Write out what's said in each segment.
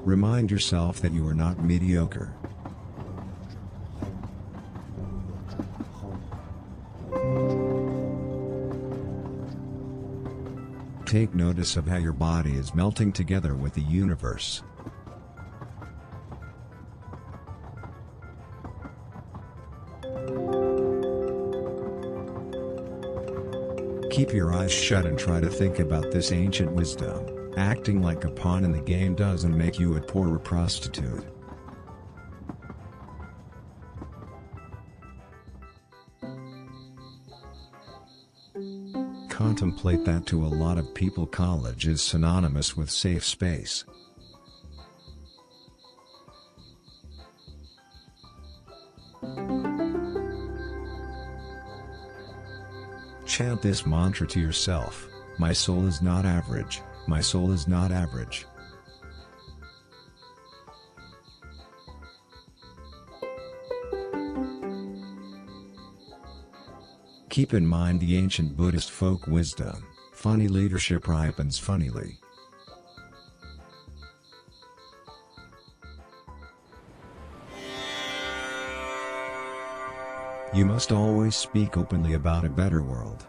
Remind yourself that you are not mediocre. Take notice of how your body is melting together with the universe. Keep your eyes shut and try to think about this ancient wisdom. Acting like a pawn in the game doesn't make you a poorer prostitute. Contemplate that to a lot of people college is synonymous with safe space. Chant this mantra to yourself: my soul is not average, my soul is not average. Keep in mind the ancient Buddhist folk wisdom, funny leadership ripens funnily. You must always speak openly about a better world.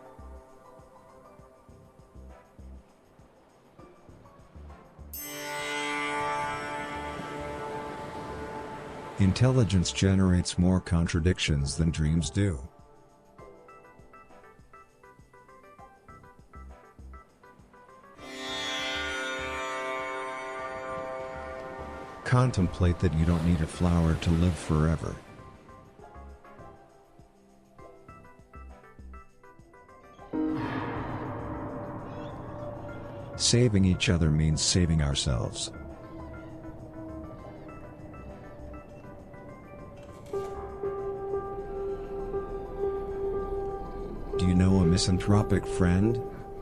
Intelligence generates more contradictions than dreams do. Contemplate that you don't need a flower to live forever. Saving each other means saving ourselves. Do you know a misanthropic friend?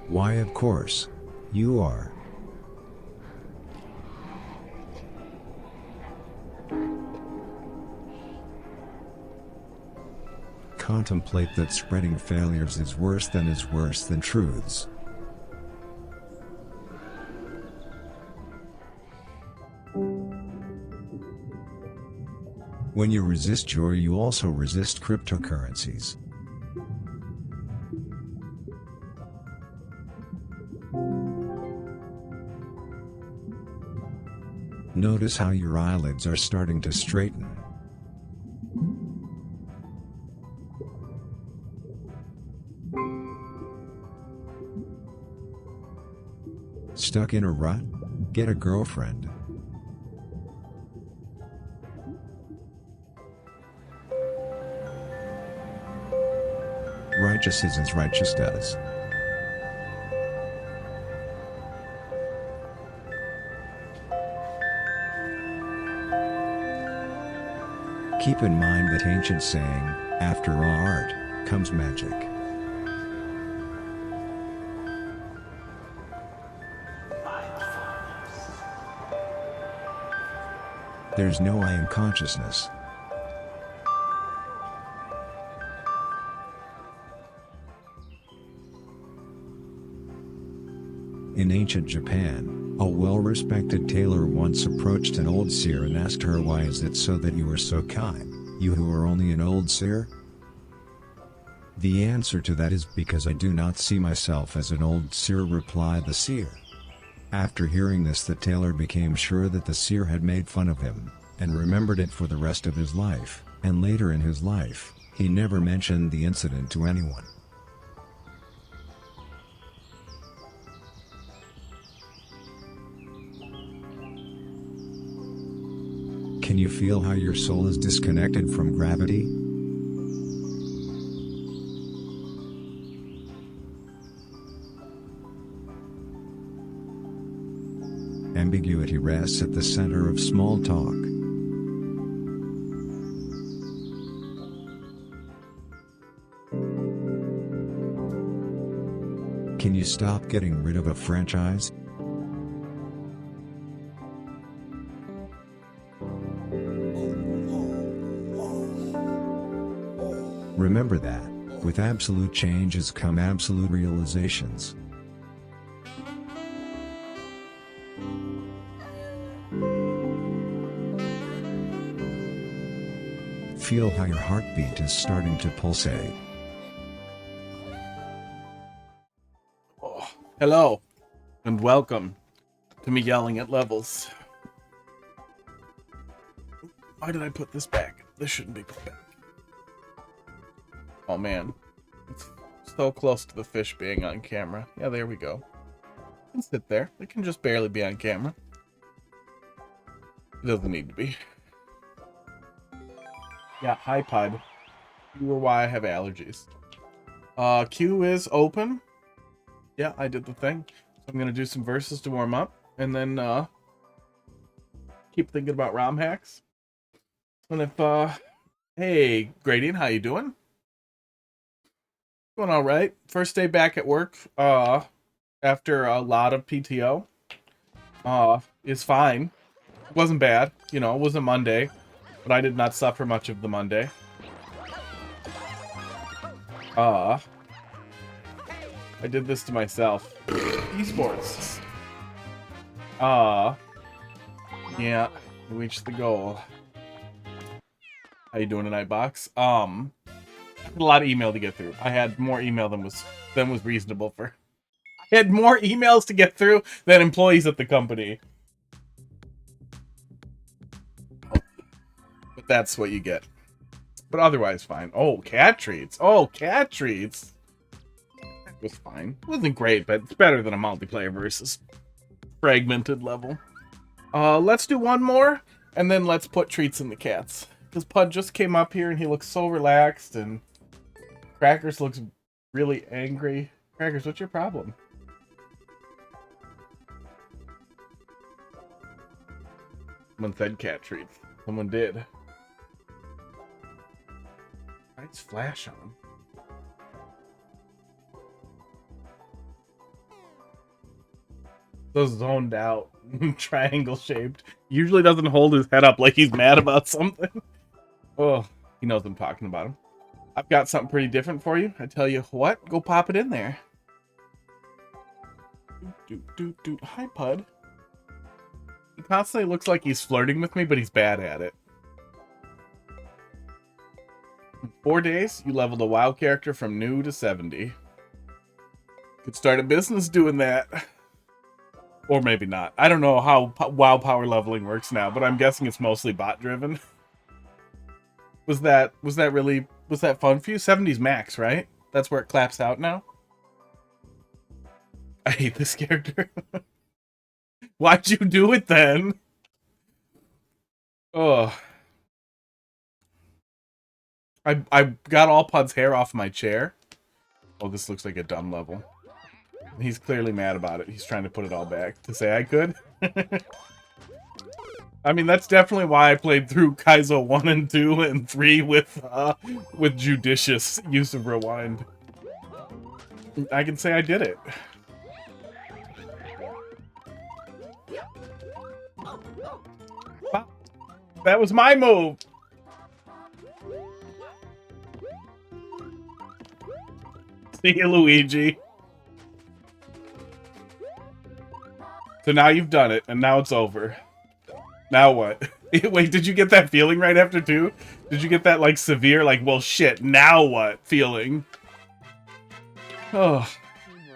Why, of course, you are. Contemplate that spreading failures is worse than truths. When you resist joy, you also resist cryptocurrencies. Notice how your eyelids are starting to straighten. Stuck in a rut? Get a girlfriend. Righteous is as righteous does. Keep in mind that ancient saying, after art, comes magic. There's no I in consciousness. In ancient Japan, a well-respected tailor once approached an old seer and asked her, "Why is it so that you are so kind, you who are only an old seer?" The answer to that is, "Because I do not see myself as an old seer," replied the seer. After hearing this, the tailor became sure that the seer had made fun of him, and remembered it for the rest of his life, and later in his life, he never mentioned the incident to anyone. Can you feel how your soul is disconnected from gravity? Ambiguity rests at the center of small talk. Can you stop getting rid of a franchise? Remember that, with absolute changes come absolute realizations. Feel how your heartbeat is starting to pulsate. Oh, hello, and welcome to me yelling at levels. Why did I put this back? This shouldn't be put back. Oh man, it's so close to the fish being on camera. Yeah, there we go. It can sit there. It can just barely be on camera. It doesn't need to be. Yeah, hi Pud. You were why I have allergies. Queue is open. Yeah, I did the thing. So I'm gonna do some verses to warm up, and then keep thinking about ROM hacks. And if hey Gradient, how you doing? Doing all right. First day back at work. After a lot of PTO. Is fine. It wasn't bad. You know, it was a Monday, but I did not suffer much of the Monday. I did this to myself. Esports. Yeah, we reached the goal. How you doing tonight, Box? A lot of email to get through. I had more email than was reasonable for. I had more emails to get through than employees at the company. But that's what you get. But otherwise fine. Oh, cat treats. Oh, cat treats. That was fine. It wasn't great, but it's better than a multiplayer versus fragmented level. Let's do one more, and then let's put treats in the cats. Because Pud just came up here and he looks so relaxed, and Crackers looks really angry. Crackers, what's your problem? Someone said cat treats. Someone did. Lights flash on. So zoned out, triangle shaped. Usually doesn't hold his head up like he's mad about something. Oh, he knows I'm talking about him. I've got something pretty different for you. I tell you what, go pop it in there. Hi, Pud. He constantly looks like he's flirting with me, but he's bad at it. In 4 days, you leveled a WoW character from new to 70. Could start a business doing that. Or maybe not. I don't know how WoW power leveling works now, but I'm guessing it's mostly bot driven. Was that fun for you? 70's max, right? That's where it claps out now? I hate this character. Why'd you do it then? Oh. I got all Pud's hair off my chair. Oh, this looks like a dumb level. He's clearly mad about it. He's trying to put it all back to say I could. I mean, that's definitely why I played through Kaizo 1 and 2 and 3 with judicious use of rewind. I can say I did it. That was my move! See you, Luigi. So now you've done it, and now it's over. Now what? Wait, did you get that feeling right after 2? Did you get that, like, severe, like, well, shit, now what feeling? Oh,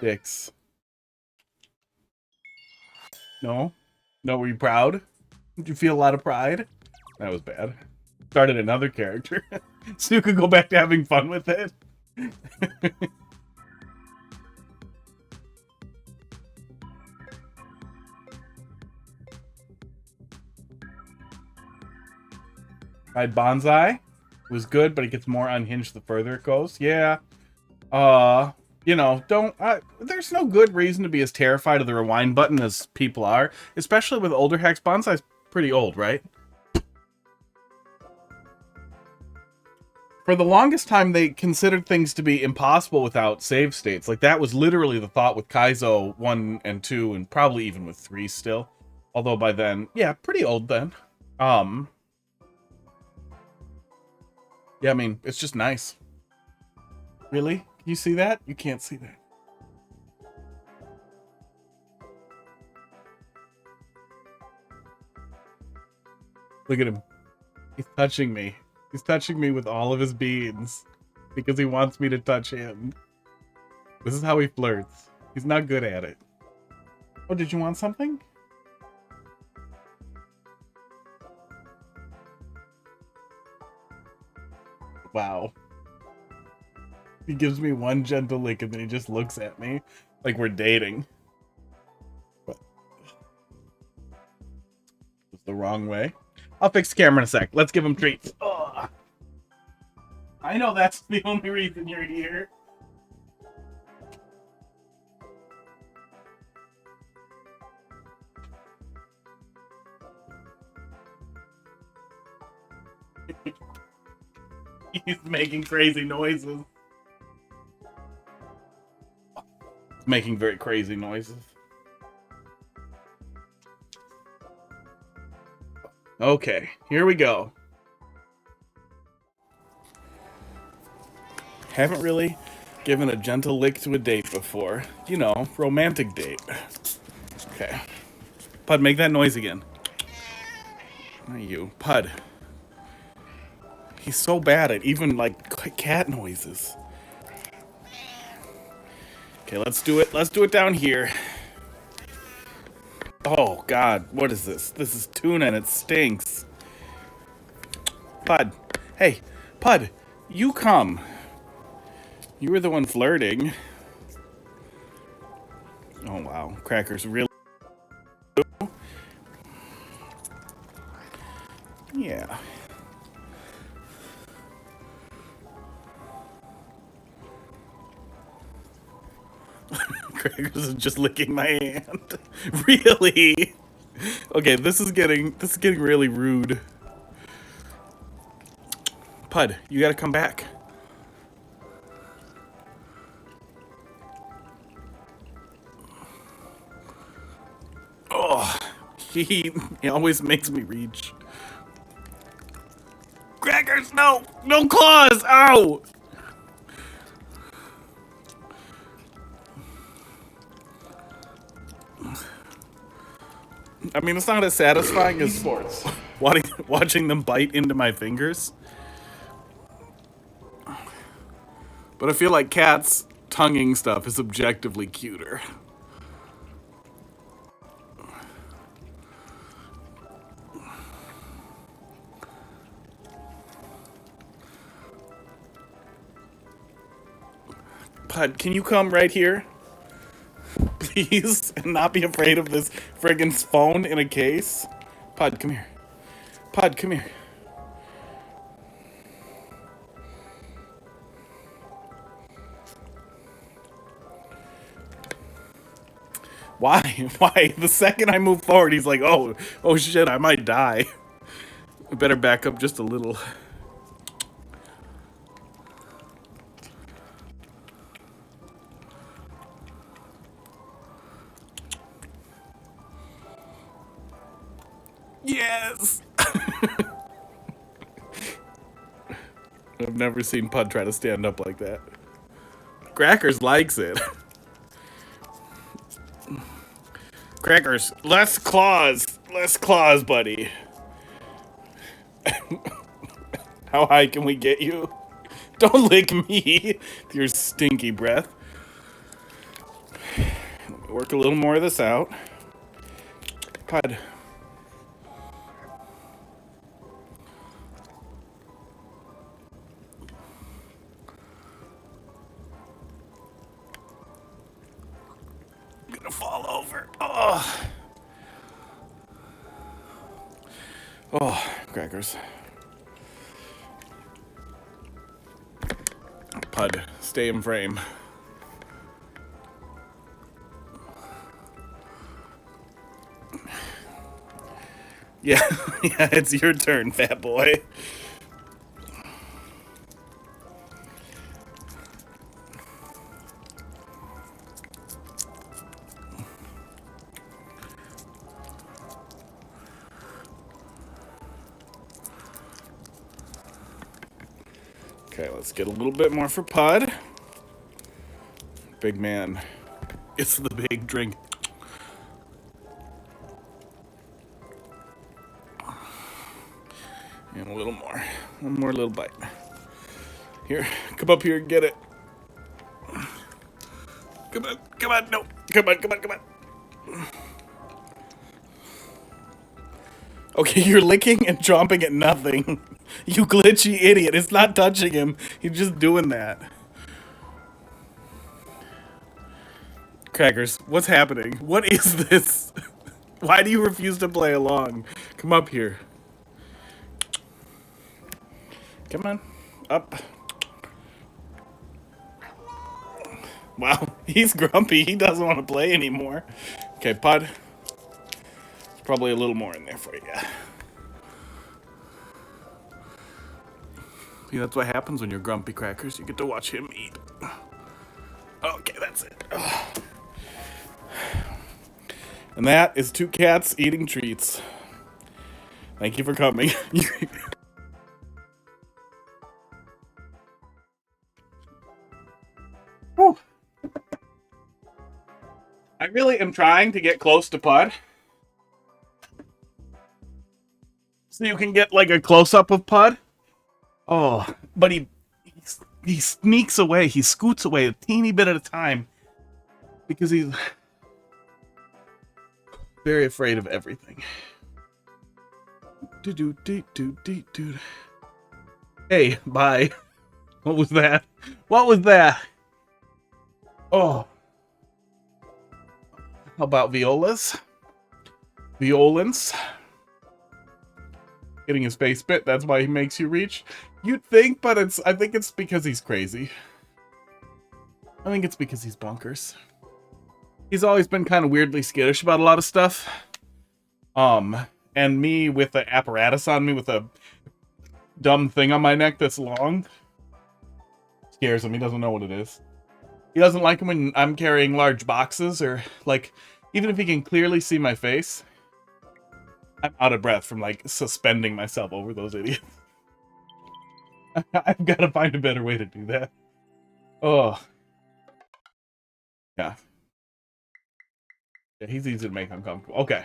dicks. No? No, were you proud? Did you feel a lot of pride? That was bad. Started another character. So you could go back to having fun with it. Tried Bonsai. It was good, but it gets more unhinged the further it goes. Yeah. You know, there's no good reason to be as terrified of the rewind button as people are. Especially with older hacks. Bonsai's pretty old, right? For the longest time, they considered things to be impossible without save states. Like, that was literally the thought with Kaizo 1 and 2, and probably even with 3 still. Although by then, yeah, pretty old then. Yeah, I mean, it's just nice. Really? Can you see that? You can't see that. Look at him. He's touching me. He's touching me with all of his beans because he wants me to touch him. This is how he flirts. He's not good at it. Oh, did you want something? Wow. He gives me one gentle lick and then he just looks at me like we're dating. What? It's the wrong way. I'll fix the camera in a sec. Let's give him treats. Ugh. I know that's the only reason you're here. He's making crazy noises. Making very crazy noises. Okay, here we go. Haven't really given a gentle lick to a date before. You know, romantic date. Okay. Pud, make that noise again. Not you. Pud. He's so bad at even, like, cat noises. Okay, let's do it. Let's do it down here. Oh, God. What is this? This is tuna and it stinks. Pud. Hey, Pud. You come. You were the one flirting. Oh, wow. Crackers really... Yeah. Crackers is just licking my hand. Really? Okay, this is getting really rude. Pud, you gotta come back. Oh, he always makes me reach. Crackers, no! No claws! Ow! I mean, it's not as satisfying as sports. Watching them bite into my fingers. But I feel like cats tonguing stuff is objectively cuter. Pud, can you come right here? Please, and not be afraid of this friggin' phone in a case. Pud, come here. Pud, come here. Why? Why? The second I move forward, he's like, oh shit, I might die. I better back up just a little. Yes! I've never seen Pud try to stand up like that. Crackers likes it. Crackers, less claws. Less claws, buddy. How high can we get you? Don't lick me with your stinky breath. Work a little more of this out. Pud. I'm gonna fall over. Oh. Oh, crackers. Pud, stay in frame. Yeah, yeah, it's your turn, fat boy. Okay, let's get a little bit more for Pud. Big man. It's the big drink. And a little more. One more little bite. Here, come up here and get it. Come on, no. Come on. Okay, you're licking and chomping at nothing. You glitchy idiot. It's not touching him. He's just doing that. Crackers, what's happening? What is this? Why do you refuse to play along? Come up here. Come on. Up. Wow, he's grumpy. He doesn't want to play anymore. Okay, Pod. There's probably a little more in there for you. See, that's what happens when you're grumpy, Crackers. You get to watch him eat. Okay, that's it. And that is 2 cats eating treats. Thank you for coming. Whew. I really am trying to get close to Pud. So you can get like a close-up of Pud. Oh, but he sneaks away. He scoots away a teeny bit at a time. Because he's very afraid of everything. Hey, bye. What was that? What was that? Oh. How about violas? Violins. Getting his face bit, that's why he makes you reach. You'd think, but I think it's because he's crazy. I think it's because he's bonkers. He's always been kind of weirdly skittish about a lot of stuff. And me with the apparatus on me with a dumb thing on my neck that's long scares him. He doesn't know what it is. He doesn't like it when I'm carrying large boxes or, like, even if he can clearly see my face, I'm out of breath from, like, suspending myself over those idiots. I've got to find a better way to do that. Oh. Yeah. Yeah, he's easy to make uncomfortable. Okay.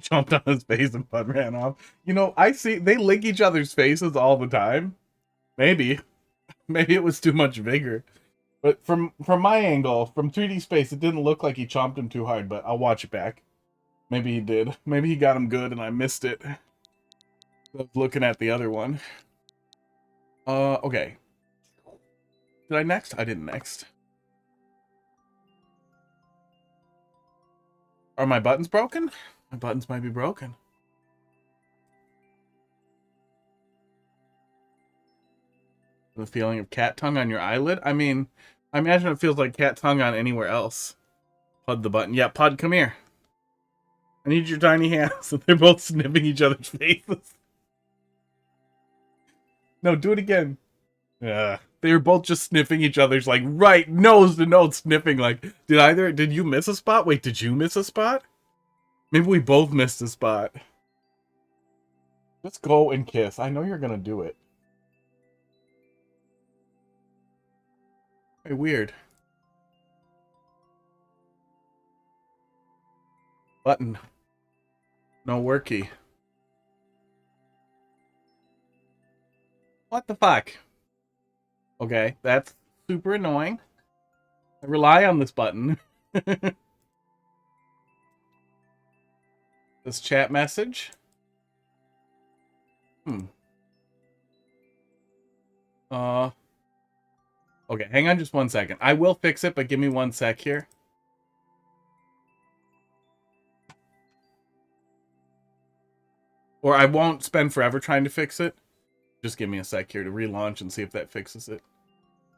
Jumped on his face and Bud ran off. You know, I see they lick each other's faces all the time. Maybe it was too much vigor. But from my angle, from 3D space, it didn't look like he chomped him too hard, but I'll watch it back. Maybe he did. Maybe he got him good and I missed it. I was looking at the other one. Okay. Did I next? I didn't next. Are my buttons broken? My buttons might be broken. The feeling of cat tongue on your eyelid? I mean, I imagine it feels like cat tongue on anywhere else. Pud the button. Yeah, Pud, come here. I need your tiny hands. They're both sniffing each other's faces. No, do it again. Yeah. They were both just sniffing each other's, like, right nose to nose sniffing. Like, did you miss a spot? Wait, did you miss a spot? Maybe we both missed a spot. Let's go and kiss. I know you're gonna do it. Very weird. Button. No worky. What the fuck? Okay, that's super annoying. I rely on this button. This chat message. Okay, hang on just 1 second. I will fix it, but give me 1 sec here. Or I won't spend forever trying to fix it. Just give me a sec here to relaunch and see if that fixes it.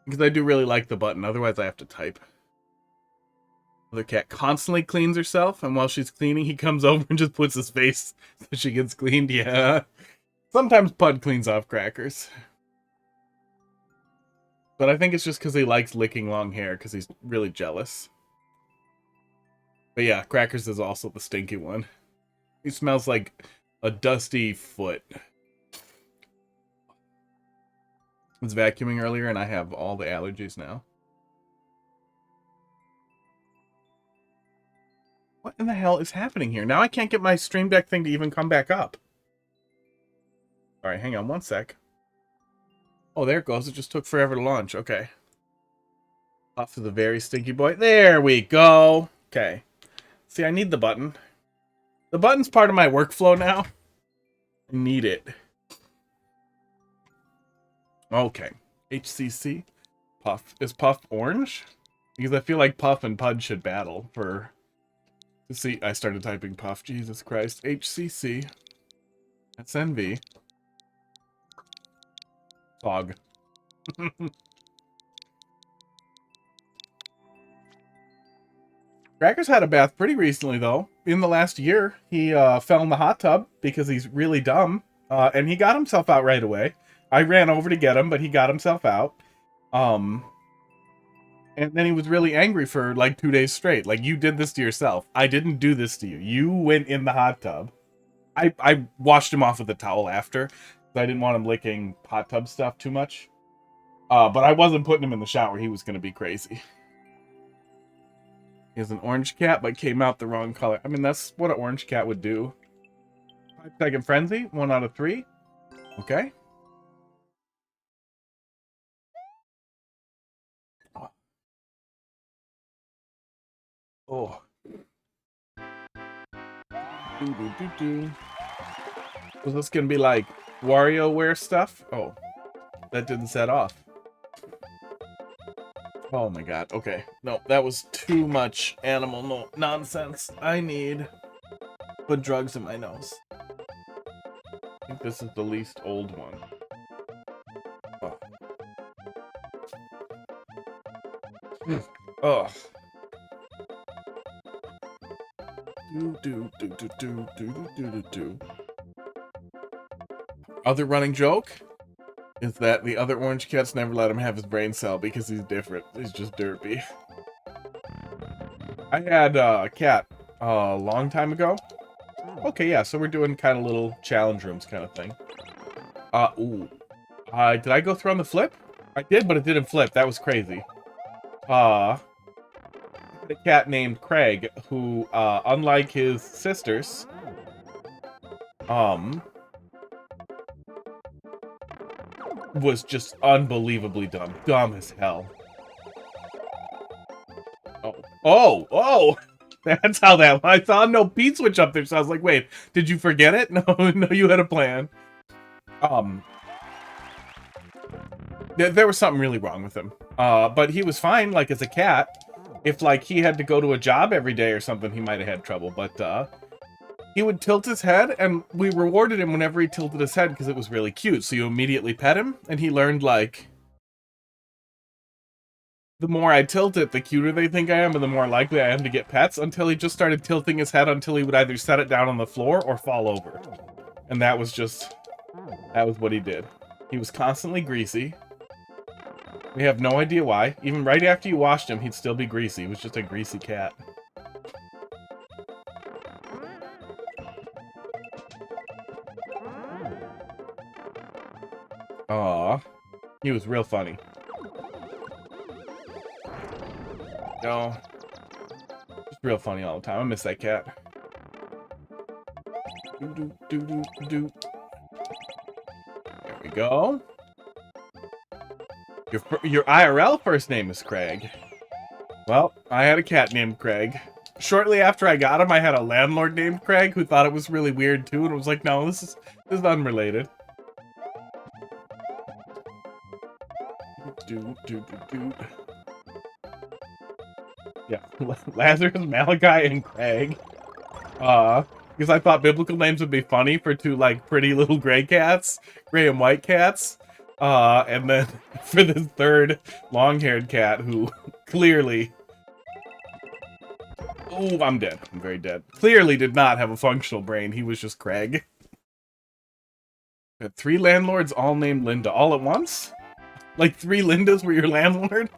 Because I do really like the button, otherwise I have to type. The cat constantly cleans herself, and while she's cleaning, he comes over and just puts his face so she gets cleaned. Yeah. Sometimes Pud cleans off Crackers. But I think it's just because he likes licking long hair, because he's really jealous. But yeah, Crackers is also the stinky one. He smells like a dusty foot. I was vacuuming earlier, and I have all the allergies now. in the hell is happening here? Now I can't get my Stream Deck thing to even come back up. Alright, hang on one sec. Oh, there it goes. It just took forever to launch. Okay. Off to the very stinky boy. There we go. Okay. See, I need the button. The button's part of my workflow now. I need it. Okay. HCC. Puff. Is Puff orange? Because I feel like Puff and Pud should battle for... See, I started typing Puff. Jesus Christ. HCC. That's NV. Fog. Cracker's had a bath pretty recently, though. In the last year, he fell in the hot tub because he's really dumb. And he got himself out right away. I ran over to get him, but he got himself out. And then he was really angry for like 2 days straight. Like, you did this to yourself. I didn't do this to you. You went in the hot tub. I washed him off with a towel after. I didn't want him licking hot tub stuff too much. But I wasn't putting him in the shower. He was going to be crazy. He has an orange cat, but came out the wrong color. I mean, that's what an orange cat would do. 5-second frenzy. 1 out of 3. Okay. Oh. Was this going to be like WarioWare stuff? Oh. That didn't set off. Oh my god. Okay. No, that was too much animal nonsense. I need to put drugs in my nose. I think this is the least old one. Oh. Ugh. Other running joke is that the other orange cats never let him have his brain cell because he's different. He's just derpy. I had a cat a long time ago. Okay, yeah, so we're doing kind of little challenge rooms kind of thing. Ooh. Did I go through on the flip? I did, but it didn't flip. That was crazy. A cat named Craig, who, unlike his sisters, was just unbelievably dumb. Dumb as hell. Oh! That's how that... I saw no P switch up there, so I was like, wait, did you forget it? No, you had a plan. There was something really wrong with him. But he was fine, like, as a cat. If, like, he had to go to a job every day or something, he might have had trouble. But, he would tilt his head, and we rewarded him whenever he tilted his head because it was really cute. So you immediately pet him, and he learned, like, the more I tilt it, the cuter they think I am, and the more likely I am to get pets, until he just started tilting his head until he would either set it down on the floor or fall over. And that was what he did. He was constantly greasy. We have no idea why. Even right after you washed him, he'd still be greasy. He was just a greasy cat. Aw. He was real funny. No. Just real funny all the time. I miss that cat. There we go. Your IRL first name is Craig. Well, I had a cat named Craig. Shortly after I got him, I had a landlord named Craig who thought it was really weird too, and was like, no, this is unrelated. Yeah, Lazarus, Malachi, and Craig. Because I thought biblical names would be funny for two, like, pretty little gray cats. Gray and white cats. And then for this third long-haired cat who clearly... Oh, I'm dead. I'm very dead. Clearly did not have a functional brain. He was just Craig. Had 3 landlords all named Linda all at once? Like 3 Lindas were your landlord?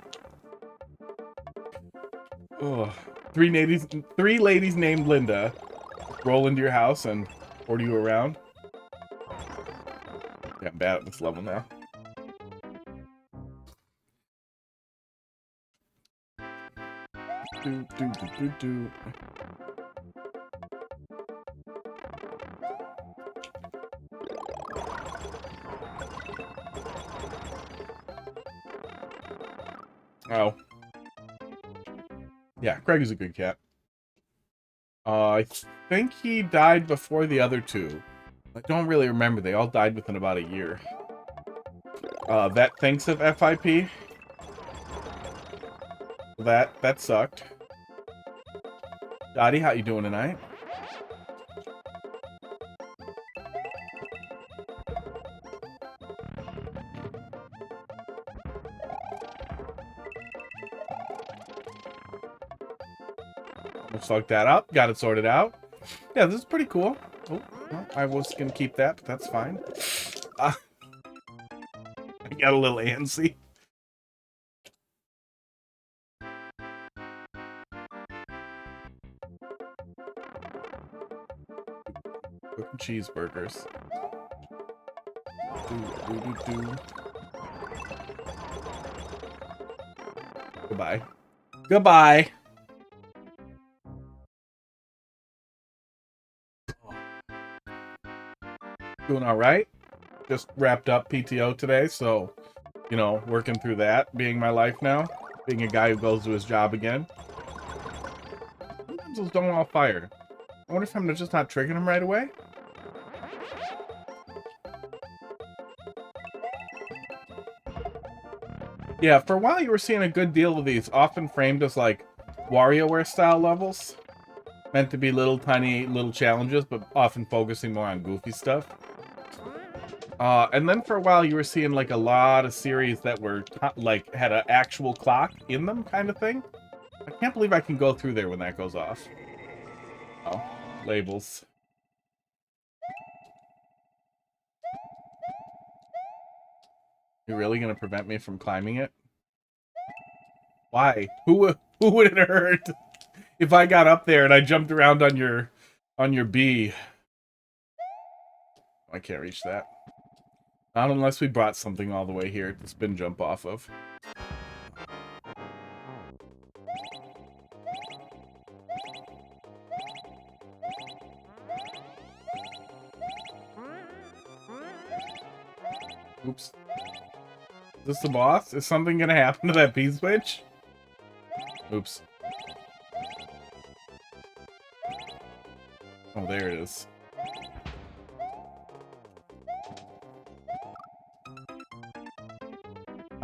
Oh, 3 ladies named Linda roll into your house and order you around. Yeah, I'm bad at this level now. Do, do, do, do, do. Oh. Yeah, Craig is a good cat. I think he died before the other two. I don't really remember. They all died within about a year. That thinks of FIP. That sucked. Dottie, how you doing tonight? We'll fuck that up. Got it sorted out. Yeah, this is pretty cool. Oh, well, I was gonna keep that, but that's fine. I got a little antsy. Cooking cheeseburgers. Do. Goodbye. Goodbye. Doing all right. Just wrapped up PTO today, so, you know, working through that, being my life now. Being a guy who goes to his job again. Sometimes those don't all fire. I wonder if I'm just not triggering them right away. Yeah, for a while you were seeing a good deal of these, often framed as like WarioWare style levels. Meant to be little tiny little challenges, but often focusing more on goofy stuff. And then for a while you were seeing like a lot of series that were like had an actual clock in them kind of thing. I can't believe I can go through there when that goes off. Oh, labels. You're really gonna prevent me from climbing it? Why? Who would it hurt if I got up there and I jumped around on your B? I can't reach that. Not unless we brought something all the way here to spin jump off of. Oops. Is this the boss? Is something gonna happen to that P-switch? Oops. Oh, there it is.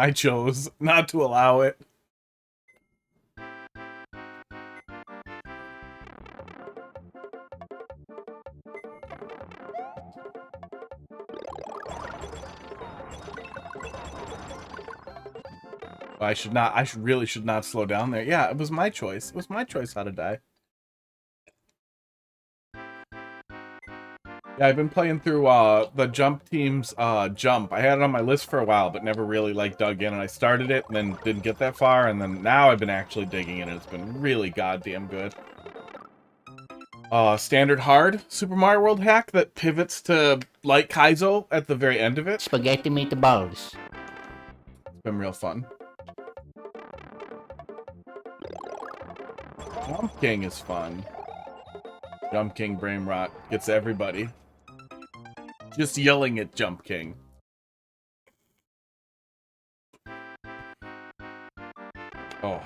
I chose not to allow it. I really should not slow down there. Yeah, it was my choice. It was my choice how to die. Yeah, I've been playing through the Jump team's Jump. I had it on my list for a while, but never really like dug in. And I started it and then didn't get that far. And then now I've been actually digging in. And it's been really goddamn good. Standard hard Super Mario World hack that pivots to like Kaizo at the very end of it. Spaghetti meatballs. It's been real fun. Jump King is fun. Jump King brain rot gets everybody. Just yelling at Jump King. Oh.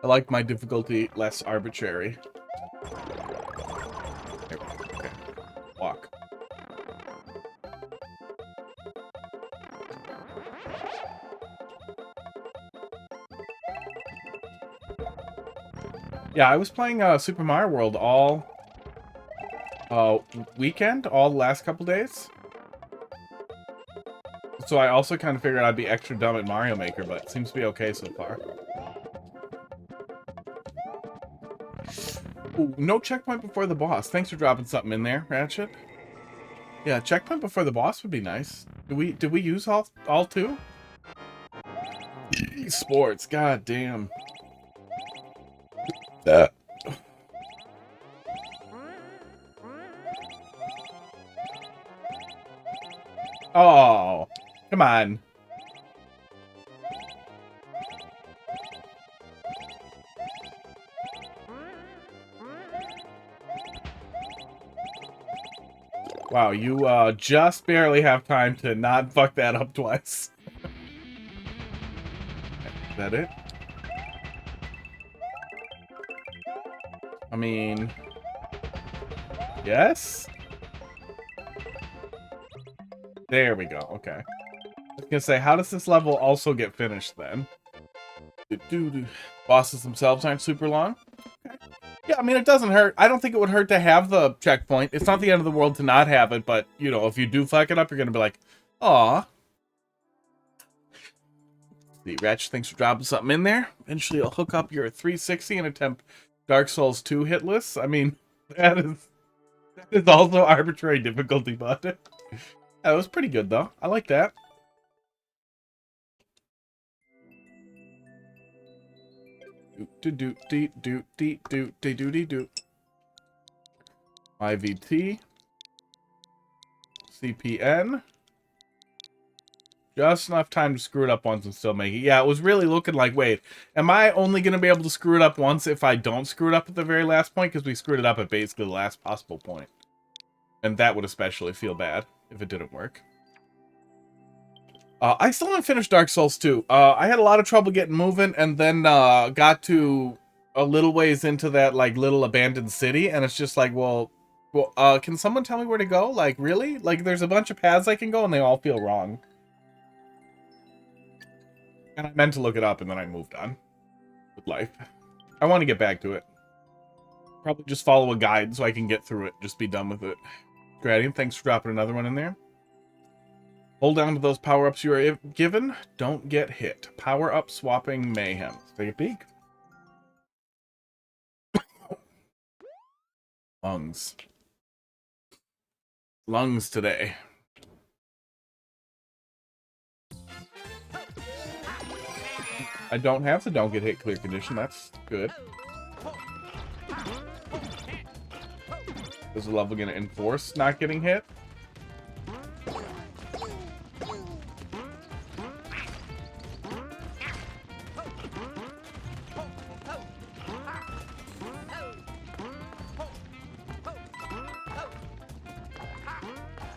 I like my difficulty less arbitrary. Okay. Walk. Yeah, I was playing Super Mario World all weekend, all the last couple days. So I also kind of figured I'd be extra dumb at Mario Maker, but it seems to be okay so far. Ooh, no checkpoint before the boss. Thanks for dropping something in there, Ratchet. Yeah, checkpoint before the boss would be nice. Did we use all two? Sports, god damn. Oh, come on. Wow, you just barely have time to not fuck that up twice. Is that it? I mean... Yes? There we go, okay. I was gonna say, how does this level also get finished then? Bosses themselves aren't super long? Okay. Yeah, I mean, it doesn't hurt. I don't think it would hurt to have the checkpoint. It's not the end of the world to not have it, but, you know, if you do fuck it up, you're gonna be like, aw. The Ratchet, thanks for dropping something in there. Eventually, I'll hook up your 360 and attempt Dark Souls 2 hitless. I mean, that is also arbitrary difficulty, but that was pretty good, though. I like that. IVT. CPN. Just enough time to screw it up once and still make it. Yeah, it was really looking like, wait, am I only going to be able to screw it up once if I don't screw it up at the very last point? Because we screwed it up at basically the last possible point. And that would especially feel bad if it didn't work. I still haven't finished Dark Souls 2. I had a lot of trouble getting moving, and then got to a little ways into that like little abandoned city, and it's just like, well, can someone tell me where to go? Like, really? Like, there's a bunch of paths I can go, and they all feel wrong. And I meant to look it up, and then I moved on with life. I want to get back to it. Probably just follow a guide so I can get through it. Just be done with it. Gradian, thanks for dropping another one in there. Hold on to those power-ups you are given. Don't get hit. Power-up swapping mayhem. Let's take a peek. Lungs. Lungs today. I don't have the don't get hit clear condition. That's good. Is the level going to enforce not getting hit?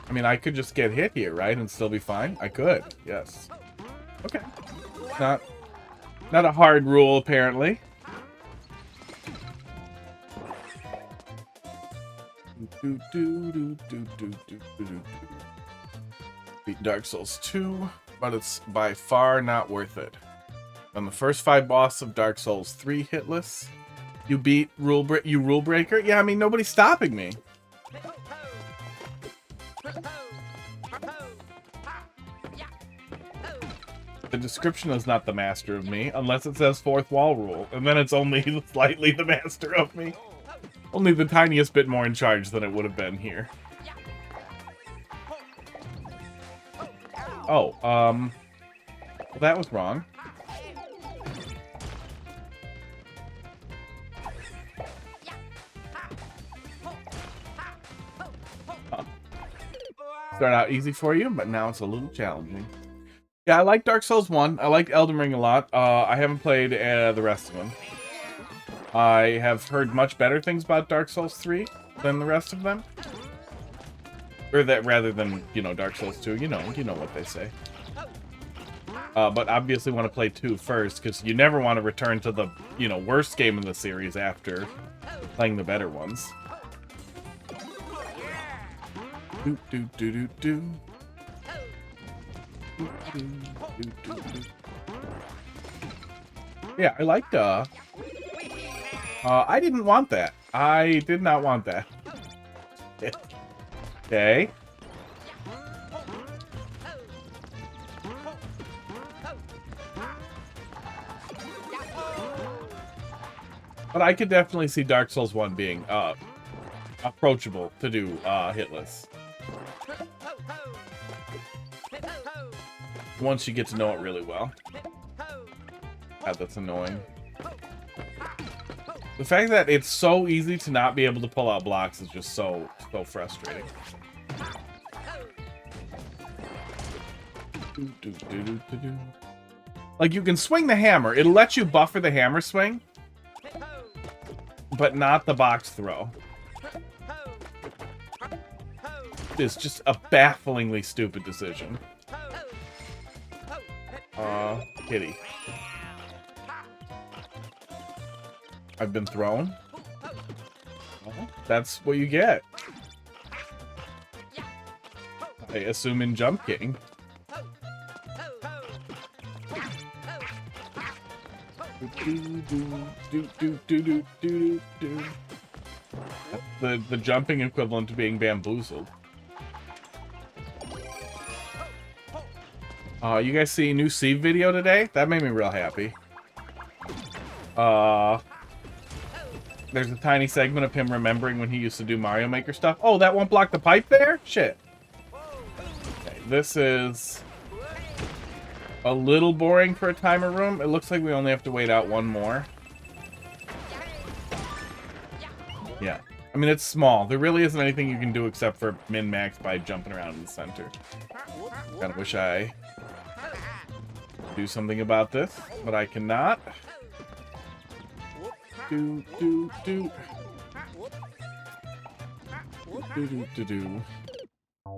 I mean, I could just get hit here, right? And still be fine? I could, yes. Okay. Not a hard rule, apparently. Beat Dark Souls 2, but it's by far not worth it. On the first 5 bosses of Dark Souls 3 hitless, you beat Rule Breaker? Yeah, I mean, nobody's stopping me. The description is not the master of me, unless it says fourth wall rule, and then it's only slightly the master of me. Only the tiniest bit more in charge than it would have been here. Oh, well, that was wrong. Huh. Start out easy for you, but now it's a little challenging. Yeah, I like Dark Souls 1. I liked Elden Ring a lot. I haven't played the rest of them. I have heard much better things about Dark Souls 3 than the rest of them. Or that rather than, you know, Dark Souls 2. You know what they say. But obviously want to play 2 first, because you never want to return to the, you know, worst game in the series after playing the better ones. Do do do do do. Yeah, I liked, I didn't want that. I did not want that. Okay. But I could definitely see Dark Souls 1 being, approachable to do, hitless. Once you get to know it really well. God, that's annoying. The fact that it's so easy to not be able to pull out blocks is just so frustrating. Like, you can swing the hammer. It'll let you buffer the hammer swing, but not the box throw. is just a bafflingly stupid decision. Kitty. I've been thrown. Well, that's what you get. I assume in Jump King. The jumping equivalent to being bamboozled. You guys see a new Steve video today? That made me real happy. There's a tiny segment of him remembering when he used to do Mario Maker stuff. Oh, that won't block the pipe there? Shit. Okay, this is a little boring for a timer room. It looks like we only have to wait out one more. Yeah. I mean, it's small. There really isn't anything you can do except for min-max by jumping around in the center. Kinda wish I do something about this, but I cannot.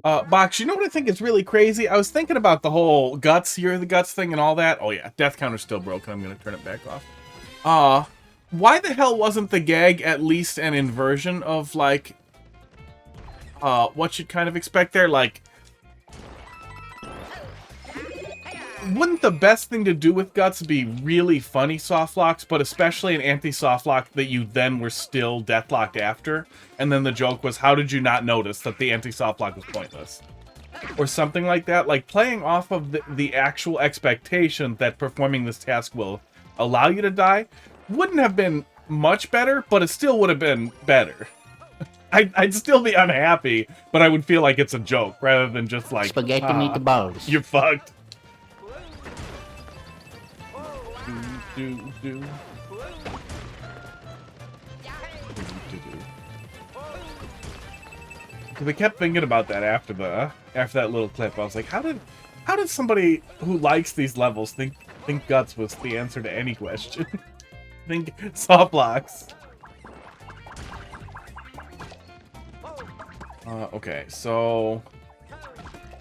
Box, you know what I think is really crazy? I was thinking about the whole guts, you're the guts thing and all that. Oh yeah, death counter's still broken. I'm gonna turn it back off. Why the hell wasn't the gag at least an inversion of, like, what you'd kind of expect there? Like, wouldn't the best thing to do with guts be really funny soft locks, but especially an anti-soft lock that you then were still deathlocked after? And then the joke was, how did you not notice that the anti-soft lock was pointless? Or something like that. Like, playing off of the actual expectation that performing this task will allow you to die wouldn't have been much better, but it still would have been better. I'd still be unhappy, but I would feel like it's a joke rather than just like, spaghetti meatballs. You're fucked. Because I kept thinking about that after that little clip. I was like, how did somebody who likes these levels think guts was the answer to any question? Think soft blocks. Okay, so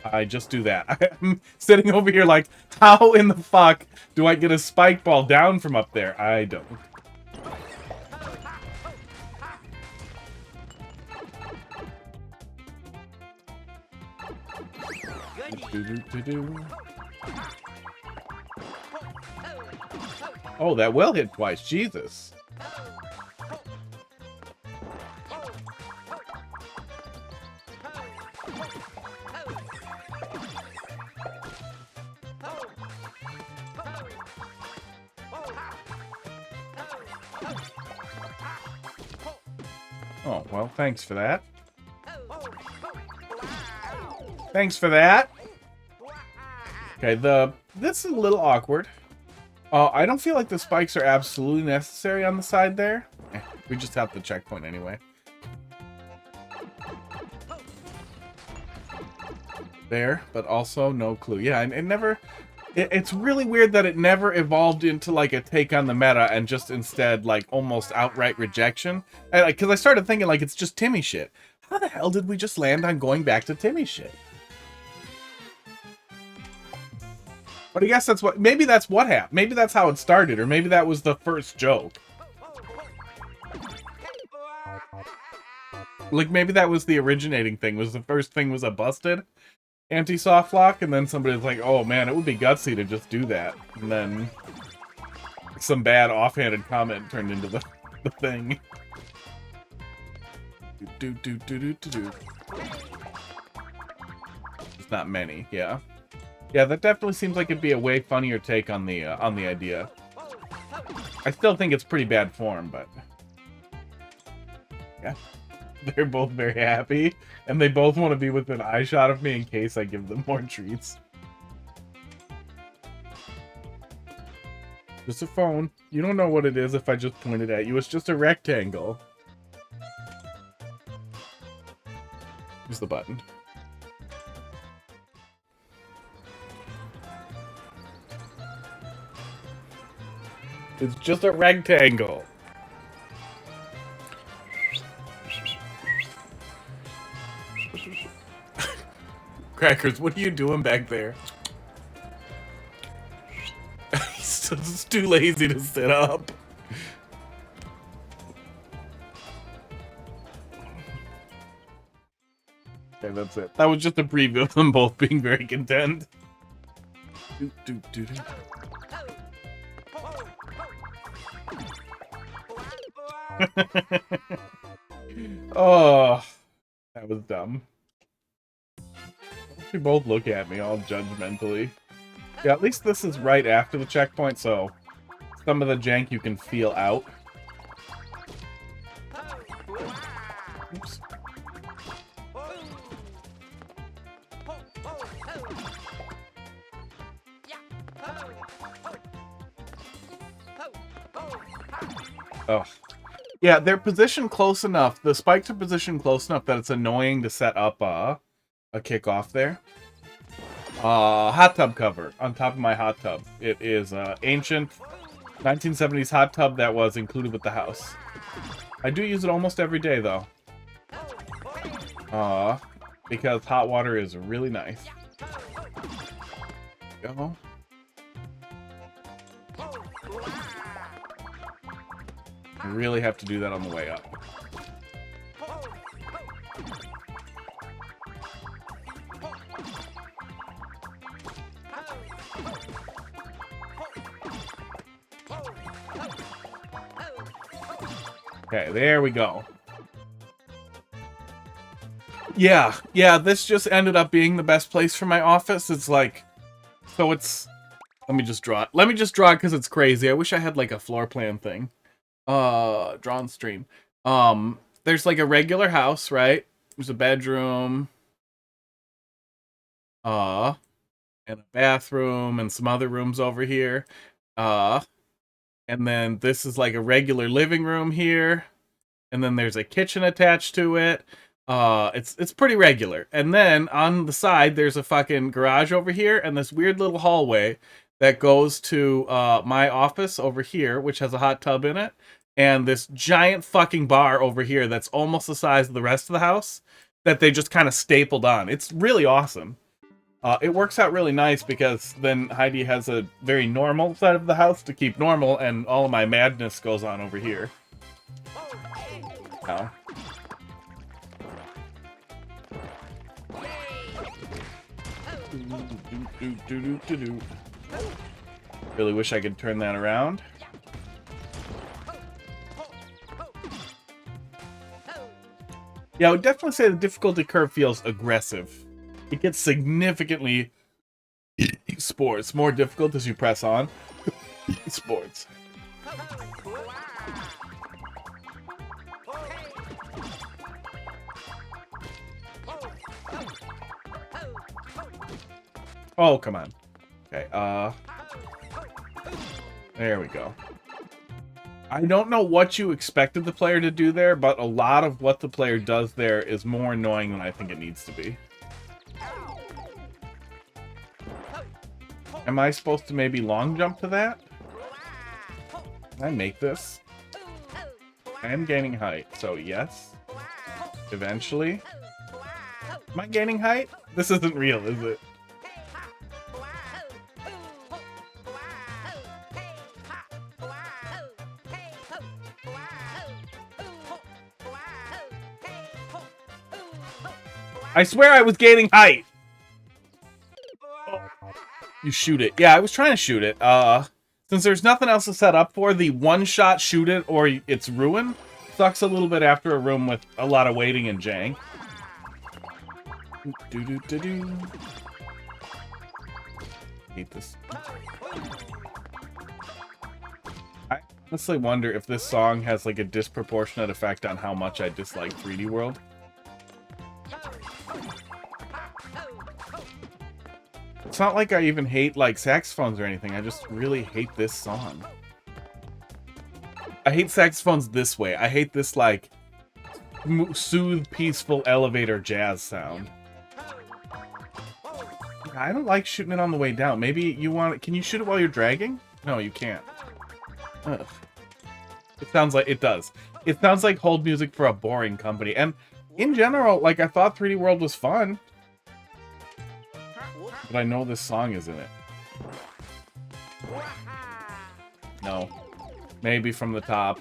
I just do that. I'm sitting over here like, how in the fuck do I get a spike ball down from up there? I don't. Oh, that well hit twice. Jesus. Oh, well, thanks for that. Thanks for that. Okay, this is a little awkward. I don't feel like the spikes are absolutely necessary on the side there. We just have the checkpoint anyway. There, but also no clue. Yeah, and it never... It's really weird that it never evolved into, like, a take on the meta and just instead, like, almost outright rejection. Because I started thinking, like, it's just Timmy shit. How the hell did we just land on going back to Timmy shit? But I guess that's what... Maybe that's what happened. Maybe that's how it started, or maybe that was the first joke. Like, maybe that was the originating thing. Was the first thing was a busted anti-soft lock, and then somebody's like, oh man, it would be gutsy to just do that. And then some bad offhanded comment turned into the thing. It's not many, yeah. Yeah, that definitely seems like it'd be a way funnier take on the idea. I still think it's pretty bad form, but yeah. They're both very happy, and they both want to be within eye shot of me in case I give them more treats. Just a phone. You don't know what it is if I just point it at you. It's just a rectangle. Here's the button. It's just a rectangle. Crackers, what are you doing back there? He's just too lazy to sit up. Okay, that's it. That was just a preview of them both being very content. Oh, that was dumb. You both look at me all judgmentally. Yeah, at least this is right after the checkpoint, so some of the jank you can feel out. Oops. Oh. Yeah, they're positioned close enough. The spikes are positioned close enough that it's annoying to set up a kickoff there. Hot tub cover on top of my hot tub. It is ancient 1970s hot tub that was included with the house. I do use it almost every day though. Because hot water is really nice. Go. You really have to do that on the way up. Okay, there we go. Yeah, this just ended up being the best place for my office. It's like, so it's, let me just draw it. Let me just draw it because it's crazy. I wish I had like a floor plan thing. Drawn stream. There's like a regular house, right? There's a bedroom, and a bathroom and some other rooms over here. And then this is like a regular living room here. And then there's a kitchen attached to it. It's pretty regular. And then on the side, there's a fucking garage over here and this weird little hallway that goes to my office over here, which has a hot tub in it. And this giant fucking bar over here that's almost the size of the rest of the house that they just kind of stapled on. It's really awesome. It works out really nice because then Heidi has a very normal side of the house to keep normal, and all of my madness goes on over here. Oh. Really wish I could turn that around. Yeah, I would definitely say the difficulty curve feels aggressive. It gets significantly sports more difficult as you press on. Sports. Oh, come on. Okay, there we go. I don't know what you expected the player to do there, but a lot of what the player does there is more annoying than I think it needs to be. Am I supposed to maybe long jump to that? Can I make this? I am gaining height, so yes. Eventually. Am I gaining height? This isn't real, is it? I swear I was gaining height! Oh. You shoot it. Yeah, I was trying to shoot it. Since there's nothing else to set up for, the one-shot shoot it or it's ruined sucks a little bit after a room with a lot of waiting and jank. Hate this. I honestly wonder if this song has like a disproportionate effect on how much I dislike 3D World. It's not like I even hate like saxophones or anything. I just really hate this song. I hate saxophones this way. I hate this like soothe, peaceful elevator jazz sound. I don't like shooting it on the way down. Maybe you want it. Can you shoot it while you're dragging? No, you can't. Ugh. It sounds like it does. It sounds like hold music for a boring company. And in general, like I thought 3D World was fun. But I know this song is in it. No. Maybe from the top.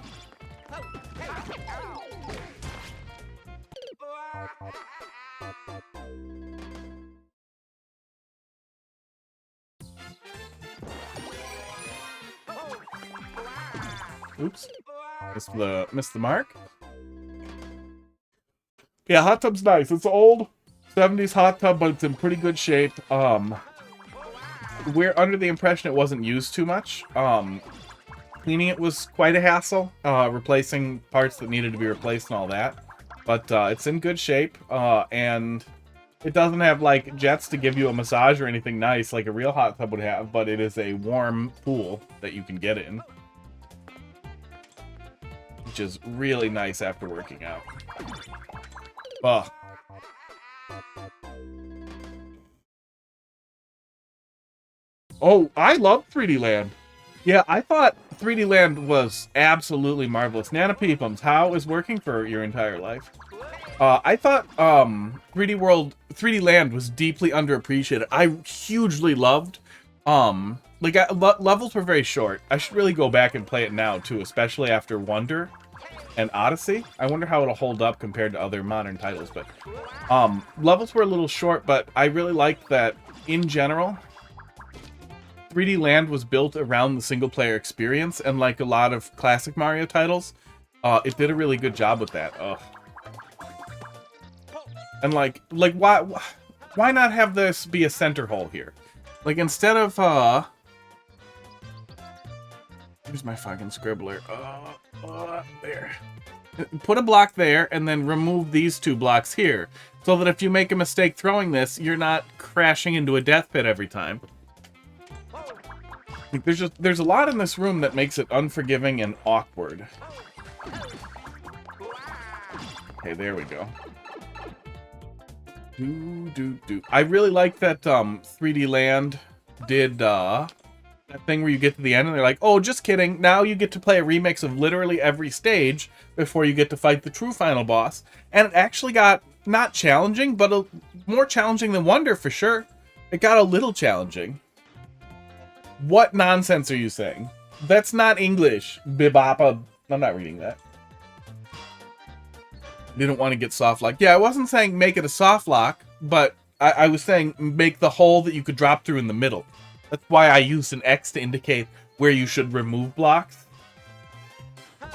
Oops. Missed the mark. Yeah, hot tub's nice. It's old 70s hot tub, but it's in pretty good shape. We're under the impression it wasn't used too much. Cleaning it was quite a hassle. Replacing parts that needed to be replaced and all that. But it's in good shape. And it doesn't have like jets to give you a massage or anything nice like a real hot tub would have, but it is a warm pool that you can get in. Which is really nice after working out. Ugh. Oh, I love 3D Land. Yeah, I thought 3D Land was absolutely marvelous. Nana Peepums, how is working for your entire life? I thought 3D Land was deeply underappreciated. I hugely loved. Levels were very short. I should really go back and play it now too, especially after Wonder and Odyssey. I wonder how it'll hold up compared to other modern titles. But levels were a little short, but I really liked that in general. 3D Land was built around the single-player experience, and like a lot of classic Mario titles, it did a really good job with that. Ugh. And like why not have this be a center hole here? Like instead of here's my fucking scribbler. There. Put a block there, and then remove these 2 blocks here, so that if you make a mistake throwing this, you're not crashing into a death pit every time. Like, there's a lot in this room that makes it unforgiving and awkward. Okay, there we go. I really like that 3D Land did that thing where you get to the end and they're like, oh, just kidding. Now you get to play a remix of literally every stage before you get to fight the true final boss. And it actually got not challenging, but more challenging than Wonder for sure. It got a little challenging. What nonsense are you saying? That's not English. Bibapa. I'm not reading that. Didn't want to get soft lock. Yeah, I wasn't saying make it a soft lock, but I was saying make the hole that you could drop through in the middle. That's why I used an X to indicate where you should remove blocks. Are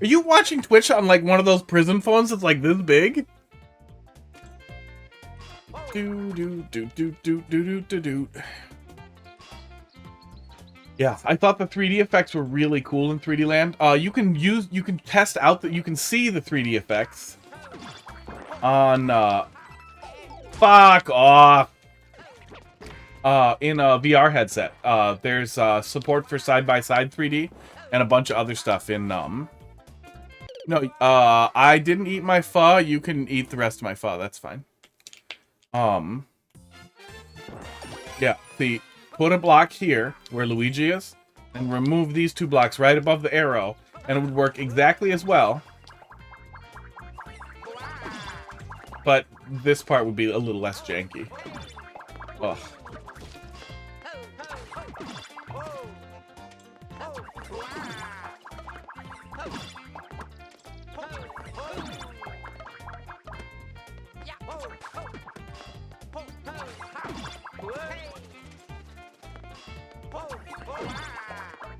you watching Twitch on like one of those prison phones that's like this big? Yeah, I thought the 3D effects were really cool in 3D Land. You can test out that you can see the 3D effects on fuck off. In a VR headset. There's support for side-by-side 3D and a bunch of other stuff in no, I didn't eat my pho. You can eat the rest of my pho. That's fine. Yeah, see, put a block here where Luigi is, and remove these 2 blocks right above the arrow, and it would work exactly as well. But this part would be a little less janky. Ugh.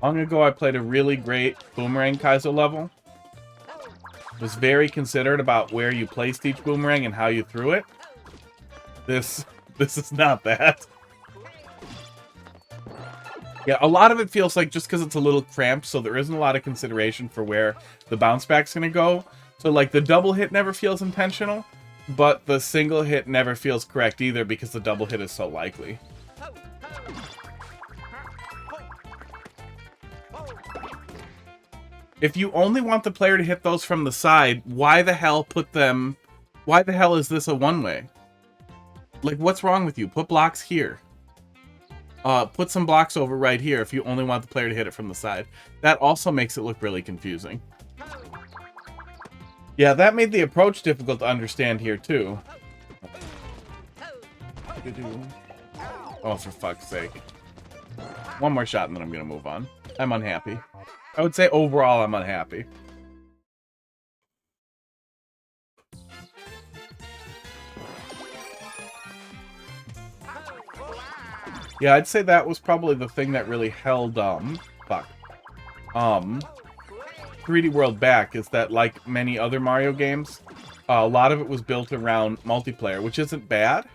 Long ago, I played a really great Boomerang Kaizo level. Was very considerate about where you placed each boomerang and how you threw it. This is not that. Yeah, a lot of it feels like just because it's a little cramped, so there isn't a lot of consideration for where the bounce back's gonna go. So like the double hit never feels intentional, but the single hit never feels correct either because the double hit is so likely. If you only want the player to hit those from the side, why the hell is this a one-way? Like, what's wrong with you? Put blocks here. Put some blocks over right here if you only want the player to hit it from the side. That also makes it look really confusing. Yeah, that made the approach difficult to understand here, too. Oh, for fuck's sake. One more shot and then I'm gonna move on. I'm unhappy. I would say overall I'm unhappy. Yeah, I'd say that was probably the thing that really held, 3D World back, is that, like many other Mario games, a lot of it was built around multiplayer, which isn't bad,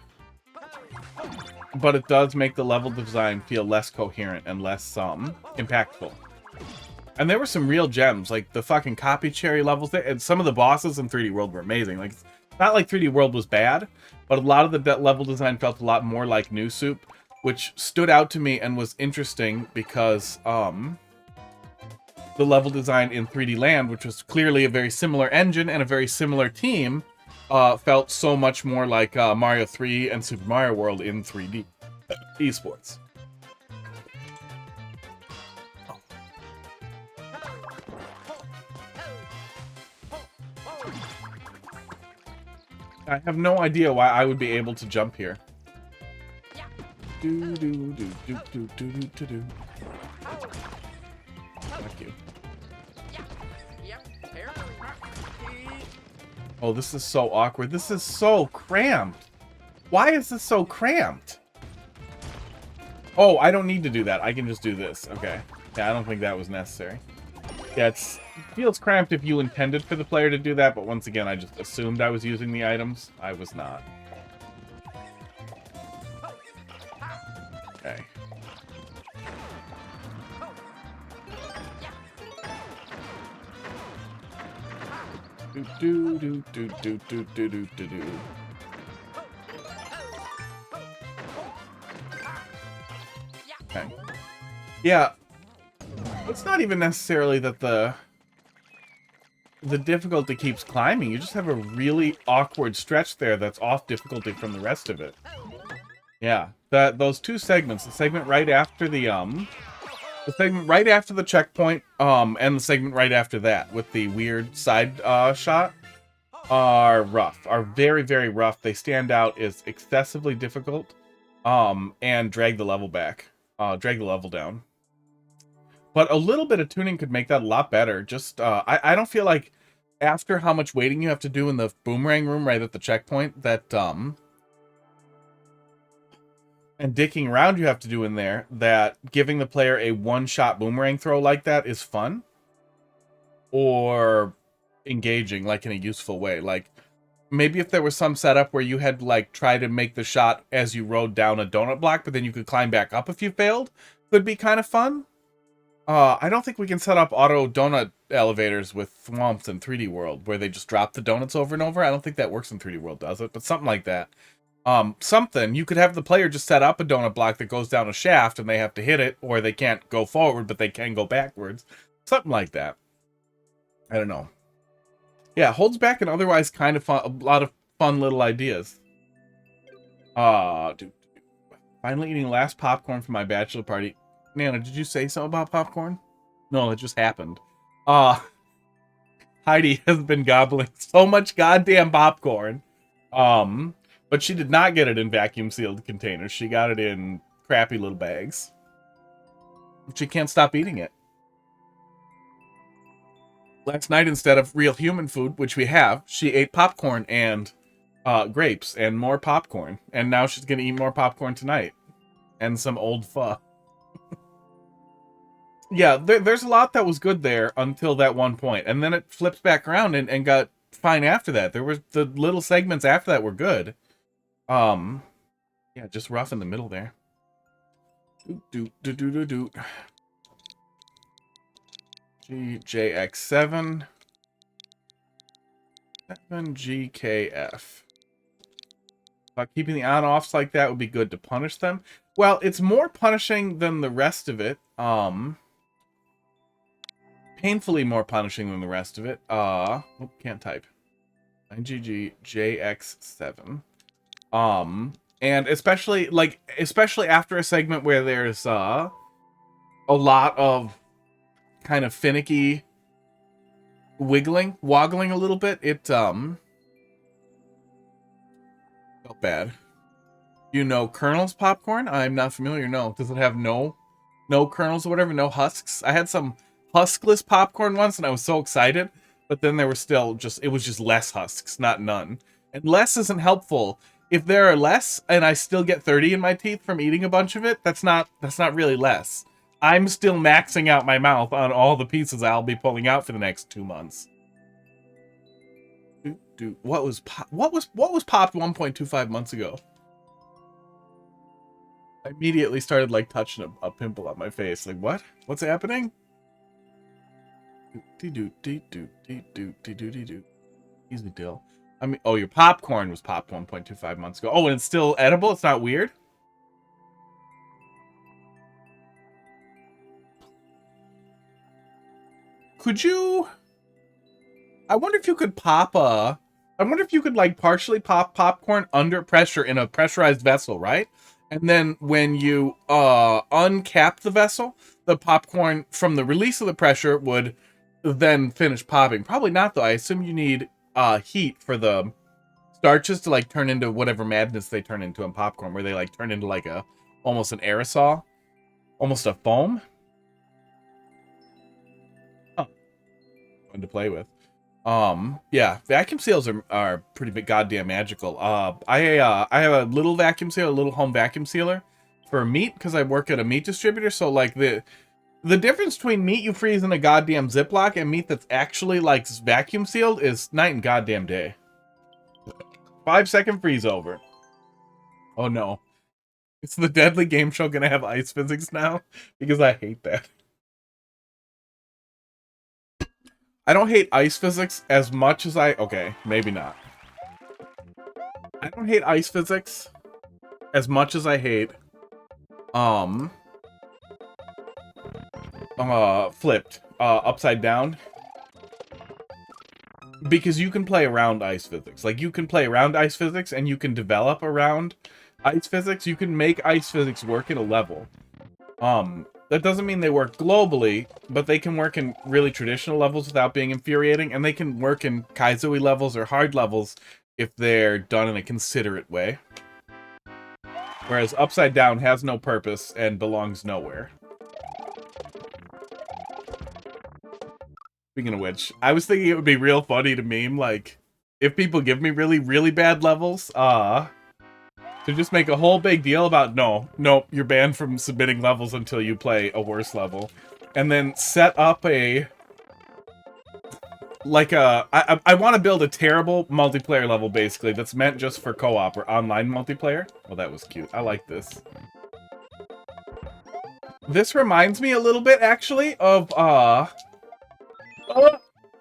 but it does make the level design feel less coherent and less, impactful. And there were some real gems, like the fucking copy cherry levels there, and some of the bosses in 3D World were amazing. Like, it's not like 3D World was bad, but a lot of the level design felt a lot more like New Soup, which stood out to me and was interesting because, the level design in 3D Land, which was clearly a very similar engine and a very similar team, felt so much more like Mario 3 and Super Mario World in 3D esports. I have no idea why I would be able to jump here. Do do do do do do do do. Thank you. Oh, this is so awkward. This is so cramped. Why is this so cramped? Oh, I don't need to do that. I can just do this. Okay. Yeah, I don't think that was necessary. Yeah, it feels cramped if you intended for the player to do that, but once again, I just assumed I was using the items. I was not. Okay. Do do do do do do do do do. Okay. Yeah. It's not even necessarily that the difficulty keeps climbing. You just have a really awkward stretch there that's off difficulty from the rest of it. Yeah. Those two segments, the segment right after the segment right after the checkpoint, and the segment right after that with the weird side shot are rough. Are very, very rough. They stand out as excessively difficult, and drag the level back. Drag the level down. But a little bit of tuning could make that a lot better. Just, I don't feel like after how much waiting you have to do in the boomerang room right at the checkpoint, that, and dicking around you have to do in there, that giving the player a one-shot boomerang throw like that is fun. Or engaging, like, in a useful way. Like, maybe if there was some setup where you had, like, try to make the shot as you rode down a donut block, but then you could climb back up if you failed, would be kind of fun. I don't think we can set up auto donut elevators with Thwomps in 3D World, where they just drop the donuts over and over. I don't think that works in 3D World, does it? But something like that. Something. You could have the player just set up a donut block that goes down a shaft, and they have to hit it, or they can't go forward, but they can go backwards. Something like that. I don't know. Yeah, holds back an otherwise kind of fun, a lot of fun little ideas. Dude. Finally eating last popcorn for my bachelor party. Nana, did you say something about popcorn? No, it just happened. Heidi has been gobbling so much goddamn popcorn. But she did not get it in vacuum sealed containers. She got it in crappy little bags. She can't stop eating it. Last night, instead of real human food, which we have, she ate popcorn and grapes and more popcorn. And now she's going to eat more popcorn tonight. And some old pho. Yeah, there's a lot that was good there until that one point. And then it flips back around and got fine after that. There was the little segments after that were good. Yeah, just rough in the middle there. GJX7. 7GKF. Keeping the on-offs like that would be good to punish them. Well, it's more punishing than the rest of it. Painfully more punishing than the rest of it. Can't type. 9GGJX7. And especially after a segment where there's a lot of kind of finicky woggling a little bit, it felt bad. You know Colonel's popcorn? I'm not familiar. No. Does it have no kernels or whatever? No husks? I had some huskless popcorn once and I was so excited, but then there were still it was just less husks, not none. And less isn't helpful. If there are less and I still get 30 in my teeth from eating a bunch of it, that's not really less. I'm still maxing out my mouth on all the pieces I'll be pulling out for the next 2 months. What was popped 1.25 months ago? I immediately started like touching a pimple on my face. Like, what? What's happening? Easy deal. I mean, oh, your popcorn was popped 1.25 months ago. Oh, and it's still edible? It's not weird? Could you... I wonder if you could I wonder if you could, like, partially pop popcorn under pressure in a pressurized vessel, right? And then when you uncap the vessel, the popcorn from the release of the pressure would then finish popping. Probably not, though. I assume you need heat for the starches to, like, turn into whatever madness they turn into in popcorn, where they, like, turn into, like, almost an aerosol. Almost a foam. Huh. Fun to play with. Yeah, vacuum seals are pretty big, goddamn magical. I have a little vacuum sealer, a little home vacuum sealer for meat because I work at a meat distributor. So like the difference between meat you freeze in a goddamn Ziploc and meat that's actually like vacuum sealed is night and goddamn day. 5-second freeze over. Oh no, is the Deadly Game Show gonna have ice physics now? Because I hate that. I don't hate ice physics as much as okay, maybe not. I don't hate ice physics as much as I hate, flipped, upside down. Because you can play around ice physics. Like, you can play around ice physics and you can develop around ice physics. You can make ice physics work in a level. That doesn't mean they work globally, but they can work in really traditional levels without being infuriating, and they can work in Kaizui levels or hard levels if they're done in a considerate way. Whereas Upside Down has no purpose and belongs nowhere. Speaking of which, I was thinking it would be real funny to meme, like, if people give me really, really bad levels, to just make a whole big deal about, nope, you're banned from submitting levels until you play a worse level. And then set up I want to build a terrible multiplayer level, basically, that's meant just for co-op or online multiplayer. Oh, that was cute. I like this. This reminds me a little bit, actually, of,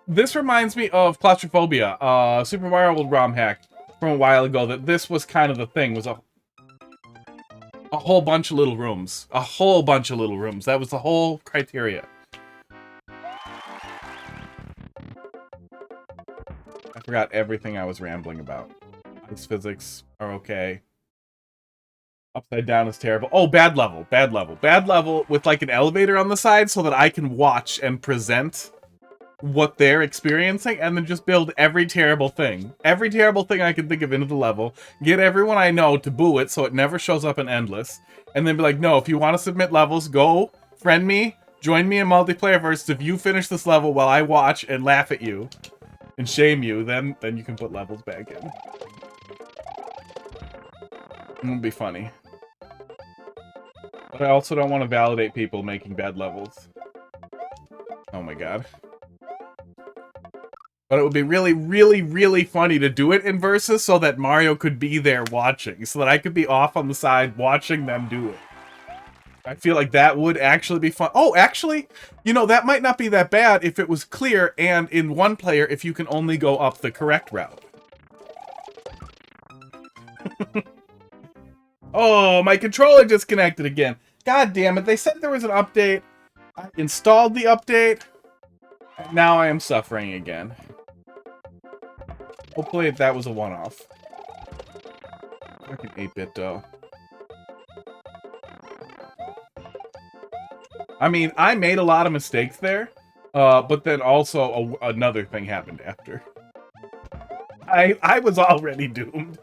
this reminds me of Claustrophobia, Super Mario World ROM hack from a while ago, that this was kind of the thing, was a whole bunch of little rooms. A whole bunch of little rooms. That was the whole criteria. I forgot everything I was rambling about. Ice physics are okay. Upside Down is terrible. Oh, bad level. Bad level. Bad level with like an elevator on the side so that I can watch and present what they're experiencing, and then just build every terrible thing. Every terrible thing I can think of into the level. Get everyone I know to boo it so it never shows up in Endless. And then be like, no, if you want to submit levels, go friend me, join me in multiplayer versus if you finish this level while I watch and laugh at you and shame you, then you can put levels back in. It would be funny. But I also don't want to validate people making bad levels. Oh my god. But it would be really, really, really funny to do it in Versus so that Mario could be there watching. So that I could be off on the side watching them do it. I feel like that would actually be fun. Oh, actually, you know, that might not be that bad if it was clear and in one player if you can only go up the correct route. Oh, my controller disconnected again. God damn it, they said there was an update. I installed the update. And now I am suffering again. Hopefully that was a one-off. Fucking 8-bit though. I mean, I made a lot of mistakes there, but then also another thing happened after. I was already doomed.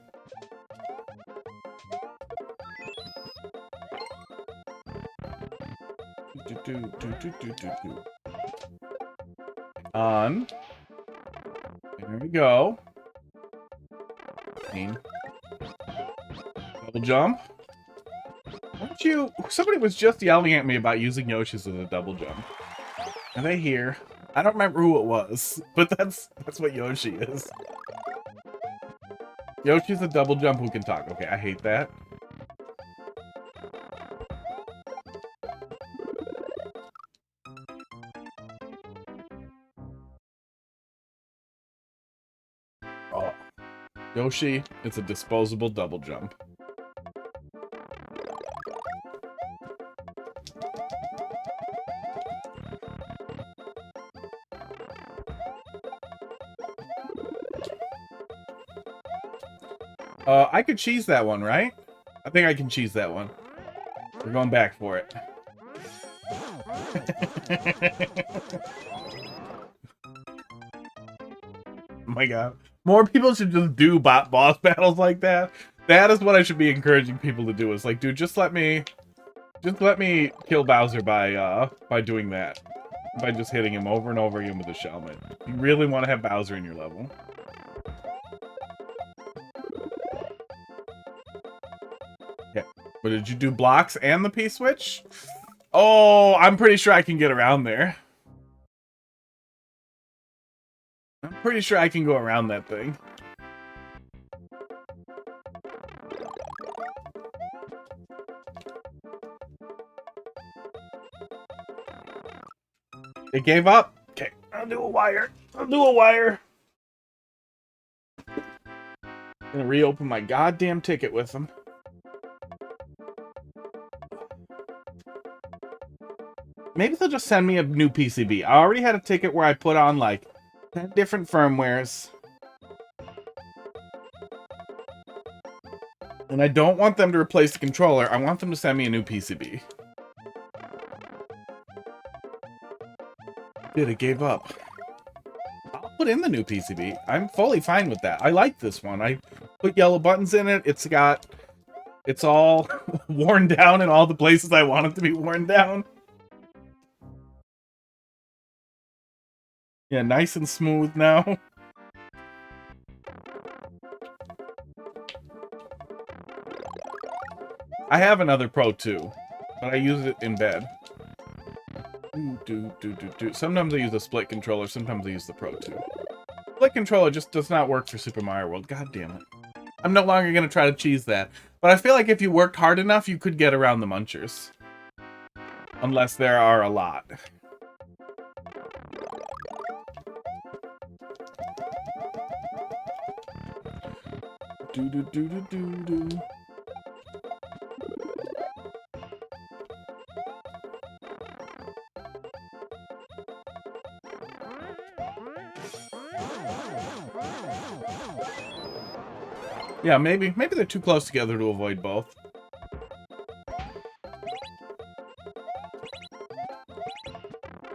On. There we go. Double jump. Don't you? Somebody was just yelling at me about using Yoshi's as a double jump. Are they here? I don't remember who it was, but that's what Yoshi is. Yoshi's a double jump who can talk. Okay, I hate that. Oh. Yoshi, it's a disposable double jump. I could cheese that one, right? I think I can cheese that one. We're going back for it. Oh my god. More people should just do boss battles like that. That is what I should be encouraging people to do. Is like, dude, just let me kill Bowser by doing that. By just hitting him over and over again with a shell. You really want to have Bowser in your level. Okay. But did you do blocks and the P-switch? Oh, I'm pretty sure I can get around there. I'm pretty sure I can go around that thing. It gave up. Okay, I'll do a wire. I'll do a wire. I'm gonna reopen my goddamn ticket with them. Maybe they'll just send me a new PCB. I already had a ticket where I put on like 10 different firmwares. And I don't want them to replace the controller. I want them to send me a new PCB. Dude, it gave up. I'll put in the new PCB. I'm fully fine with that. I like this one. I put yellow buttons in it. It's all worn down in all the places I want it to be worn down. Yeah, nice and smooth now. I have another Pro 2, but I use it in bed. Sometimes I use a split controller, sometimes I use the Pro 2. Split controller just does not work for Super Mario World. God damn it. I'm no longer going to try to cheese that. But I feel like if you worked hard enough, you could get around the munchers. Unless there are a lot. Do. Yeah, maybe they're too close together to avoid both.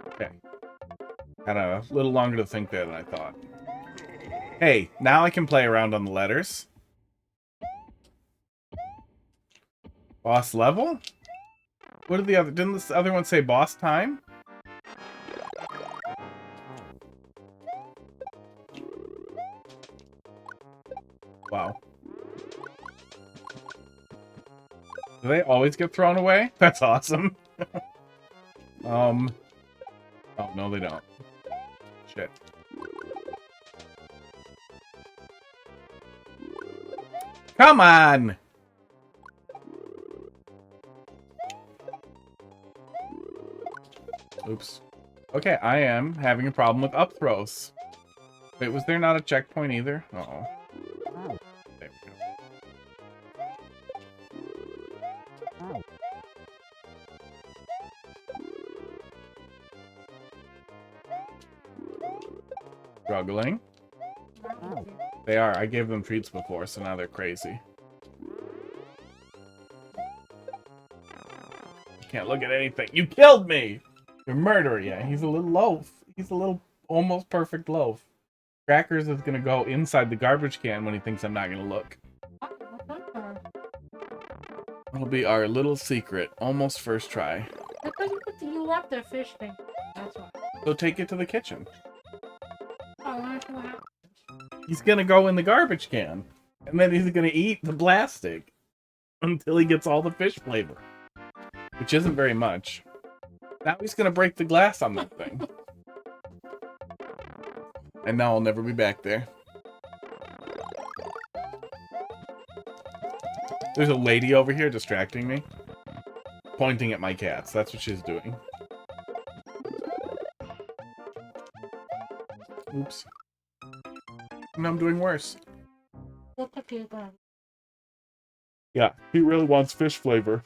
Okay. Had a little longer to think there than I thought. Hey, now I can play around on the letters. Boss level? What did didn't this other one say boss time? Wow. Do they always get thrown away? That's awesome. Oh, no, they don't. Shit. Come on! Oops. Okay, I am having a problem with up throws. Wait, was there not a checkpoint either? Uh-oh. There we go. Struggling. They are. I gave them treats before, so now they're crazy. Can't look at anything. You killed me! You're murderer. Yeah, he's a little loaf. He's a little almost perfect loaf. Crackers is gonna go inside the garbage can when he thinks I'm not gonna look. That'll be our little secret. Almost first try. Because you left the fish thing. That's why. So take it to the kitchen. I want to see what happens. He's gonna go in the garbage can. And then he's gonna eat the plastic until he gets all the fish flavor. Which isn't very much. Now he's gonna break the glass on that thing. And now I'll never be back there. There's a lady over here distracting me. Pointing at my cats. That's what she's doing. Oops. And I'm doing worse. Look at you again. Yeah, he really wants fish flavor.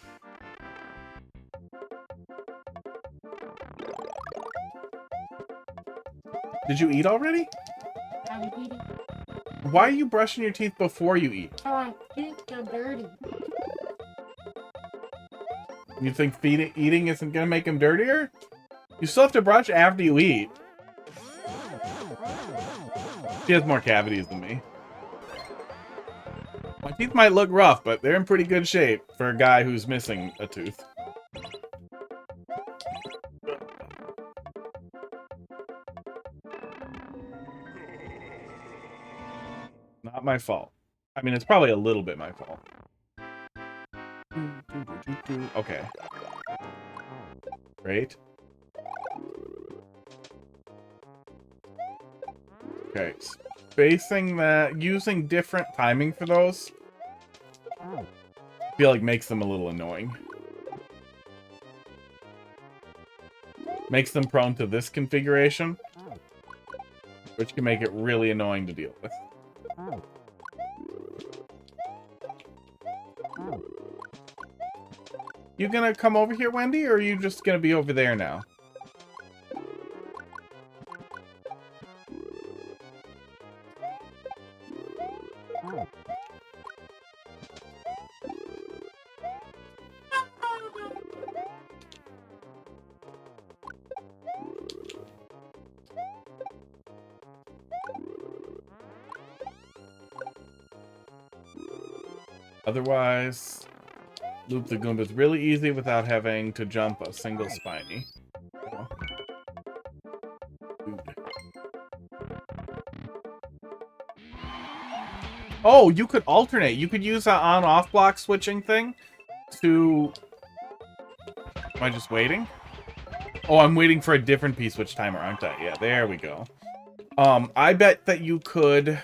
Did you eat already? I'm eating. Why are you brushing your teeth before you eat? Oh, my teeth are dirty. You think eating isn't gonna make him dirtier? You still have to brush after you eat. She has more cavities than me. My teeth might look rough, but they're in pretty good shape for a guy who's missing a tooth. Not my fault. I mean, it's probably a little bit my fault. Okay. Great. Okay. Spacing that, using different timing for those, I feel like makes them a little annoying. Makes them prone to this configuration, which can make it really annoying to deal with. You gonna come over here, Wendy, or are you just gonna be over there now? Otherwise, loop the Goombas really easy without having to jump a single spiny. Oh, you could alternate. You could use that on-off block switching thing to... Am I just waiting? Oh, I'm waiting for a different P-switch timer, aren't I? Yeah, there we go. I bet that you could...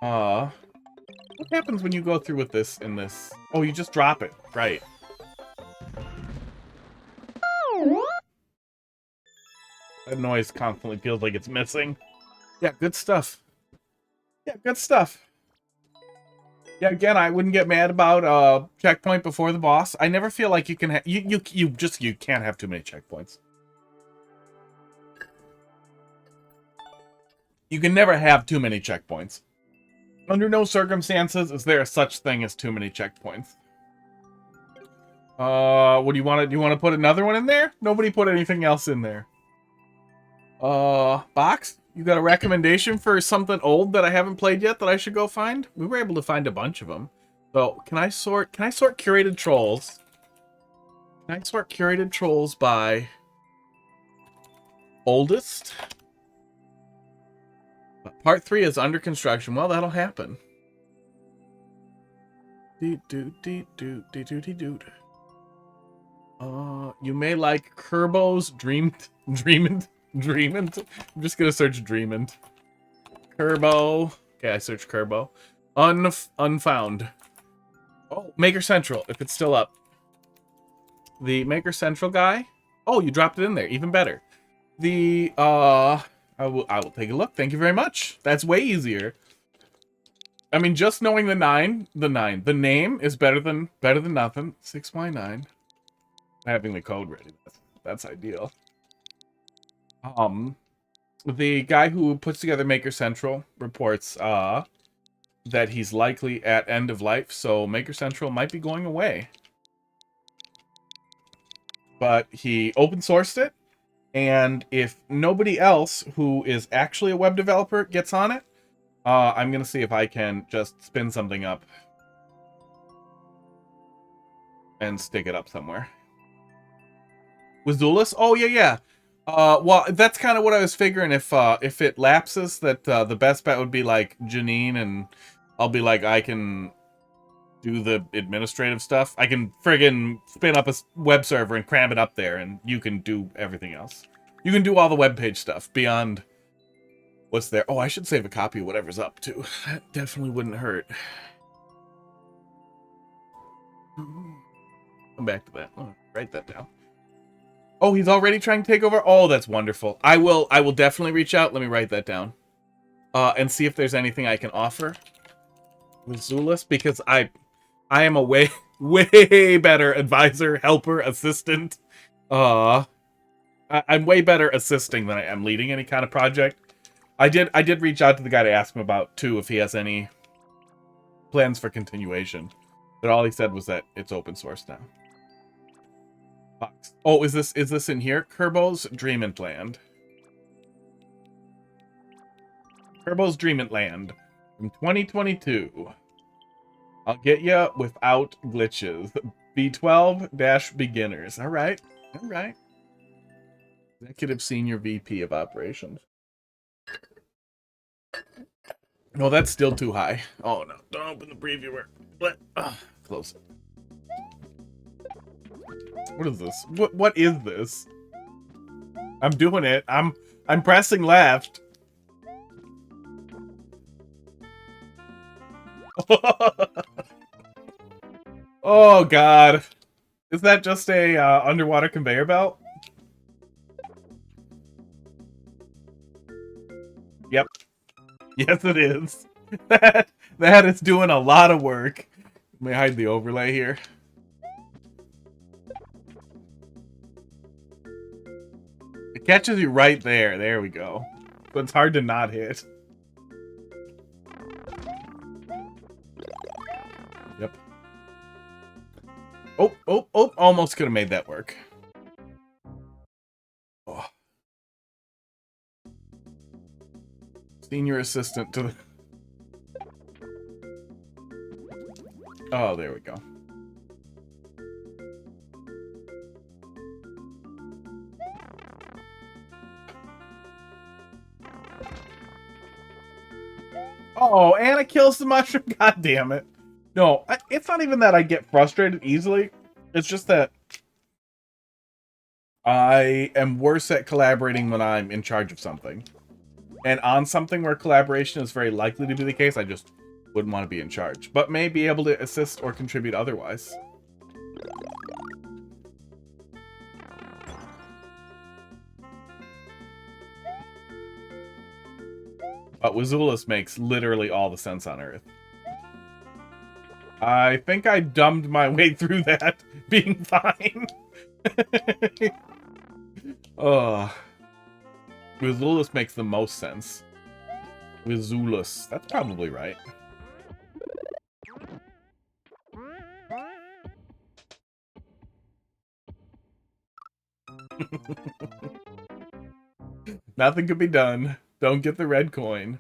What happens when you go through with this in this? Oh, you just drop it. Right. That noise constantly feels like it's missing. Yeah, good stuff. Yeah, good stuff. Yeah, again, I wouldn't get mad about checkpoint before the boss. I never feel like you can have you can't have too many checkpoints. You can never have too many checkpoints. Under no circumstances is there such thing as too many checkpoints. What do you want to... Do you want to put another one in there? Nobody put anything else in there. Box? You got a recommendation for something old that I haven't played yet that I should go find? We were able to find a bunch of them. So, can I sort curated trolls? Can I sort curated trolls by oldest? Part 3 is under construction. Well, that'll happen. You may like Kerbo's Dreamint. I'm just gonna search Dreamint. Kerbo. Okay, I searched Kerbo. Unfound. Oh, Maker Central, if it's still up. The Maker Central guy. Oh, you dropped it in there. Even better. The I will take a look. Thank you very much. That's way easier. I mean, just knowing the name is better than nothing. 6Y9. Having the code ready. That's ideal. The guy who puts together Maker Central reports that he's likely at end of life, so Maker Central might be going away. But he open sourced it, and if nobody else who is actually a web developer gets on it, I'm gonna see if I can just spin something up and stick it up somewhere. With Zulus? Oh, yeah, yeah. Well, that's kind of what I was figuring. If it lapses, that the best bet would be like Janine, and I'll be like, I can do the administrative stuff. I can friggin' spin up a web server and cram it up there, and you can do everything else. You can do all the web page stuff beyond what's there. Oh, I should save a copy of whatever's up, too. That definitely wouldn't hurt. Come back to that. Oh, write that down. Oh, he's already trying to take over? Oh, that's wonderful. I will definitely reach out. Let me write that down. And see if there's anything I can offer with Zulus, because I am a way better advisor, helper, assistant. I'm way better assisting than I am leading any kind of project. I did reach out to the guy to ask him about, too, if he has any plans for continuation. But all he said was that it's open source now. Oh, is this in here? Kerbo's Dreamant Land. Kerbo's Dreamant Land from 2022. I'll get ya without glitches. B12-beginners. All right. All right. Executive Senior VP of Operations. No, that's still too high. Oh, no. Don't open the previewer. Close it. What is this? What is this? I'm doing it. I'm pressing left. Oh god. Is that just a underwater conveyor belt? Yep. Yes, it is. that is doing a lot of work. Let me hide the overlay here. It catches you right there. There we go. But it's hard to not hit. Yep. Oh, almost could have made that work. Oh. Senior assistant to the... Oh, there we go. Oh, Anna kills the mushroom. God damn it. No, it's not even that I get frustrated easily. It's just that I am worse at collaborating when I'm in charge of something. And on something where collaboration is very likely to be the case, I just wouldn't want to be in charge. But may be able to assist or contribute otherwise. But Wazulus makes literally all the sense on Earth. I think I dumbed my way through that being fine. Wazulus makes the most sense. Wazulus. That's probably right. Nothing could be done. Don't get the red coin.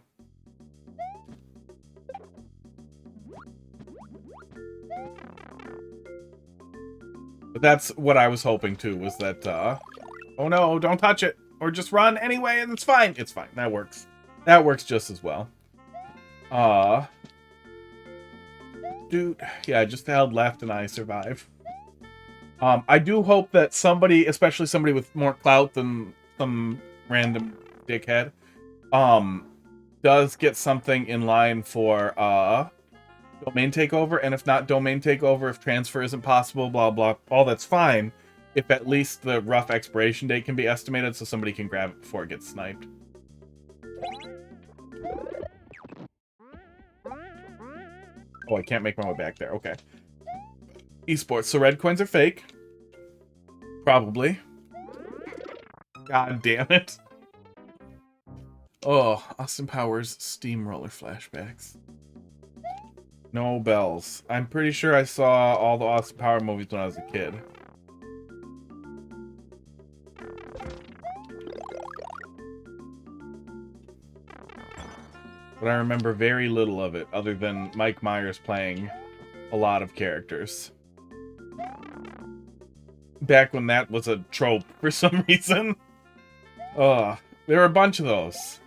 But that's what I was hoping too, was that, oh no, don't touch it! Or just run anyway, and it's fine! It's fine, that works. That works just as well. Dude, yeah, I just held left and I survive. I do hope that somebody, especially somebody with more clout than some random dickhead, does get something in line for, domain takeover, and if not domain takeover, if transfer isn't possible, blah, blah, all that's fine. If at least the rough expiration date can be estimated so somebody can grab it before it gets sniped. Oh, I can't make my way back there. Okay. Esports. So red coins are fake. Probably. God damn it. Oh, Austin Powers Steamroller flashbacks. No bells. I'm pretty sure I saw all the Austin Power movies when I was a kid. But I remember very little of it, other than Mike Myers playing a lot of characters. Back when that was a trope for some reason. There were a bunch of those.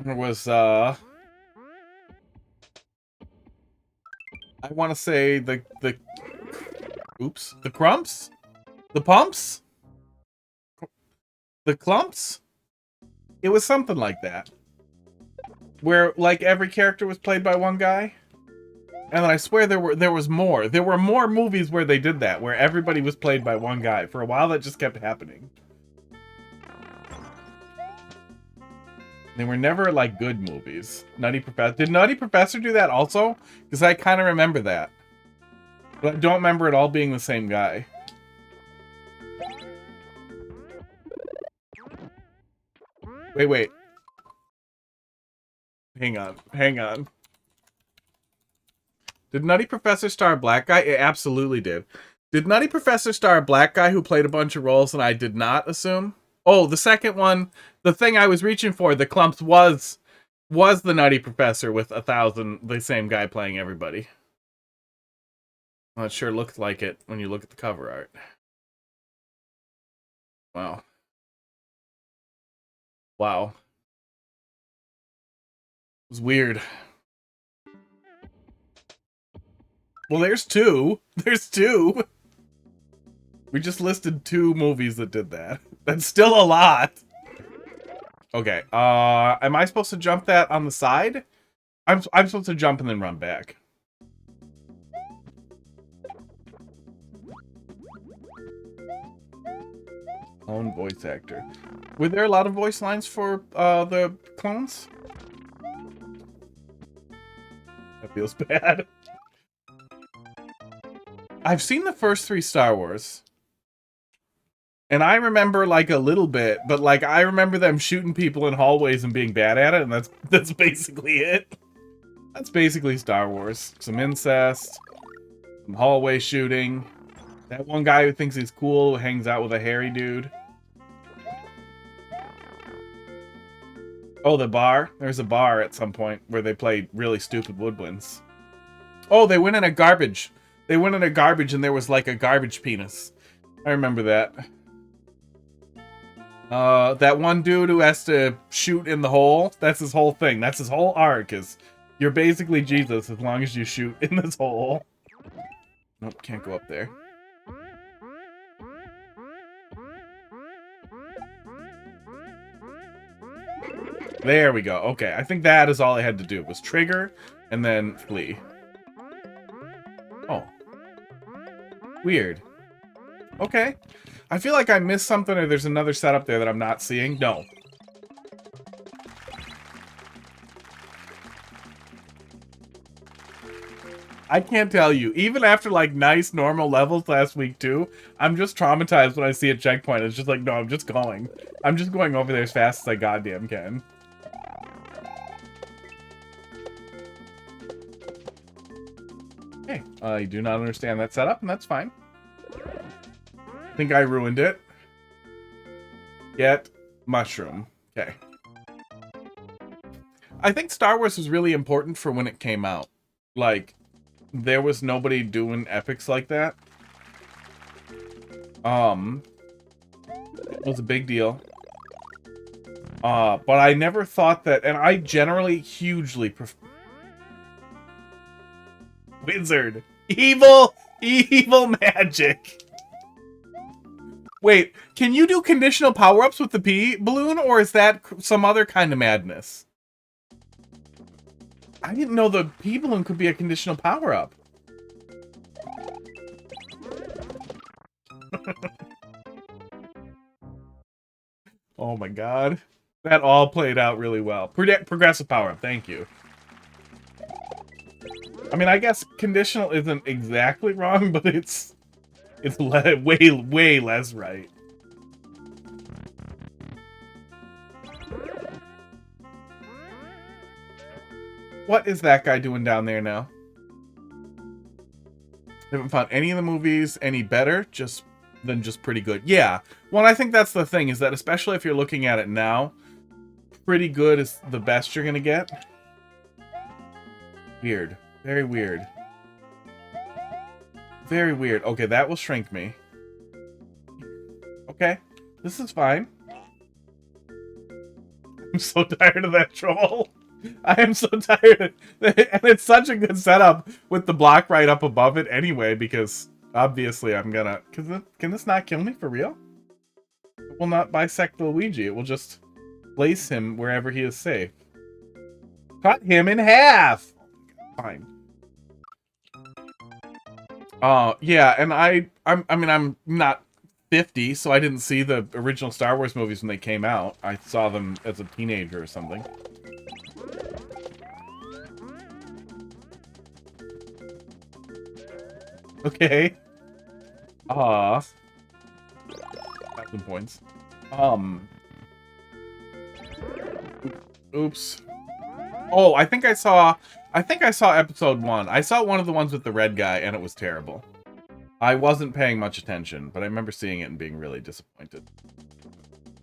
There was, I want to say the Crumps? The Pumps? The Clumps? It was something like that. Where, like, every character was played by one guy. And then I swear there was more. There were more movies where they did that, where everybody was played by one guy. For a while, that just kept happening. They were never, like, good movies. Nutty Professor. Did Nutty Professor do that also? Because I kind of remember that. But I don't remember it all being the same guy. Wait. Hang on. Did Nutty Professor star a black guy? It absolutely did. Did Nutty Professor star a black guy who played a bunch of roles and I did not assume? Oh, the second one, the thing I was reaching for, the Clumps, was the Nutty Professor with 1,000, the same guy playing everybody. Well, it sure looked like it when you look at the cover art. Wow. It was weird. Well, there's two. There's two. We just listed 2 movies that did that. That's still a lot. Okay, am I supposed to jump that on the side? I'm supposed to jump and then run back. Own voice actor. Were there a lot of voice lines for the clones? That feels bad. I've seen the first 3 Star Wars. And I remember, like, a little bit, but, like, I remember them shooting people in hallways and being bad at it, and that's basically it. That's basically Star Wars. Some incest, some hallway shooting. That one guy who thinks he's cool, who hangs out with a hairy dude. Oh, the bar. There's a bar at some point where they play really stupid woodwinds. Oh, they went in a garbage. They went in a garbage and there was, like, a garbage penis. I remember that. That one dude who has to shoot in the hole, that's his whole thing. That's his whole arc, is you're basically Jesus as long as you shoot in this hole. Nope, can't go up there. There we go. Okay, I think that is all I had to do, was trigger and then flee. Oh. Weird. Okay. I feel like I missed something or there's another setup there that I'm not seeing. No. I can't tell you. Even after, like, nice, normal levels last week, too, I'm just traumatized when I see a checkpoint. It's just like, no, I'm just going. I'm just going over there as fast as I goddamn can. Okay. I do not understand that setup, and that's fine. I think I ruined it. Get mushroom. Okay. I think Star Wars was really important for when it came out. Like, there was nobody doing epics like that. It was a big deal. But I never thought that, and I generally hugely prefer Wizard. Evil magic. Wait, can you do conditional power-ups with the pea balloon, or is that some other kind of madness? I didn't know the pea balloon could be a conditional power-up. Oh my god. That all played out really well. Progressive power-up, thank you. I mean, I guess conditional isn't exactly wrong, but it's way less right. What is that guy doing down there now? Haven't found any of the movies any better, just pretty good. Yeah, well, I think that's the thing, is that especially if you're looking at it now, pretty good is the best you're gonna get. Weird. Very weird. Very weird. Okay, that will shrink me. Okay, this is fine. I'm so tired of that troll. I am so tired. And it's such a good setup with the block right up above it anyway, because obviously I'm gonna... Can this not kill me for real? It will not bisect Luigi. It will just place him wherever he is safe. Cut him in half! Fine. Yeah, and I mean, I'm not 50, so I didn't see the original Star Wars movies when they came out. I saw them as a teenager or something. Okay. 1,000 points. Oops. Oh, I think I saw episode 1. I saw one of the ones with the red guy, and it was terrible. I wasn't paying much attention, but I remember seeing it and being really disappointed.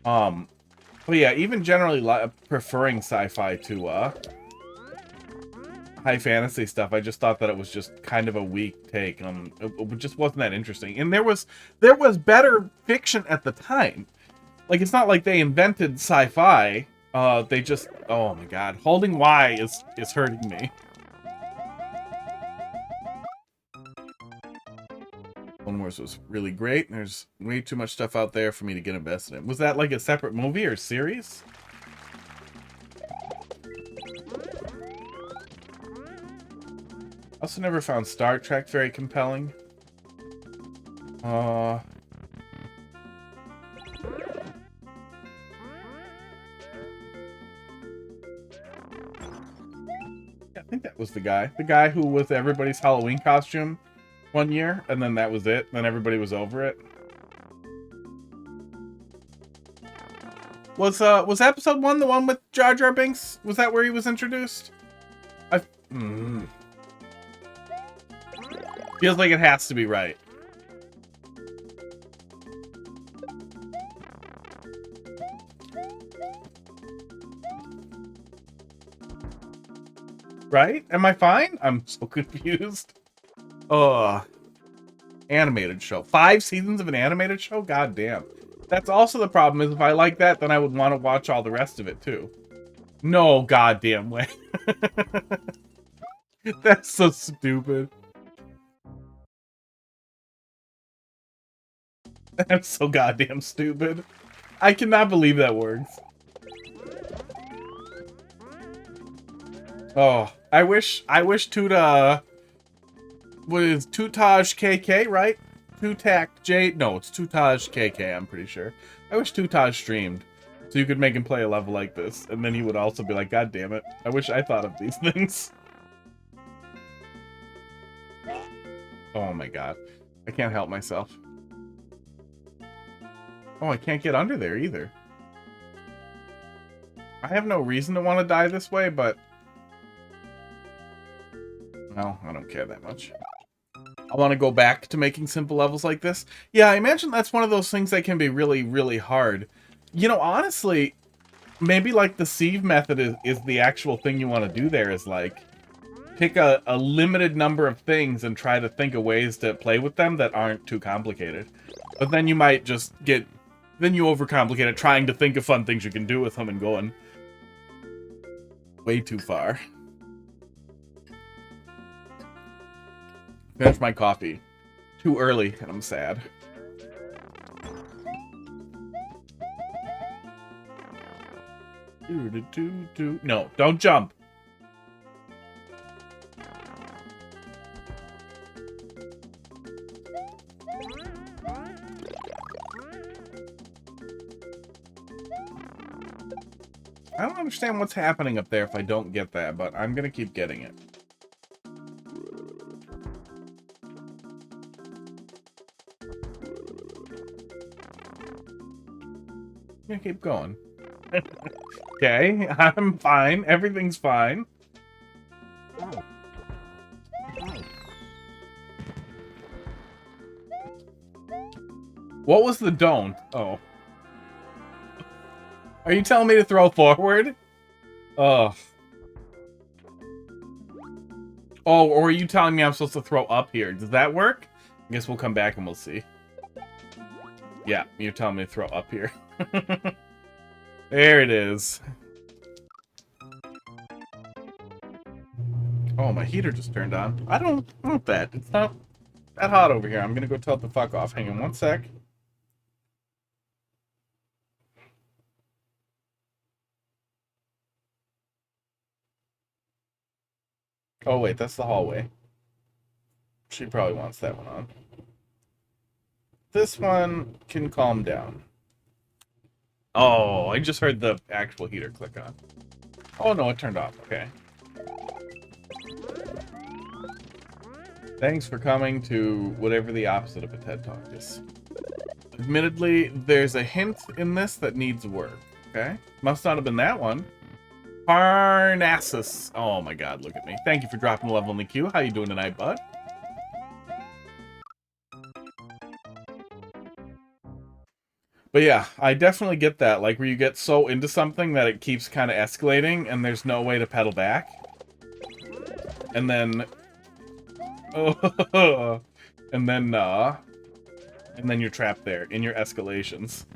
But yeah, even generally preferring sci-fi to high fantasy stuff, I just thought that it was just kind of a weak take. It just wasn't that interesting. And there was better fiction at the time. Like, it's not like they invented sci-fi. They just... Oh my god. Holding Y is hurting me. Clone Wars was really great. There's way too much stuff out there for me to get invested in. Was that like a separate movie or series? Also never found Star Trek very compelling. Yeah, I think that was the guy. The guy who was everybody's Halloween costume one year, and then that was it. Then everybody was over it. Was episode 1 the one with Jar Jar Binks? Was that where he was introduced? Feels like it has to be right. Right? Am I fine? I'm so confused. Animated show. 5 seasons of an animated show? God damn. That's also the problem, is if I like that, then I would want to watch all the rest of it, too. No goddamn way. That's so stupid. That's so goddamn stupid. I cannot believe that works. Oh, I wish Tuta... What is Tutaj KK, right? Tutak J... No, it's Tutaj KK, I'm pretty sure. I wish Tutaj streamed, so you could make him play a level like this, and then he would also be like, God damn it, I wish I thought of these things. Oh my god. I can't help myself. Oh, I can't get under there either. I have no reason to want to die this way, but... Well, I don't care that much. I want to go back to making simple levels like this. Yeah, I imagine that's one of those things that can be really, really hard. You know, honestly, maybe like the sieve method is the actual thing you want to do there, is like pick a limited number of things and try to think of ways to play with them that aren't too complicated. But then you might just get... Then you overcomplicate it, trying to think of fun things you can do with them and going way too far. Finished my coffee. Too early, and I'm sad. No, don't jump. I don't understand what's happening up there if I don't get that, but I'm gonna keep getting it. Yeah, keep going. Okay, I'm fine. Everything's fine. What was the don't? Oh. Are you telling me to throw forward? Ugh. Oh, or are you telling me I'm supposed to throw up here? Does that work? I guess we'll come back and we'll see. Yeah, you're telling me to throw up here. There it is. Oh, my heater just turned on. I don't want that. It's not that hot over here. I'm gonna go tell it the fuck off. Hang on one sec. Oh, wait, that's the hallway. She probably wants that one on. This one can calm down. Oh, I just heard the actual heater click on. Oh, no, it turned off. Okay. Thanks for coming to whatever the opposite of a TED Talk is. Admittedly, there's a hint in this that needs work. Okay? Must not have been that one. Parnassus. Oh my god, look at me. Thank you for dropping a level in the queue. How you doing tonight, bud? But yeah, I definitely get that. Like, where you get so into something that it keeps kind of escalating, and there's no way to pedal back. And then... Oh, and then you're trapped there in your escalations.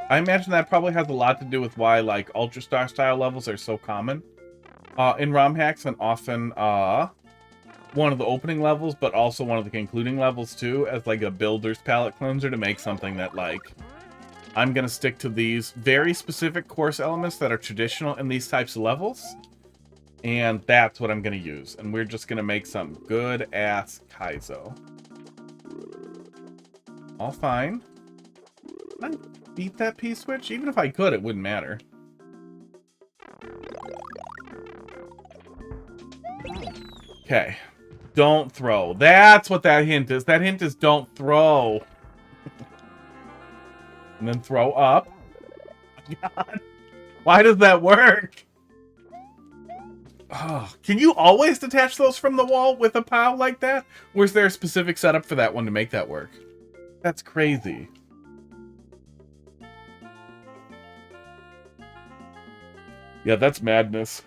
I imagine that probably has a lot to do with why, like, Ultra Star style levels are so common in ROM hacks, and often one of the opening levels, but also one of the concluding levels too, as like a builder's palette cleanser to make something that, like, I'm gonna stick to these very specific course elements that are traditional in these types of levels, and that's what I'm gonna use. And we're just gonna make some good ass Kaizo. All fine. Can I beat that P-switch? Even if I could, it wouldn't matter. Okay. Don't throw. That's what that hint is. That hint is don't throw. And then throw up. God. Why does that work? Oh, can you always detach those from the wall with a POW like that? Or is there a specific setup for that one to make that work? That's crazy. Yeah, that's madness.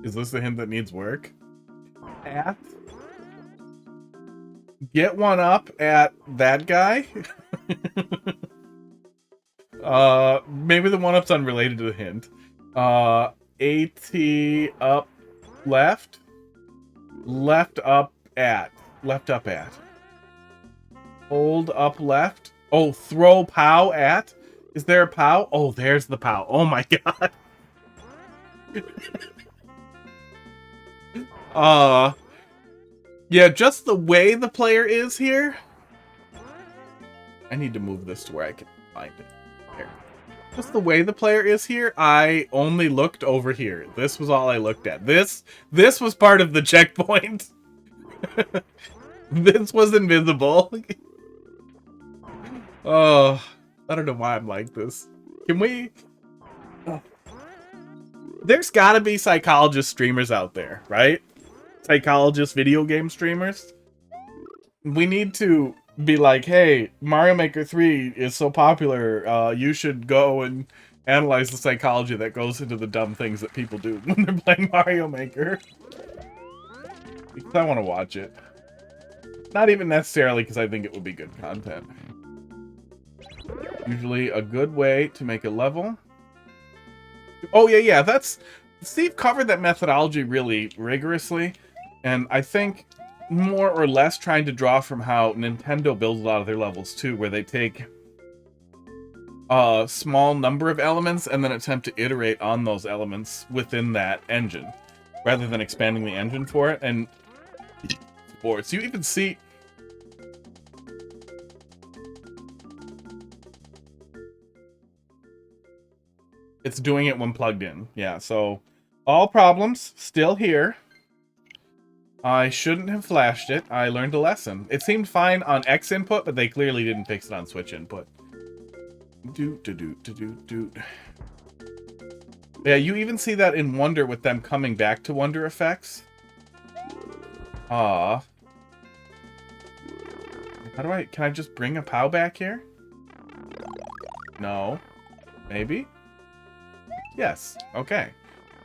Is this the hint that needs work? At? Get one up at that guy? Maybe the one-up's unrelated to the hint. AT up left. Left up at. Left up at. Hold up left. Oh, throw POW at? Is there a POW? Oh, there's the POW. Oh my god. Yeah, just the way the player is here. I need to move this to where I can find it. There. Just the way the player is here, I only looked over here. This was all I looked at. This was part of the checkpoint. This was invisible. Oh, I don't know why I'm like this. Can we... Oh. There's gotta be psychologist streamers out there, right? Psychologist video game streamers. We need to be like, hey, Mario Maker 3 is so popular, you should go and analyze the psychology that goes into the dumb things that people do when they're playing Mario Maker. Because I want to watch it. Not even necessarily because I think it would be good content. Usually a good way to make a level. Oh, yeah, that's... Steve covered that methodology really rigorously, and I think more or less trying to draw from how Nintendo builds a lot of their levels too, where they take a small number of elements and then attempt to iterate on those elements within that engine, rather than expanding the engine for it. And boards, you even see... It's doing it when plugged in. Yeah, so all problems still here. I shouldn't have flashed it. I learned a lesson. It seemed fine on X input, but they clearly didn't fix it on Switch input. Yeah, you even see that in Wonder with them coming back to Wonder effects. How do can I just bring a POW back here? No. Maybe? Yes. Okay.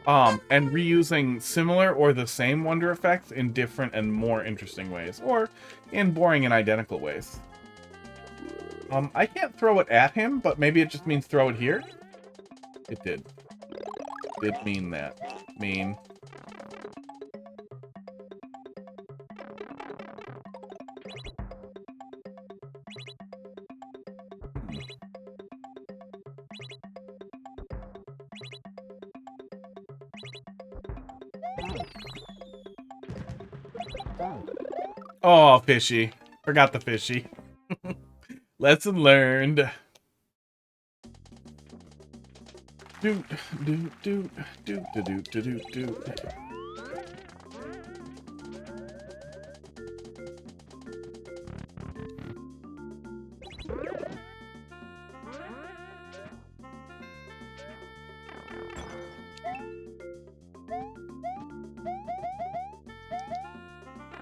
And reusing similar or the same Wonder effects in different and more interesting ways. Or in boring and identical ways. I can't throw it at him, but maybe it just means throw it here? It did. Did mean that. Mean. Oh, fishy. Forgot the fishy. Lesson learned. Do do do do do do do do do.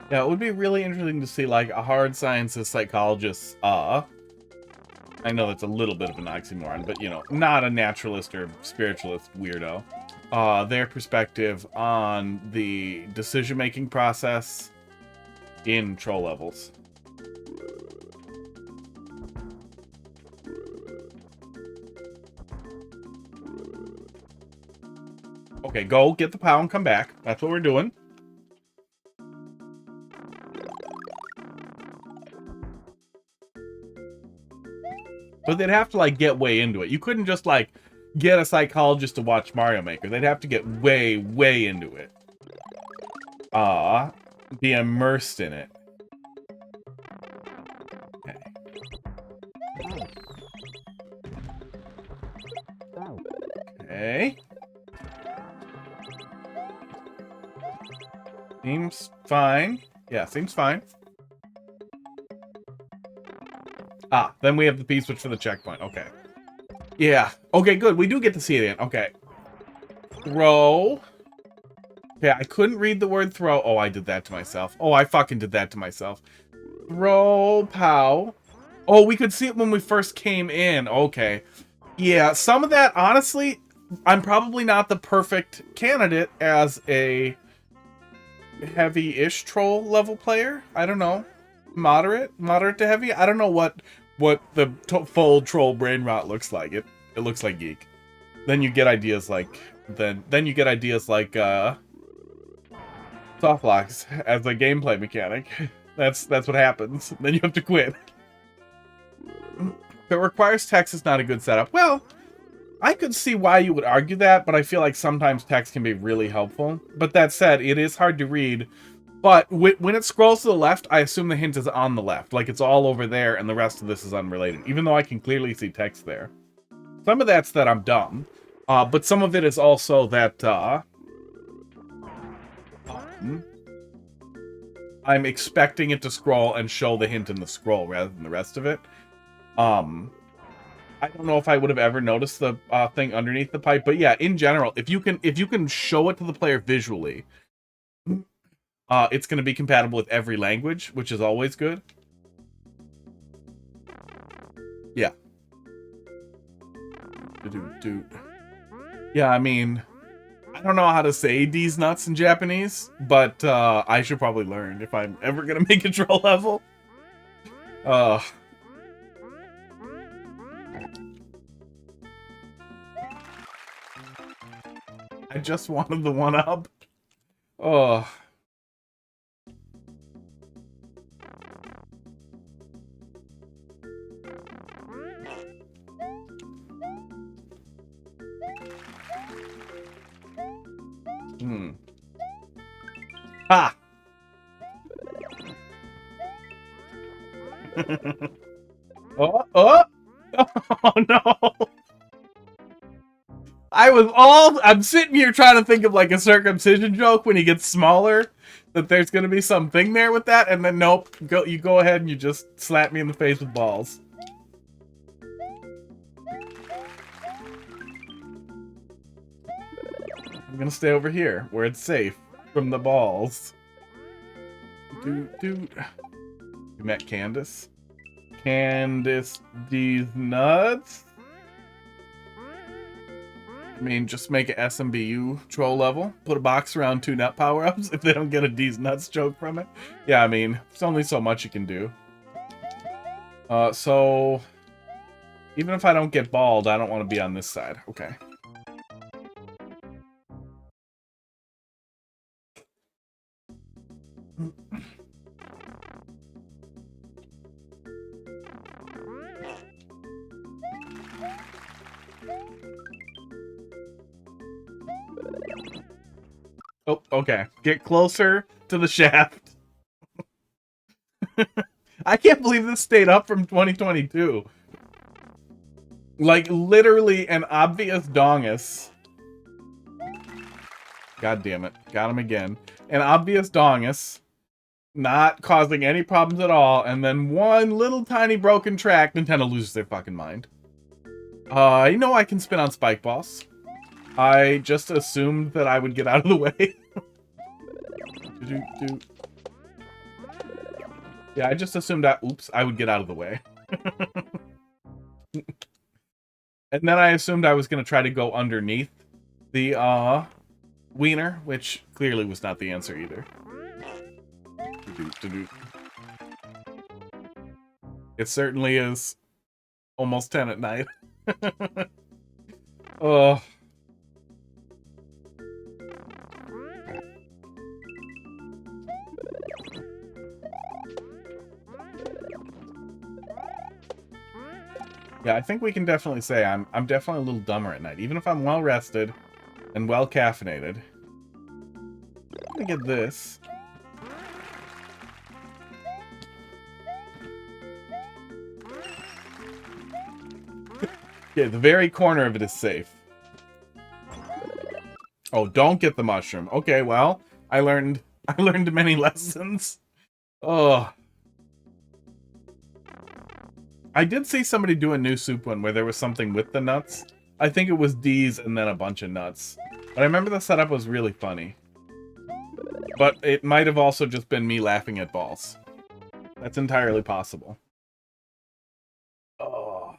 Yeah, it would be really interesting to see, like, a hard sciences psychologist, I know that's a little bit of an oxymoron, but, you know, not a naturalist or spiritualist weirdo. Their perspective on the decision-making process in troll levels. Okay, go get the POW and come back. That's what we're doing. But they'd have to, like, get way into it. You couldn't just, like, get a psychologist to watch Mario Maker. They'd have to get way, way into it. Be immersed in it. Okay. Seems fine. Yeah, seems fine. Then we have the P-switch for the checkpoint. Okay. Yeah. Okay, good. We do get to see it again. Okay. Throw. Okay, I couldn't read the word throw. Oh, I did that to myself. Oh, I fucking did that to myself. Throw, POW. Oh, we could see it when we first came in. Okay. Yeah, some of that, honestly, I'm probably not the perfect candidate as a heavy-ish troll level player. I don't know. Moderate to heavy. I don't know what the full troll brain rot looks like. It looks like geek. Then you get ideas like then you get ideas like soft locks as a gameplay mechanic. That's what happens. Then you have to quit. If it requires text, it's not a good setup. Well, I could see why you would argue that, but I feel like sometimes text can be really helpful. But that said, it is hard to read. But when it scrolls to the left, I assume the hint is on the left. Like, it's all over there, and the rest of this is unrelated. Even though I can clearly see text there. Some of that's that I'm dumb. But some of it is also that, I'm expecting it to scroll and show the hint in the scroll rather than the rest of it. I don't know if I would have ever noticed the thing underneath the pipe, but yeah, in general, if you can show it to the player visually, it's going to be compatible with every language, which is always good. Yeah. Yeah, I mean, I don't know how to say these nuts in Japanese, but I should probably learn if I'm ever going to make a troll level. I just wanted the one-up. Oh. Ha! Oh! Oh no! I'm sitting here trying to think of like a circumcision joke when he gets smaller, that there's gonna be something there with that, and then nope, you go ahead and you just slap me in the face with balls. I'm gonna stay over here, where it's safe from the balls. You met Candace? Candace, these nuts? I mean, just make an SMBU troll level. Put a box around 2 nut power-ups if they don't get a D's nuts joke from it. Yeah, I mean, there's only so much you can do. So... even if I don't get bald, I don't want to be on this side. Okay. Oh, okay. Get closer to the shaft. I can't believe this stayed up from 2022. Like, literally an obvious dongus. God damn it. Got him again. An obvious dongus. Not causing any problems at all. And then one little tiny broken track. Nintendo loses their fucking mind. You know I can spin on spike balls. I just assumed that I would get out of the way. Yeah, I just assumed that, oops, I would get out of the way. And then I assumed I was going to try to go underneath the, wiener, which clearly was not the answer either. It certainly is almost 10 at night. Oh. Yeah, I think we can definitely say I'm definitely a little dumber at night, even if I'm well rested and well caffeinated. Let me get this. Okay, the very corner of it is safe. Oh, don't get the mushroom. Okay, well, I learned many lessons. Oh. I did see somebody do a new soup one where there was something with the nuts. I think it was D's and then a bunch of nuts. But I remember the setup was really funny. But it might have also just been me laughing at balls. That's entirely possible. Oh.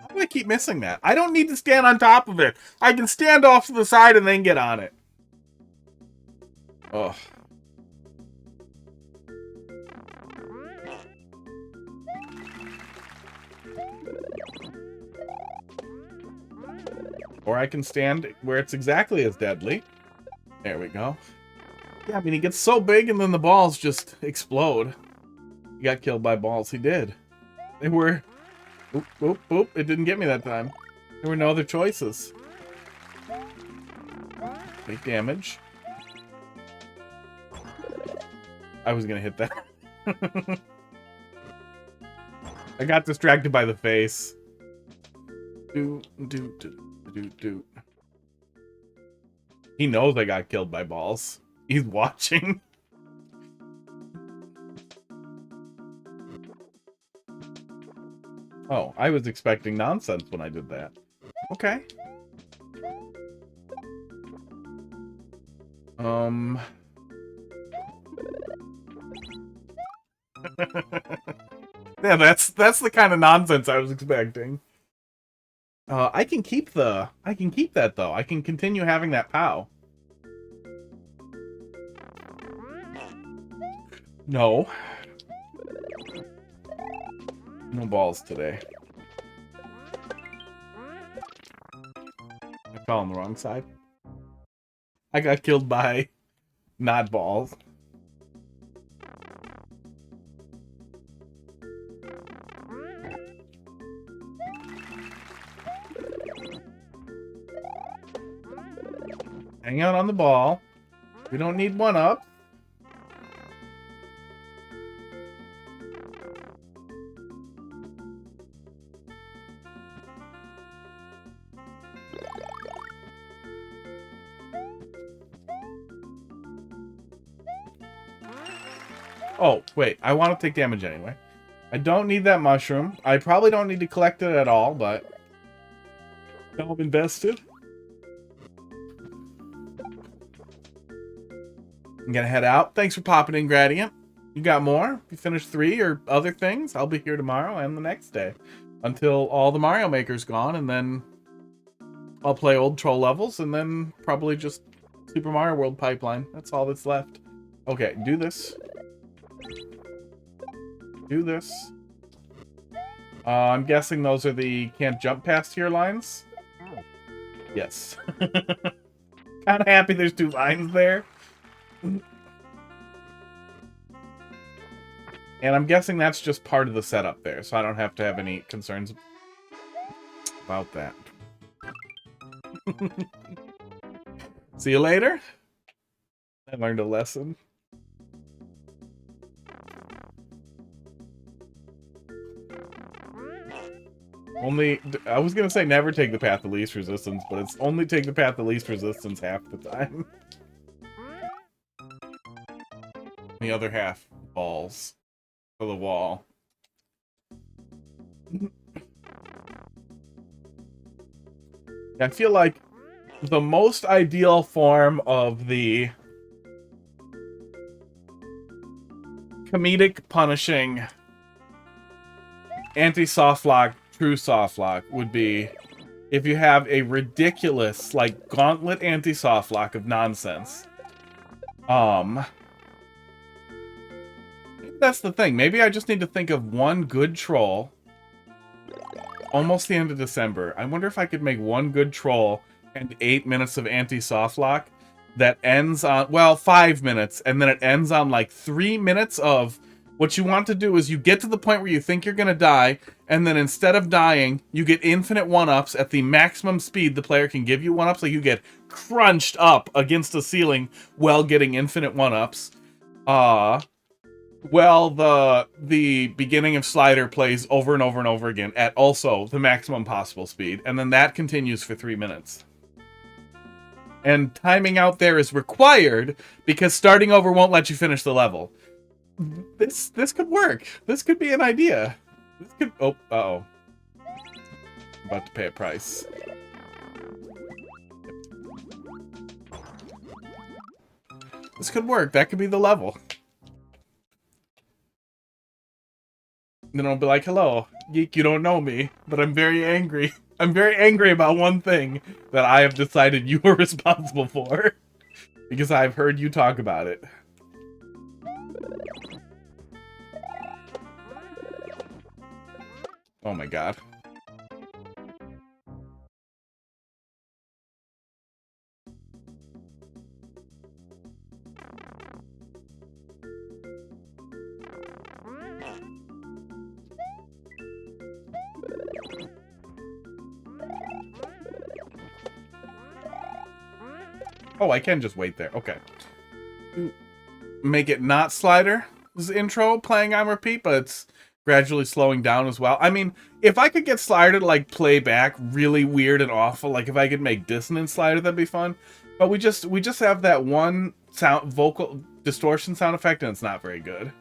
How do I keep missing that? I don't need to stand on top of it. I can stand off to the side and then get on it. Ugh. Or I can stand where it's exactly as deadly. There we go. Yeah, I mean, he gets so big and then the balls just explode. He got killed by balls. He did. They were... Oop, oop, oop. It didn't get me that time. There were no other choices. Take damage. I was gonna hit that. I got distracted by the face. Do. He knows I got killed by balls. He's watching. Oh, I was expecting nonsense when I did that. Okay. Yeah, that's the kind of nonsense I was expecting. I can keep that though. I can continue having that POW. No. No balls today. I fell on the wrong side. I got killed by not balls. Hang out on the ball. We don't need one up. Oh, wait. I want to take damage anyway. I don't need that mushroom. I probably don't need to collect it at all, but... I'm invested. I'm gonna head out. Thanks for popping in, Gradient. You got more? You finished 3 or other things? I'll be here tomorrow and the next day. Until all the Mario Maker's gone, and then... I'll play old troll levels, and then probably just Super Mario World pipeline. That's all that's left. Okay, do this. Do this. I'm guessing those are the can't jump past here lines? Yes. Kinda happy there's 2 lines there. And I'm guessing that's just part of the setup there, so I don't have to have any concerns about that. See you later. I learned a lesson. I was gonna say never take the path of least resistance, but it's only take the path of least resistance half the time. The other half falls to the wall. I feel like the most ideal form of the comedic punishing anti-soft lock, true soft lock would be if you have a ridiculous, like, gauntlet anti-soft lock of nonsense. That's the thing. Maybe I just need to think of one good troll. Almost the end of December. I wonder if I could make one good troll and 8 minutes of anti-soft lock that ends on, well, 5 minutes, and then it ends on like 3 minutes of what you want to do is you get to the point where you think you're gonna die, and then instead of dying, you get infinite 1-ups at the maximum speed the player can give you 1-ups, like you get crunched up against the ceiling while getting infinite 1-ups. Well, the beginning of Slider plays over and over and over again at also the maximum possible speed, and then that continues for 3 minutes. And timing out there is required because starting over won't let you finish the level. This could work. This could be an idea. This could... Oh, uh-oh. About to pay a price. This could work. That could be the level. Then I'll be like, hello, geek, you don't know me, but I'm very angry. I'm very angry about one thing that I have decided you are responsible for. Because I've heard you talk about it. Oh my god. Oh, I can just wait there. Okay. Make it not Slider's intro playing on repeat, but it's gradually slowing down as well. I mean, if I could get Slider to, like, play back really weird and awful, like, if I could make Dissonant Slider, that'd be fun. But we just have that one vocal distortion sound effect, and it's not very good.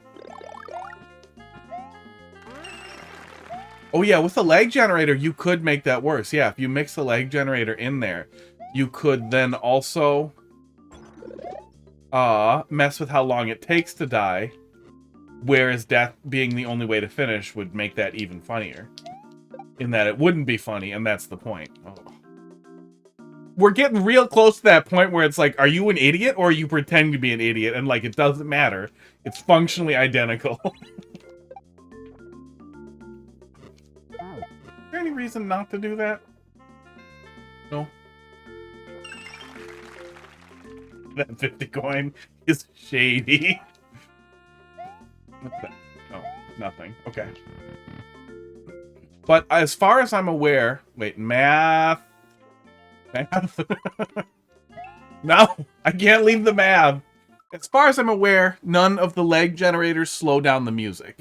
Oh, yeah, with the lag generator, you could make that worse. Yeah, if you mix the lag generator in there, you could then also mess with how long it takes to die, whereas death being the only way to finish would make that even funnier. In that it wouldn't be funny, and that's the point. Oh. We're getting real close to that point where it's like, are you an idiot or are you pretending to be an idiot? And, like, it doesn't matter. It's functionally identical. Is there any reason not to do that? No. That 50 coin is shady. What's that? Oh, nothing. Okay. But as far as I'm aware... Wait, math? Math? No, I can't leave the math. As far as I'm aware, none of the lag generators slow down the music.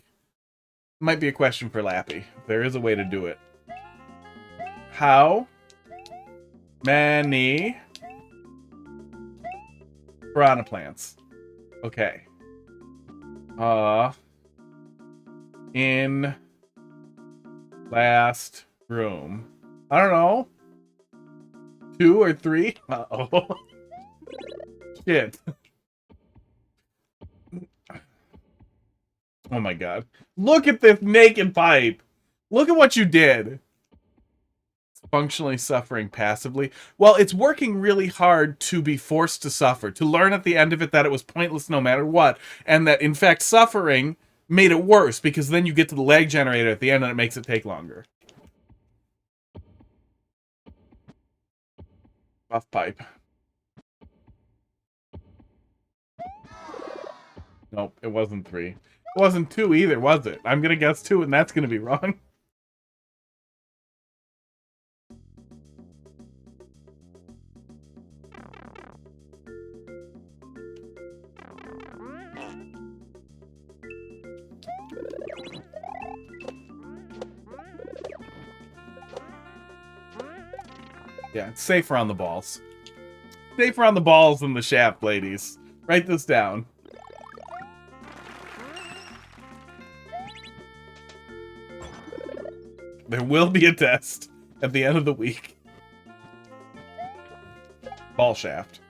Might be a question for Lappy. There is a way to do it. How many piranha plants? Okay. In last room. I don't know. 2 or 3? Uh-oh. Shit. Oh my god. Look at this naked pipe. Look at what you did. Functionally suffering passively. Well, it's working really hard to be forced to suffer. To learn at the end of it that it was pointless no matter what. And that, in fact, suffering made it worse. Because then you get to the lag generator at the end and it makes it take longer. Rough pipe. Nope, it wasn't 3. It wasn't 2 either, was it? I'm gonna guess 2 and that's gonna be wrong. Yeah, it's safer on the balls. Safer on the balls than the shaft, ladies. Write this down. There will be a test at the end of the week. Ball shaft.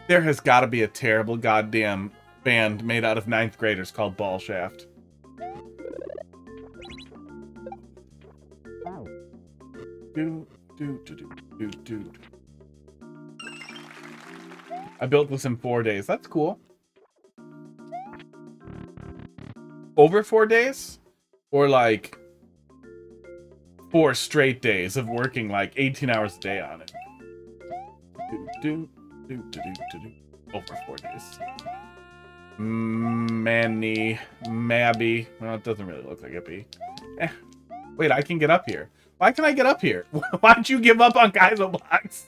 There has got to be a terrible goddamn band made out of 9th graders called Ball Shaft. I built this in 4 days. That's cool. Over 4 days? Or like 4 straight days of working like 18 hours a day on it. Over 4 days. Manny, Mabby. Well, it doesn't really look like it be. Wait, I can get up here. Why can I get up here? Why'd you give up on Kaizo blocks?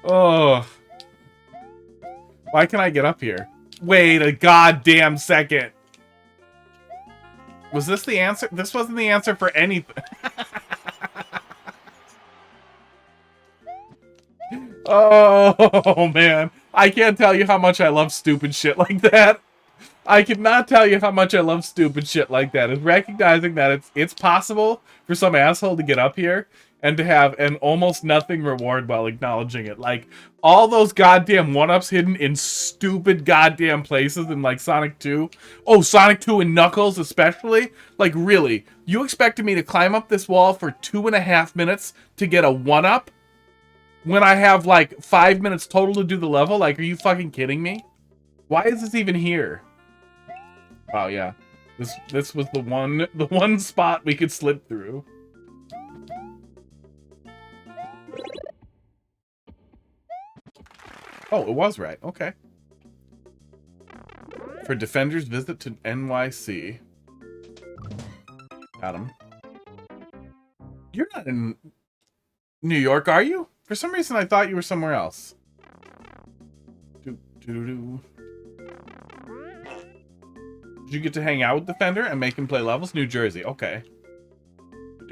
Oh. Why can I get up here? Wait a goddamn second. Was this the answer? This wasn't the answer for anything. Oh, man. I can't tell you how much I love stupid shit like that. I cannot tell you how much I love stupid shit like that. Is recognizing that it's possible for some asshole to get up here and to have an almost nothing reward while acknowledging it. Like, all those goddamn 1-ups hidden in stupid goddamn places in, like, Sonic 2. Oh, Sonic 2 and Knuckles especially? Like, really? You expected me to climb up this wall for 2.5 minutes to get a 1-up? When I have, like, 5 minutes total to do the level? Like, are you fucking kidding me? Why is this even here? Oh, yeah. This was the one spot we could slip through. Oh, it was right. Okay. For Defender's visit to NYC. Got him. You're not in New York, are you? For some reason, I thought you were somewhere else. Did you get to hang out with Defender and make him play levels? New Jersey. Okay. I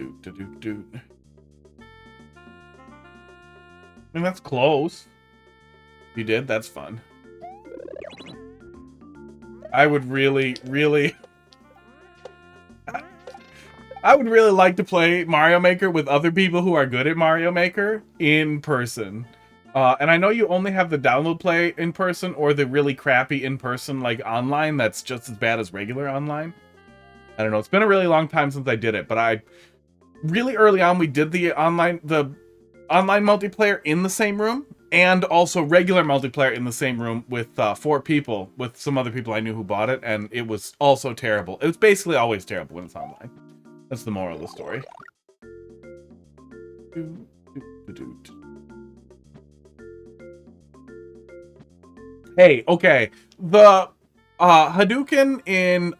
mean, that's close. You did? That's fun. I would really, really... I would really like to play Mario Maker with other people who are good at Mario Maker in person. And I know you only have the download play in person or the really crappy in person, like online, that's just as bad as regular online. I don't know. It's been a really long time since I did it, but really early on, we did the online multiplayer in the same room and also regular multiplayer in the same room with 4 people, with some other people I knew who bought it, and it was also terrible. It was basically always terrible when it's online. That's the moral of the story. Hey, okay. The Hadouken in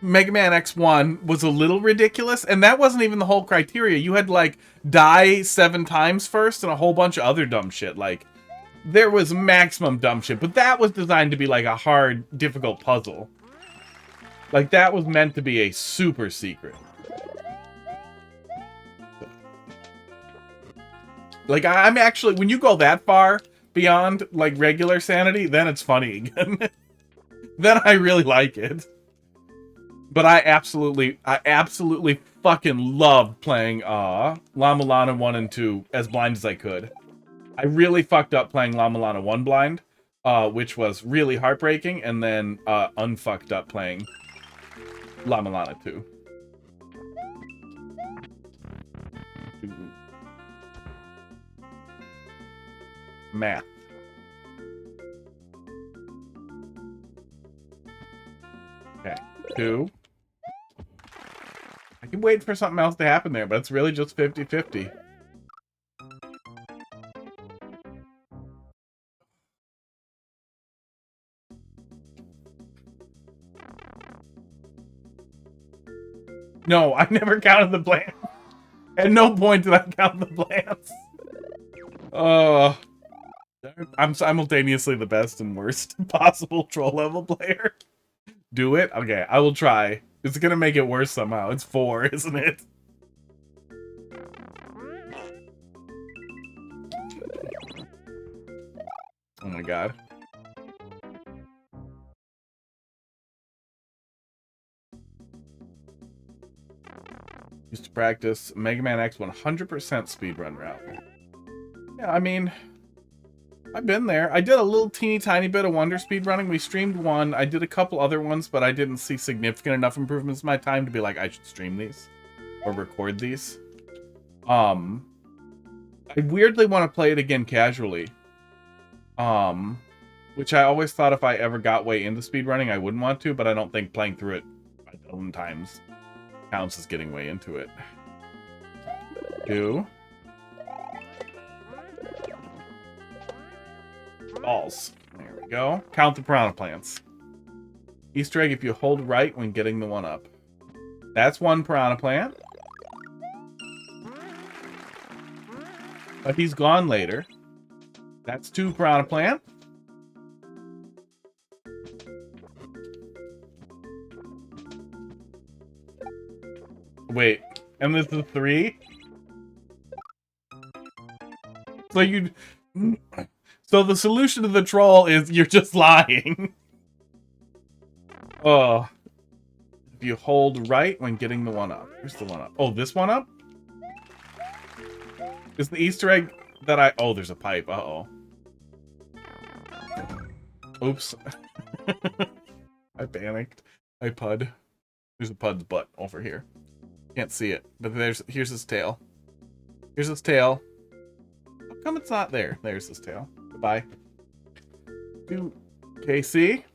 Mega Man X1 was a little ridiculous, and that wasn't even the whole criteria. You had, like, die 7 times first and a whole bunch of other dumb shit. Like, there was maximum dumb shit, but that was designed to be, like, a hard, difficult puzzle. Like, that was meant to be a super secret. Like, I'm actually, when you go that far beyond, like, regular sanity, then it's funny again. then I really like it. But I absolutely fucking loved playing Llama Lana 1 and 2 as blind as I could. I really fucked up playing Llama Lana 1 blind, which was really heartbreaking, and then unfucked up playing Llama Lana 2. Math. Okay. 2. I can wait for something else to happen there, but it's really just 50-50. No, I never counted the plants. At no point did I count the plants. I'm simultaneously the best and worst possible troll level player. Do it? Okay, I will try. It's gonna make it worse somehow. It's 4, isn't it? Oh my god. Used to practice Mega Man X 100% speedrun route. Yeah, I mean, I've been there. I did a little teeny tiny bit of Wonder speedrunning. We streamed one. I did a couple other ones, but I didn't see significant enough improvements in my time to be like, I should stream these or record these. I weirdly want to play it again casually. Which I always thought if I ever got way into speedrunning, I wouldn't want to, but I don't think playing through it a dozen times counts as getting way into it. 2. Balls. There we go. Count the piranha plants. Easter egg if you hold right when getting the 1-up. That's 1 piranha plant. But he's gone later. That's 2 piranha plant. Wait, and this is 3? So you... So the solution to the troll is you're just lying. Oh. If you hold right when getting the 1-up. Here's the 1-up. Oh, this 1-up? Is the Easter egg that I... Oh, there's a pipe. Uh-oh. Oops. I panicked. I pud. There's a pud's butt over here. Can't see it. But here's his tail. Here's his tail. How come it's not there? There's his tail. Goodbye. KC?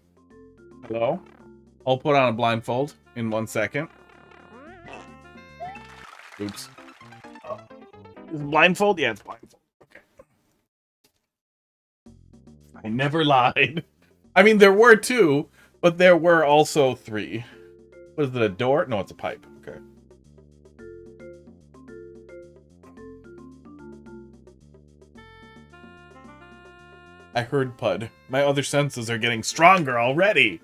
Hello? I'll put on a blindfold in 1 second. Oops. Is it blindfold? Yeah, it's blindfold. Okay. I never lied. I mean, there were 2, but there were also 3. What is it, a door? No, it's a pipe. Okay. I heard Pud. My other senses are getting stronger already.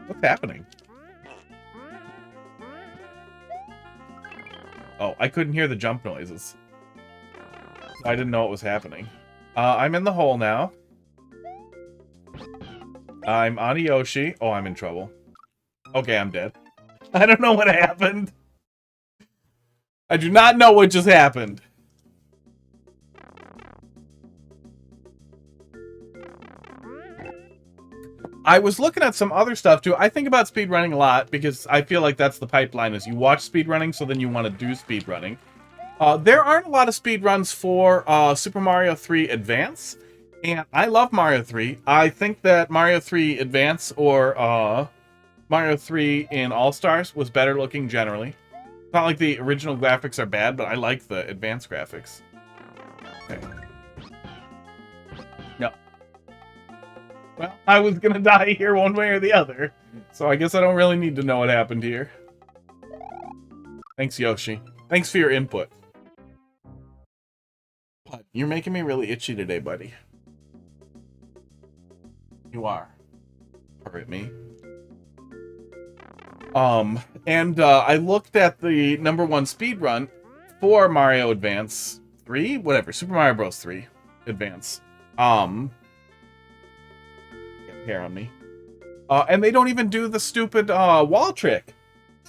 What's happening? Oh, I couldn't hear the jump noises. I didn't know what was happening. I'm in the hole now. I'm on a Yoshi. Oh, I'm in trouble. Okay, I'm dead. I don't know what happened. I do not know what just happened. I was looking at some other stuff too. I think about speedrunning a lot because I feel like that's the pipeline is you watch speedrunning, so then you want to do speedrunning. There aren't a lot of speedruns for Super Mario 3 Advance, and I love Mario 3. I think that Mario 3 Advance or Mario 3 in All-Stars was better looking generally. It's not like the original graphics are bad, but I like the advanced graphics. Okay. No. Well, I was gonna die here one way or the other, so I guess I don't really need to know what happened here. Thanks, Yoshi. Thanks for your input. But you're making me really itchy today, buddy. You are. Hurt me. And I looked at the #1 speed run for Mario Advance 3, whatever, Super Mario Bros. 3 Advance. Get hair on me. And they don't even do the stupid wall trick.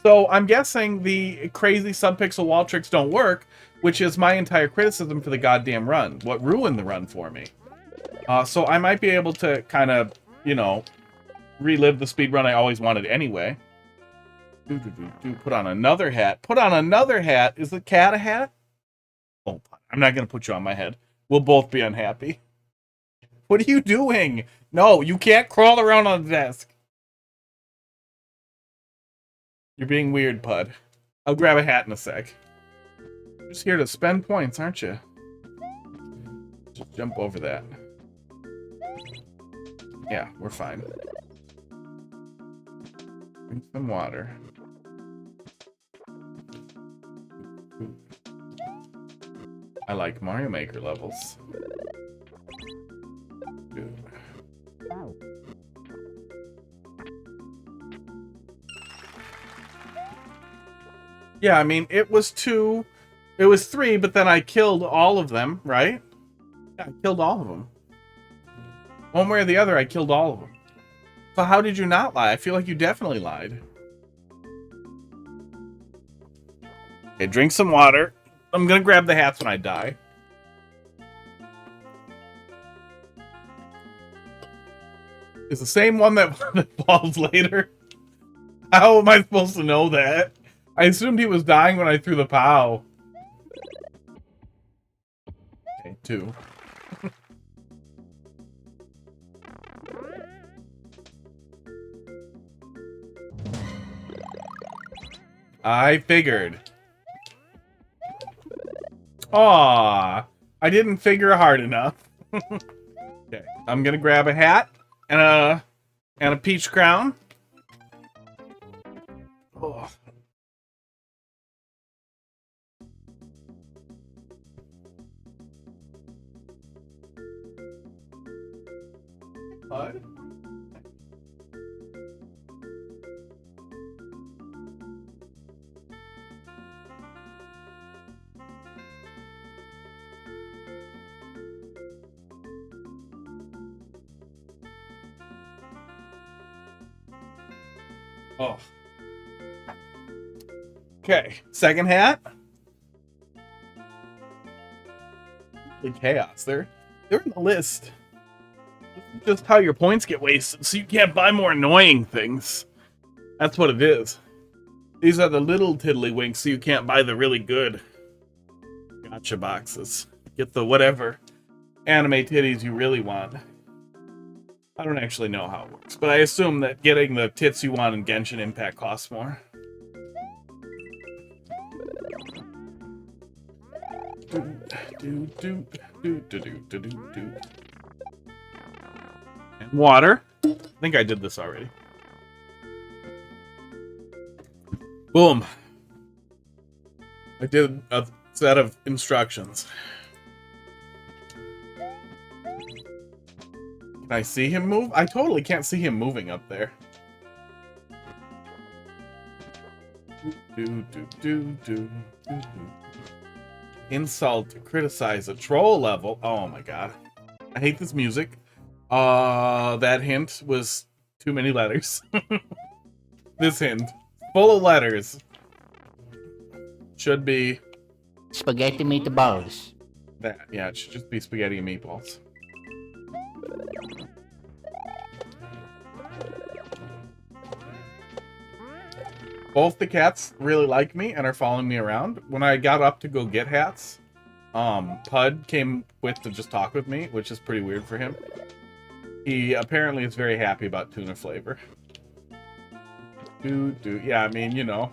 So I'm guessing the crazy subpixel wall tricks don't work, which is my entire criticism for the goddamn run. What ruined the run for me. So I might be able to kind of, you know, relive the speed run I always wanted anyway. Put on another hat. Put on another hat. Is the cat a hat? Oh, I'm not going to put you on my head. We'll both be unhappy. What are you doing? No, you can't crawl around on the desk. You're being weird, Pud. I'll grab a hat in a sec. You're just here to spend points, aren't you? Just jump over that. Yeah, we're fine. Drink some water. I like Mario Maker levels. Dude. Yeah, I mean, it was 3, but then I killed all of them, right? Yeah, I killed all of them. One way or the other, I killed all of them. So how did you not lie? I feel like you definitely lied. Okay, drink some water. I'm gonna grab the hats when I die. It's the same one that falls later. How am I supposed to know that? I assumed he was dying when I threw the POW. Okay, 2. I figured. Aw, I didn't figure hard enough. Okay, I'm gonna grab a hat and a peach crown. Oh. Bud? Oh. Okay, second hat. The chaos. They're in the list. This is just how your points get wasted, so you can't buy more annoying things. That's what it is. These are the little tiddlywinks, so you can't buy the really good gotcha boxes. Get the whatever anime titties you really want. I don't actually know how it works, but I assume that getting the tits you want in Genshin Impact costs more. And water. I think I did this already. Boom. I did a set of instructions. Can I see him move? I totally can't see him moving up there. Insult, criticize, a troll level. Oh my god. I hate this music. That hint was too many letters. This hint, full of letters. Should be... Spaghetti meatballs. that. Yeah, it should just be spaghetti and meatballs. Both the cats really like me and are following me around. When I got up to go get hats, Pud came with to just talk with me, which is pretty weird for him. He apparently is very happy about tuna flavor. Yeah, I mean, you know.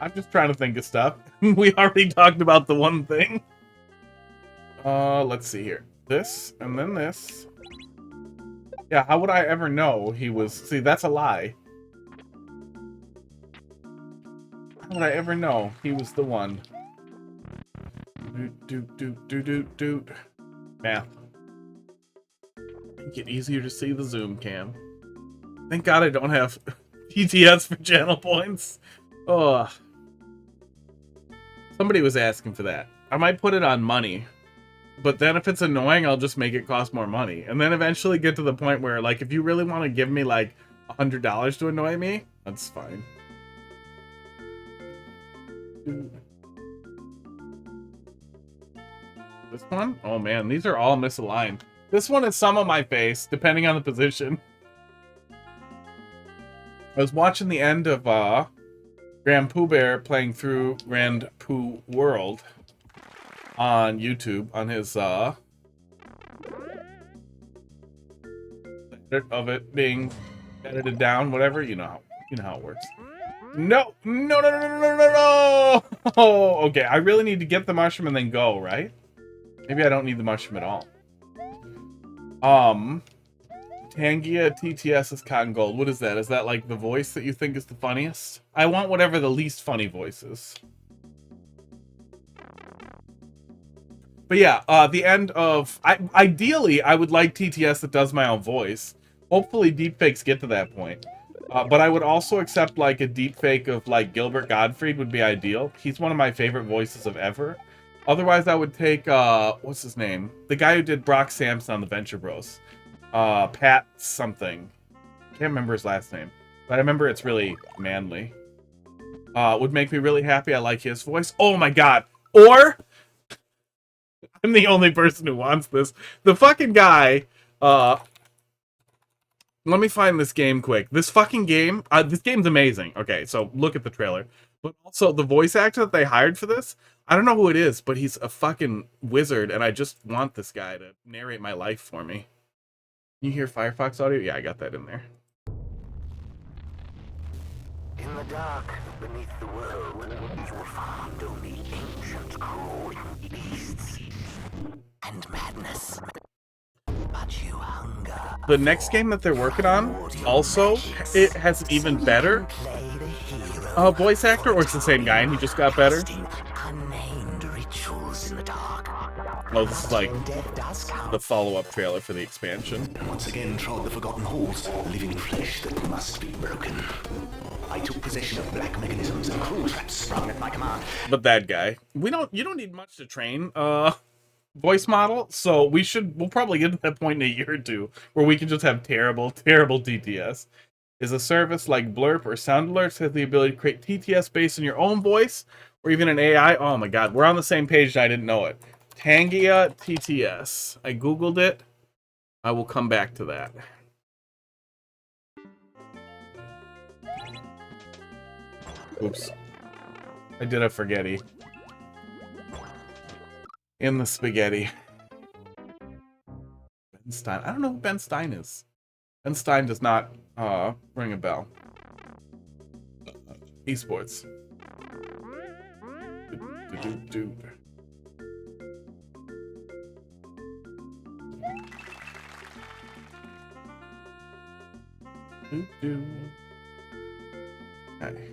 I'm just trying to think of stuff. We already talked about the one thing. Let's see here. This, and then this. Yeah, how would I ever know he was... See, that's a lie. How would I ever know he was the one? Math. Make it easier to see the zoom cam. Thank God I don't have TTS for channel points. Oh, somebody was asking for that. I might put it on money, but then if it's annoying, I'll just make it cost more money, and then eventually get to the point where, like, if you really want to give me like $100 to annoy me, that's fine. This one? Oh man, these are all misaligned. This one is some of my face, depending on the position. I was watching the end of Grand Pooh Bear playing through Grand Pooh World on YouTube on his edit of it being edited down, whatever. You know how it works. No, no, no, no, no, no, no, no! Oh, okay, I really need to get the mushroom and then go, right? Maybe I don't need the mushroom at all. Tangia TTS is cotton gold. What is that? Is that like the voice that you think is the funniest? I want whatever the least funny voice is. But yeah, the end of... ideally, I would like TTS that does my own voice. Hopefully deepfakes get to that point. But I would also accept like a deepfake of like Gilbert Gottfried would be ideal. He's one of my favorite voices of ever. Otherwise, I would take, what's his name? The guy who did Brock Sampson on the Venture Bros. Pat something. Can't remember his last name. But I remember it's really manly. Would make me really happy. I like his voice. Oh my god. Or, I'm the only person who wants this. The fucking guy, let me find this game quick. This fucking game, this game's amazing. Okay, so look at the trailer. But also, the voice actor that they hired for this, I don't know who it is, but he's a fucking wizard, and I just want this guy to narrate my life for me. You hear Firefox audio? Yeah, I got that in there. In the dark, beneath the world, you will find only ancient, cruel beasts and madness. But you hunger. The next game that they're working on, also, it has even better voice actor, or it's the same guy and he just got better. Unnamed rituals in the dark. Oh, this is like the follow-up trailer for the expansion. Once again trod the forgotten halls, living flesh that must be broken. I took possession of black mechanisms and cruel traps sprung at my command. But that guy, you don't need much to train voice model, so we'll probably get to that point in a year or two where we can just have terrible TTS. Is a service like Blurp or Sound Alerts has the ability to create TTS based on your own voice or even an AI. Oh my god, we're on the same page and I didn't know it. Tangia TTS. I googled it. I will come back to that. Oops. I did a forgetty. In the spaghetti. Ben Stein. I don't know who Ben Stein is. Ben Stein does not ring a bell. Esports. Okay.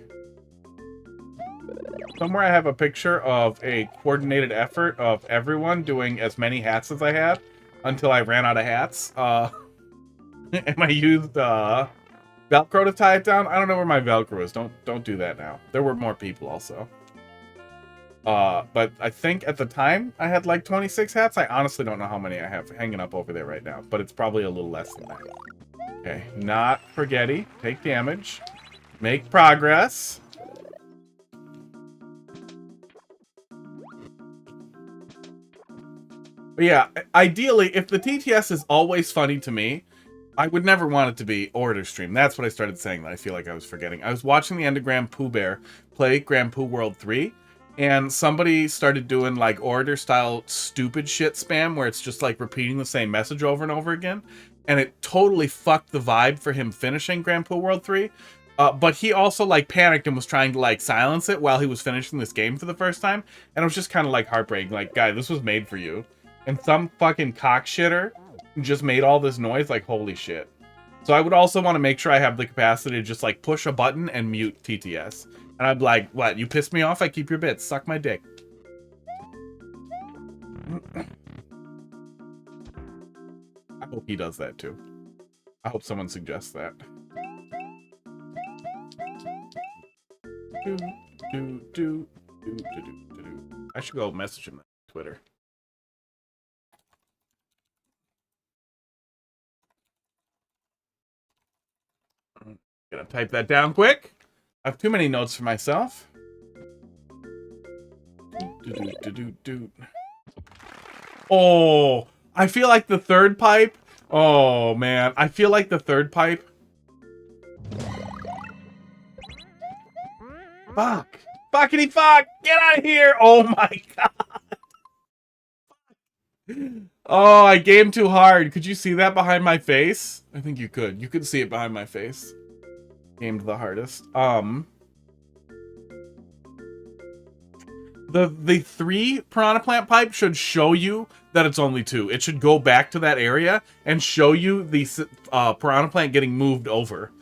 Somewhere I have a picture of a coordinated effort of everyone doing as many hats as I had until I ran out of hats. And I used Velcro to tie it down. I don't know where my Velcro is. Don't do that now. There were more people also. But I think at the time I had like 26 hats. I honestly don't know how many I have hanging up over there right now, but it's probably a little less than that. Okay, not forgetty. Take damage. Make progress. But yeah, ideally, if the TTS is always funny to me, I would never want it to be Orator Stream. That's what I started saying that I feel like I was forgetting. I was watching the end of Grand Pooh Bear play Grand Pooh World 3, and somebody started doing like Orator style stupid shit spam where it's just like repeating the same message over and over again. And it totally fucked the vibe for him finishing Grand Pooh World 3. But he also like panicked and was trying to like silence it while he was finishing this game for the first time. And it was just kind of like heartbreaking. Like, guy, this was made for you. And some fucking cockshitter just made all this noise, like, holy shit. So I would also want to make sure I have the capacity to just, like, push a button and mute TTS. And I'd be like, what, you pissed me off? I keep your bits. Suck my dick. I hope he does that, too. I hope someone suggests that. Do, do, do, do, do, do, do. I should go message him on Twitter. Gonna type that down quick. I have too many notes for myself. Oh, I feel like the third pipe. Oh man, I feel like the third pipe. Fuck. Fuckity fuck! Get out of here! Oh my god! Oh, I gamed too hard. Could you see that behind my face? I think you could. You could see it behind my face. Gamed the hardest. The 3 piranha plant pipe should show you that it's only 2. It should go back to that area and show you the piranha plant getting moved over.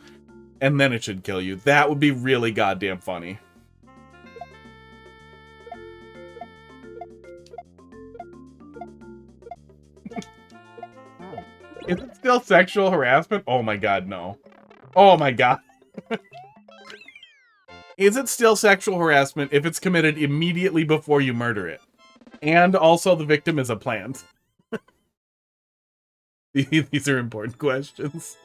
And then it should kill you. That would be really goddamn funny. Is it still sexual harassment? Oh my god, no. Oh my god. Is it still sexual harassment if it's committed immediately before you murder it? And also the victim is a plant? These are important questions.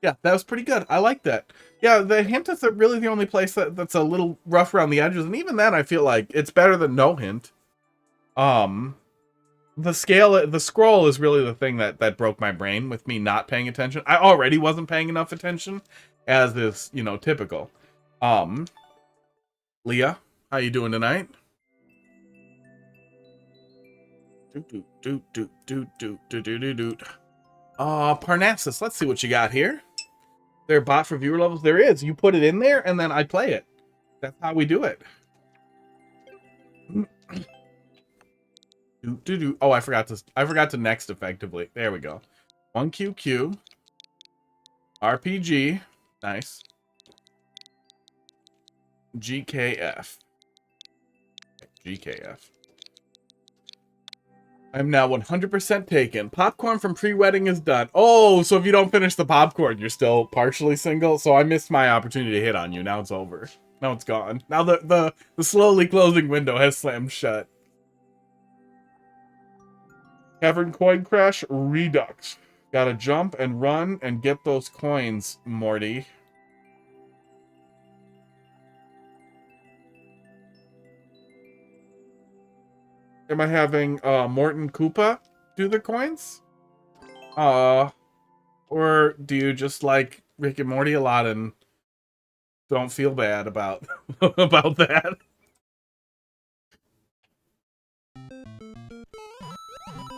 Yeah, that was pretty good. I like that. Yeah, the hint is really the only place that's a little rough around the edges, and even then I feel like it's better than no hint. The scroll is really the thing that broke my brain with me not paying attention. I already wasn't paying enough attention, as is, you know, typical. Leah, how you doing tonight? Parnassus, let's see what you got here. There a bot for viewer levels? There is. You put it in there, and then I play it. That's how we do it. Oh, I forgot to next effectively. There we go. 1QQ. RPG. Nice. GKF. GKF. I'm now 100% taken. Popcorn from pre-wedding is done. Oh, so if you don't finish the popcorn, you're still partially single? So I missed my opportunity to hit on you. Now it's over. Now it's gone. Now the slowly closing window has slammed shut. Cavern coin crash redux. Gotta jump and run and get those coins, Morty. Am I having Morton Koopa do the coins? Or do you just like Rick and Morty a lot and don't feel bad about about that?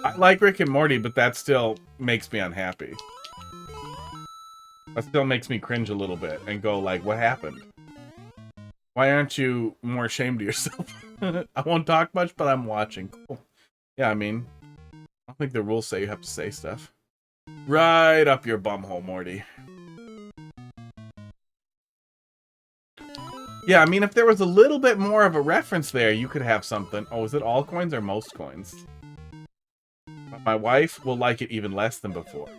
I like Rick and Morty, but that still makes me unhappy. That still makes me cringe a little bit and go like, what happened? Why aren't you more ashamed of yourself? I won't talk much, but I'm watching. Cool. Yeah, I mean, I don't think the rules say you have to say stuff. Right up your bumhole, Morty. Yeah, I mean, if there was a little bit more of a reference there, you could have something. Oh, is it all coins or most coins? My wife will like it even less than before.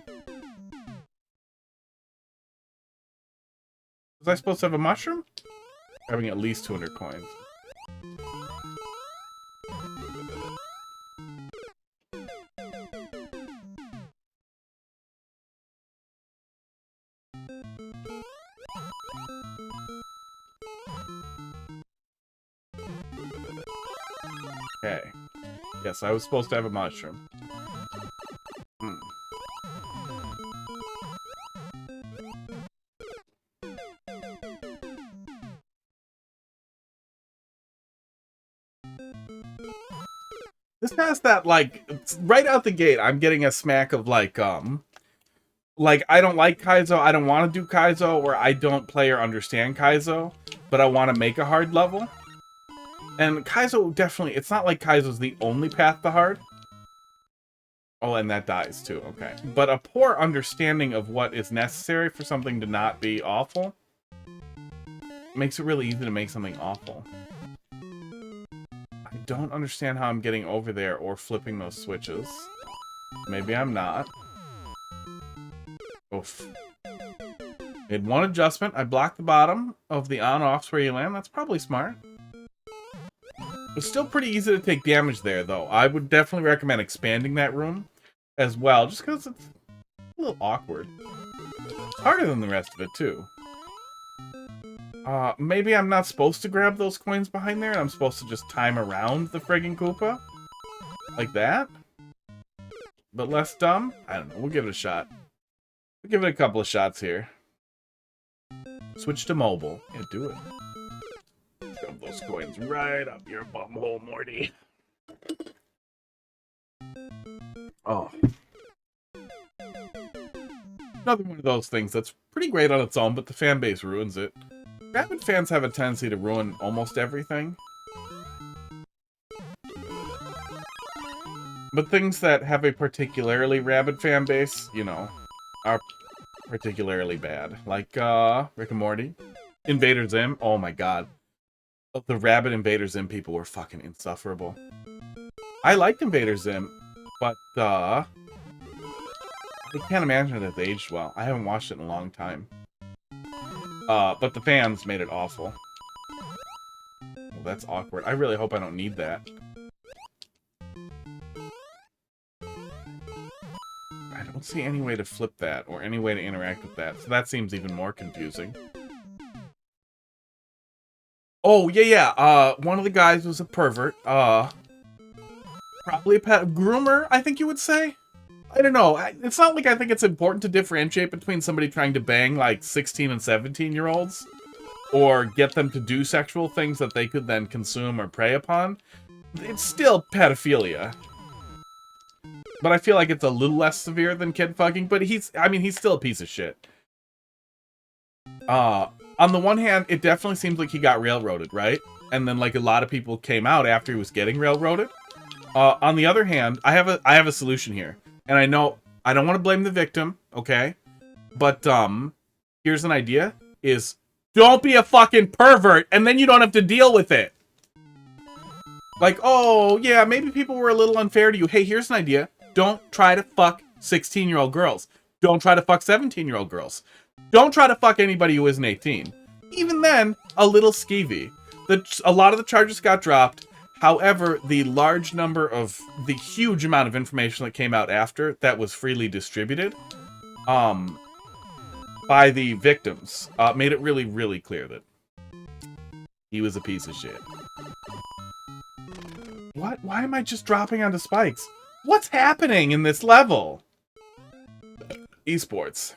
Was I supposed to have a mushroom? Having at least 200 coins. Okay. Yes, I was supposed to have a mushroom. This has that, like, right out the gate, I'm getting a smack of, like, I don't like Kaizo, I don't want to do Kaizo, or I don't play or understand Kaizo, but I want to make a hard level. And Kaizo definitely, it's not like Kaizo's the only path to hard. Oh, and that dies too, okay. But a poor understanding of what is necessary for something to not be awful makes it really easy to make something awful. I don't understand how I'm getting over there or flipping those switches. Maybe I'm not. Oof. Made one adjustment. I blocked the bottom of the on-offs where you land. That's probably smart. It's still pretty easy to take damage there, though. I would definitely recommend expanding that room as well, just because it's a little awkward. It's harder than the rest of it, too. Maybe I'm not supposed to grab those coins behind there, and I'm supposed to just time around the friggin' Koopa? Like that? But less dumb? I don't know. We'll give it a shot. We'll give it a couple of shots here. Switch to mobile. Yeah, do it. Shove those coins right up your bumhole, Morty. Oh. Another one of those things that's pretty great on its own, but the fan base ruins it. Rabid fans have a tendency to ruin almost everything. But things that have a particularly rabid fan base, you know, are particularly bad. Like, Rick and Morty. Invader Zim. Oh my god. The rabid Invader Zim people were fucking insufferable. I liked Invader Zim, but, I can't imagine it has aged well. I haven't watched it in a long time. But the fans made it awful. Well, that's awkward. I really hope I don't need that. I don't see any way to flip that, or any way to interact with that, so that seems even more confusing. Oh, yeah. One of the guys was a pervert. Probably a pet groomer, I think you would say? I don't know. It's not like I think it's important to differentiate between somebody trying to bang, like, 16 and 17-year-olds, or get them to do sexual things that they could then consume or prey upon. It's still pedophilia. But I feel like it's a little less severe than kid fucking, but he's still a piece of shit. On the one hand, it definitely seems like he got railroaded, right? And then, like, a lot of people came out after he was getting railroaded. On the other hand, I have a solution here. And I know, I don't want to blame the victim, okay? But, here's an idea, is don't be a fucking pervert, and then you don't have to deal with it. Like, oh, yeah, maybe people were a little unfair to you. Hey, here's an idea. Don't try to fuck 16-year-old girls. Don't try to fuck 17-year-old girls. Don't try to fuck anybody who isn't 18. Even then, a little skeevy. A lot of the charges got dropped. However, the huge amount of information that came out after that was freely distributed by the victims made it really, really clear that he was a piece of shit. What? Why am I just dropping onto spikes? What's happening in this level? Esports.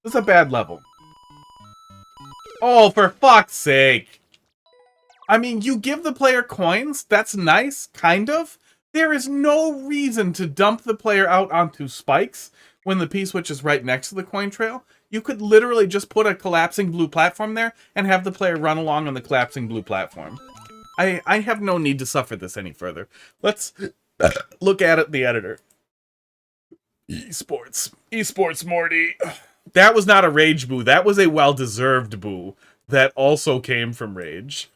This is a bad level. Oh, for fuck's sake. I mean, you give the player coins, that's nice, kind of. There is no reason to dump the player out onto spikes when the P-switch is right next to the coin trail. You could literally just put a collapsing blue platform there and have the player run along on the collapsing blue platform. I have no need to suffer this any further. Let's look at it, the editor. Esports, Morty. That was not a rage boo. That was a well-deserved boo that also came from rage.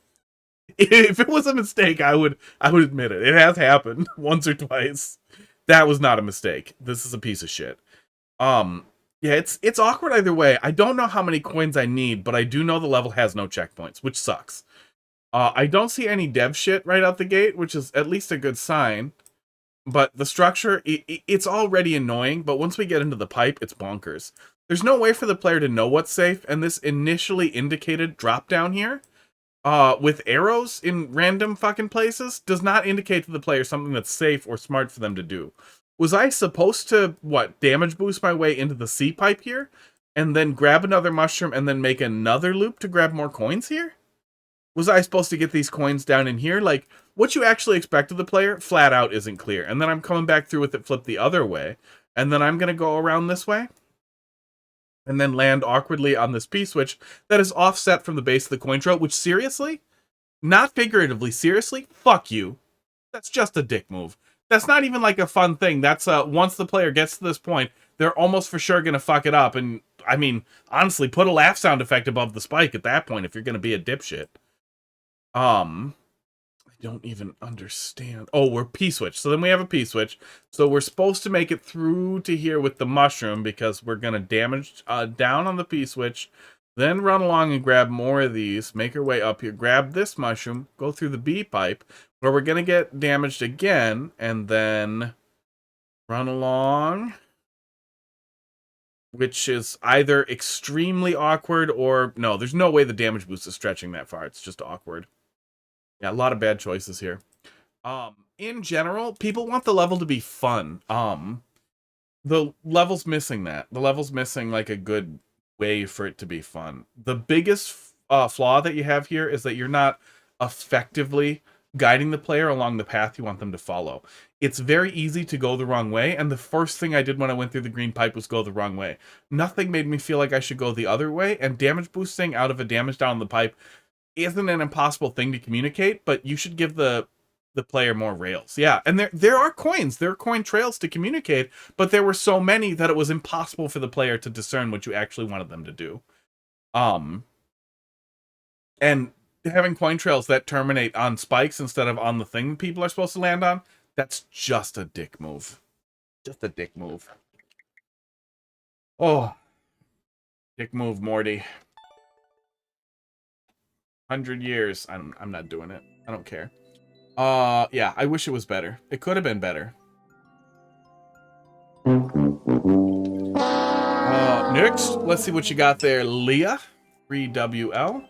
If it was a mistake, I would admit it. It has happened once or twice. That was not a mistake. This is a piece of shit. Yeah, it's awkward either way. I don't know how many coins I need, but I do know the level has no checkpoints, which sucks. I don't see any dev shit right out the gate, which is at least a good sign. But the structure, it's already annoying, but once we get into the pipe, it's bonkers. There's no way for the player to know what's safe, and this initially indicated drop down here, with arrows in random fucking places, does not indicate to the player something that's safe or smart for them to do. Was I supposed to, damage boost my way into the C pipe here, and then grab another mushroom, and then make another loop to grab more coins here? Was I supposed to get these coins down in here? Like, what you actually expect of the player, flat out isn't clear. And then I'm coming back through with it flipped the other way, and then I'm going to go around this way, and then land awkwardly on this P-switch that is offset from the base of the coin trail, which seriously, not figuratively, seriously, fuck you. That's just a dick move. That's not even like a fun thing. That's, once the player gets to this point, they're almost for sure going to fuck it up. And, I mean, honestly, put a laugh sound effect above the spike at that point if you're going to be a dipshit. don't even understand. Oh, we're P-switch. So then we have a P-switch. So we're supposed to make it through to here with the mushroom because we're going to damage down on the P-switch. Then run along and grab more of these. Make our way up here. Grab this mushroom. Go through the B pipe where we're going to get damaged again. And then run along. Which is either extremely awkward or... No, there's no way the damage boost is stretching that far. It's just awkward. Yeah, a lot of bad choices here. In general, people want the level to be fun. The level's missing that. The level's missing, like, a good way for it to be fun. The biggest flaw that you have here is that you're not effectively guiding the player along the path you want them to follow. It's very easy to go the wrong way, and the first thing I did when I went through the green pipe was go the wrong way. Nothing made me feel like I should go the other way, and damage boosting out of a damage down the pipe isn't an impossible thing to communicate, but you should give the player more rails. Yeah, and there are coins. There are coin trails to communicate, but there were so many that it was impossible for the player to discern what you actually wanted them to do. And having coin trails that terminate on spikes instead of on the thing people are supposed to land on, that's just a dick move. Just a dick move. Oh. Dick move, Morty. 100 years. I'm not doing it. I don't care. Yeah, I wish it was better. It could have been better. Next, let's see what you got there, Leah. 3WL.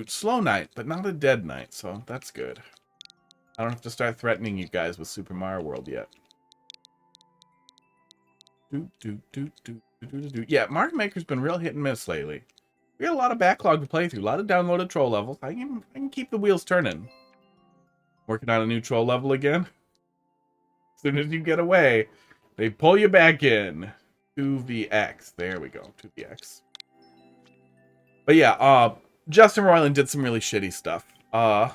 Slow night, but not a dead night, so that's good. I don't have to start threatening you guys with Super Mario World yet. Yeah, Mario Maker's been real hit and miss lately. We got a lot of backlog to play through, a lot of downloaded troll levels. I can keep the wheels turning. Working on a new troll level again. As soon as you get away, they pull you back in. 2VX. There we go. 2VX. But yeah, Justin Roiland did some really shitty stuff. I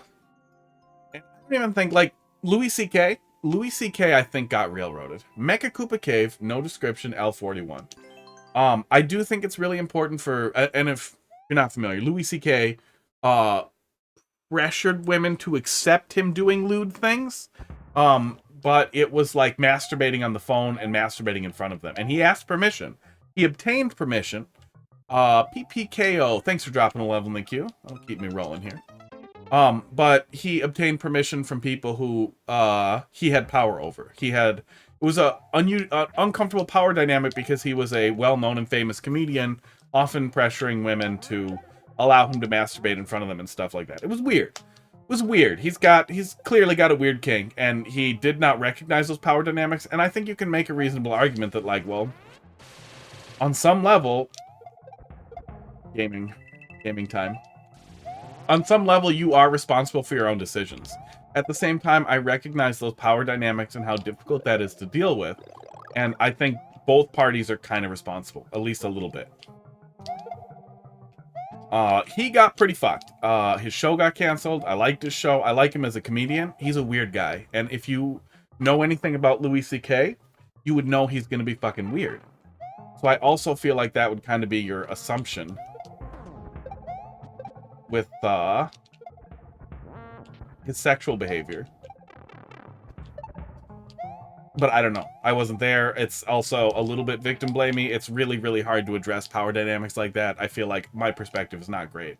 don't even think, like, Louis C.K. Louis C.K. I think got railroaded. Mecha Koopa Cave, no description, L41. I do think it's really important for, and if you're not familiar, Louis C.K. Pressured women to accept him doing lewd things. But it was like masturbating on the phone and masturbating in front of them. And he asked permission. He obtained permission. PPKO, thanks for dropping a level in the queue. That'll keep me rolling here. But he obtained permission from people who he had power over. It was a uncomfortable power dynamic because he was a well-known and famous comedian, often pressuring women to allow him to masturbate in front of them and stuff like that. It was weird. It was weird. He's clearly got a weird kink, and he did not recognize those power dynamics. And I think you can make a reasonable argument that, like, well, on some level, gaming time. On some level, you are responsible for your own decisions. At the same time, I recognize those power dynamics and how difficult that is to deal with. And I think both parties are kind of responsible, at least a little bit. He got pretty fucked. His show got canceled. I liked his show. I like him as a comedian. He's a weird guy. And if you know anything about Louis C.K., you would know he's going to be fucking weird. So I also feel like that would kind of be your assumption with his sexual behavior. But I don't know. I wasn't there. It's also a little bit victim blamey. It's really, really hard to address power dynamics like that. I feel like my perspective is not great.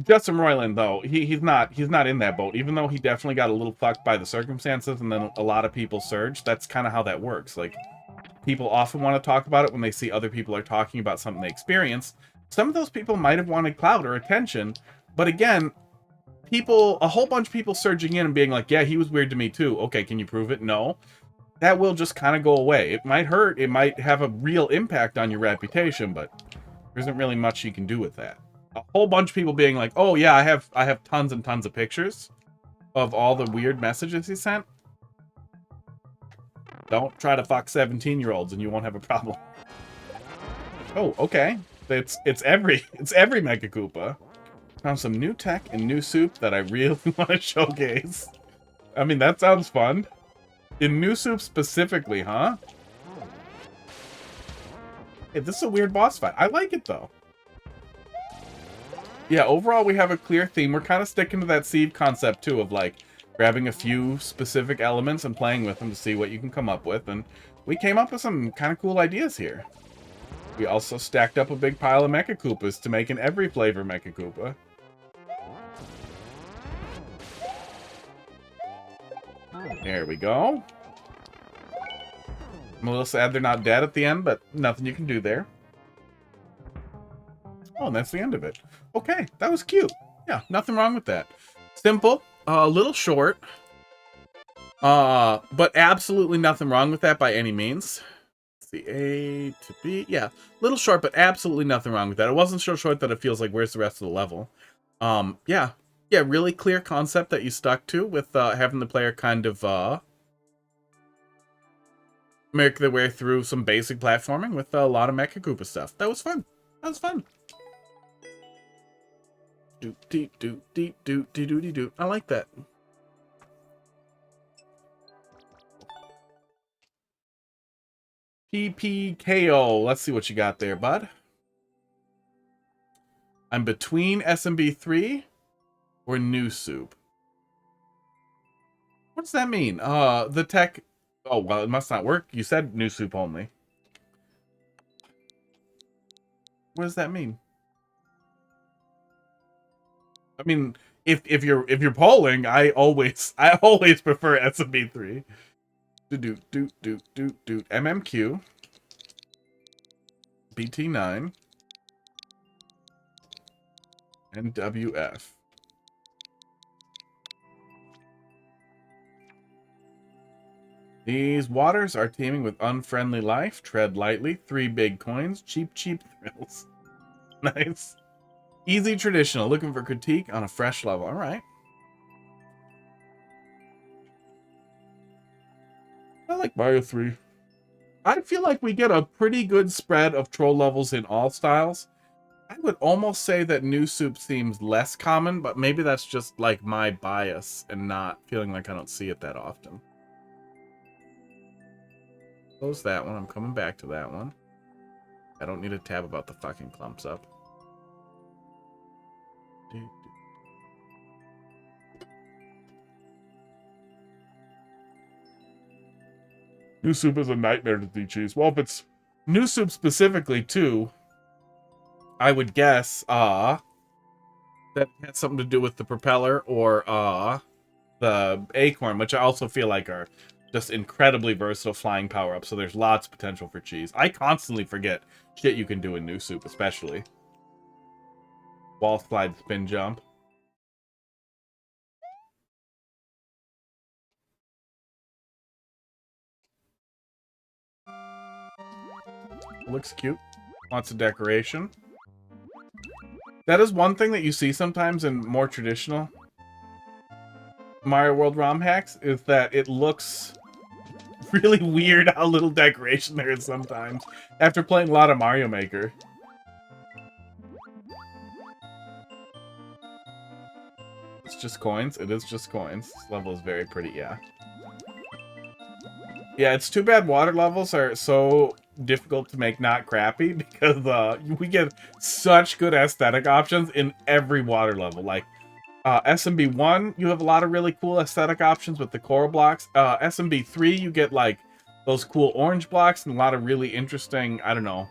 Justin Roiland, though, he's not in that boat. Even though he definitely got a little fucked by the circumstances, and then a lot of people surged. That's kind of how that works. Like, people often want to talk about it when they see other people are talking about something they experience. Some of those people might have wanted clout or attention, but again, a whole bunch of people surging in and being like, yeah, he was weird to me too. Okay, can you prove it? No. That will just kind of go away. It might hurt. It might have a real impact on your reputation, but there isn't really much you can do with that. A whole bunch of people being like, oh yeah, I have tons and tons of pictures of all the weird messages he sent. Don't try to fuck 17-year-olds and you won't have a problem. Oh, okay. It's every Mecha Koopa. Found some new tech and new soup that I really want to showcase. I mean, that sounds fun. In new soup specifically, huh? Hey, this is a weird boss fight. I like it, though. Yeah, overall we have a clear theme. We're kind of sticking to that sieve concept too of like grabbing a few specific elements and playing with them to see what you can come up with. And we came up with some kind of cool ideas here. We also stacked up a big pile of Mecha Koopas to make an every flavor Mecha Koopa. There we go. I'm a little sad they're not dead at the end, but nothing you can do there. Oh, and that's the end of it. Okay, that was cute. Yeah, nothing wrong with that. Simple, a little short, but absolutely nothing wrong with that by any means. Let's see, A to B. Yeah, little short, but absolutely nothing wrong with that. It wasn't so short that it feels like where's the rest of the level. Yeah, really clear concept that you stuck to with having the player kind of make their way through some basic platforming with a lot of Mecha Koopa stuff. That was fun. That was fun. Do. I like that. PPKO. Let's see what you got there, bud. I'm between SMB3 or New Soup. What does that mean? The tech... Oh, well, it must not work. You said New Soup only. What does that mean? I mean, if you're polling, I always prefer SMB3. Do MMQ BT9 and WF. These waters are teeming with unfriendly life. Tread lightly. 3 big coins. Cheap thrills. Nice. Easy traditional. Looking for critique on a fresh level. All right. I like Mario 3. I feel like we get a pretty good spread of troll levels in all styles. I would almost say that New Soup seems less common, but maybe that's just like my bias and not feeling like I don't see it that often. Close that one. I'm coming back to that one. I don't need a tab about the fucking clumps up. New Soup is a nightmare to de-cheese. Well, if it's New Soup specifically, too, I would guess, that has something to do with the propeller or, the acorn, which I also feel like are just incredibly versatile flying power-ups, so there's lots of potential for cheese. I constantly forget shit you can do in New Soup, especially. Wall slide, spin jump. Looks cute. Lots of decoration. That is one thing that you see sometimes in more traditional Mario World ROM hacks, is that it looks really weird how little decoration there is sometimes after playing a lot of Mario Maker. It's just coins. It is just coins. This level is very pretty, yeah. Yeah, it's too bad water levels are so difficult to make not crappy, because we get such good aesthetic options in every water level. Like, SMB1, you have a lot of really cool aesthetic options with the coral blocks. SMB3, you get, like, those cool orange blocks and a lot of really interesting, I don't know,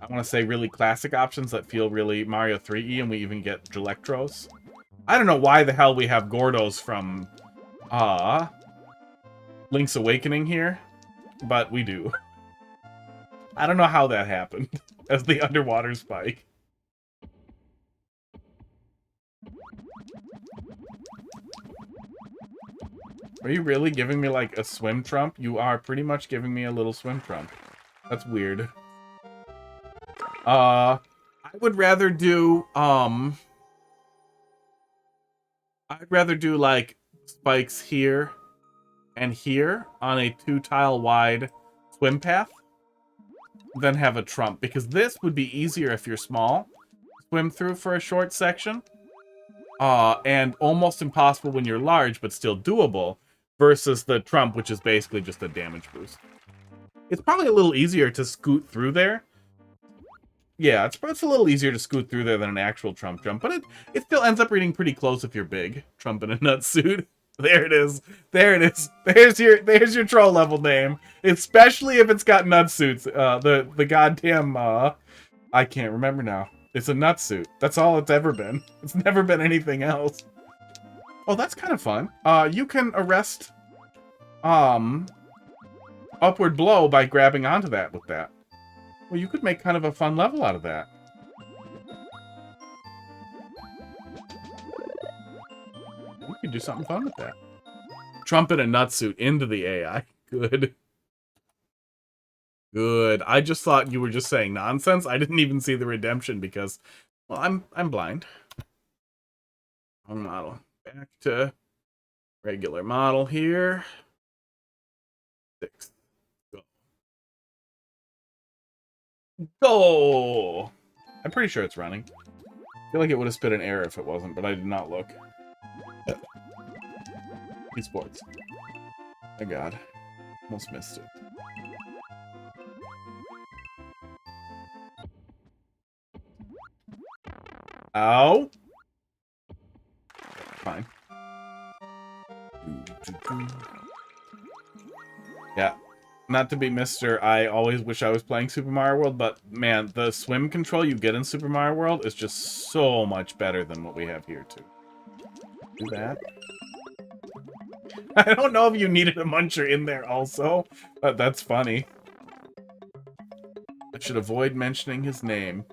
I want to say really classic options that feel really Mario 3-y, and we even get Electros. I don't know why the hell we have Gordos from, Link's Awakening here, but we do. I don't know how that happened as the underwater spike. Are you really giving me like a swim trump? You are pretty much giving me a little swim trump. That's weird. I would rather do, I'd rather do like spikes here and here on a 2-tile wide swim path than have a trump, because this would be easier if you're small. Swim through for a short section. And almost impossible when you're large, but still doable, versus the trump, which is basically just a damage boost. It's probably a little easier to scoot through there, Yeah, it's a little easier to scoot through there than an actual Trump jump, but it still ends up reading pretty close if you're big. Trump in a nut suit. There it is. There it is. There's your troll level name. Especially if it's got nut suits. The goddamn I can't remember now. It's a nut suit. That's all it's ever been. It's never been anything else. Oh, that's kind of fun. You can arrest upward blow by grabbing onto that with that. Well, you could make kind of a fun level out of that. You could do something fun with that. Trumpet and nutsuit into the AI. Good. Good. I just thought you were just saying nonsense. I didn't even see the redemption because, well, I'm blind. Model. Back to regular model here. 6. Go! I'm pretty sure it's running. I feel like it would have spit an error if it wasn't, but I did not look. Esports. My god. Almost missed it. Ow! Fine. Yeah. Not to be Mr. I always wish I was playing Super Mario World, but man, the swim control you get in Super Mario World is just so much better than what we have here, too. Do that. I don't know if you needed a muncher in there also, but that's funny. I should avoid mentioning his name.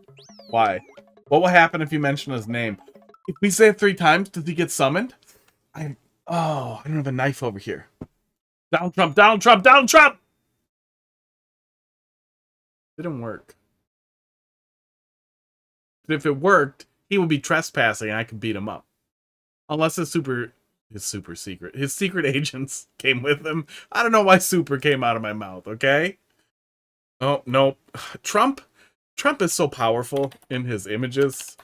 Why? What will happen if you mention his name? If we say it 3 times, does he get summoned? Oh, I don't have a knife over here. Down Trump, down Trump, down Trump! Didn't work. But if it worked, he would be trespassing and I could beat him up. Unless his super secret. His secret agents came with him. I don't know why super came out of my mouth, okay? Oh, no. Trump is so powerful in his images.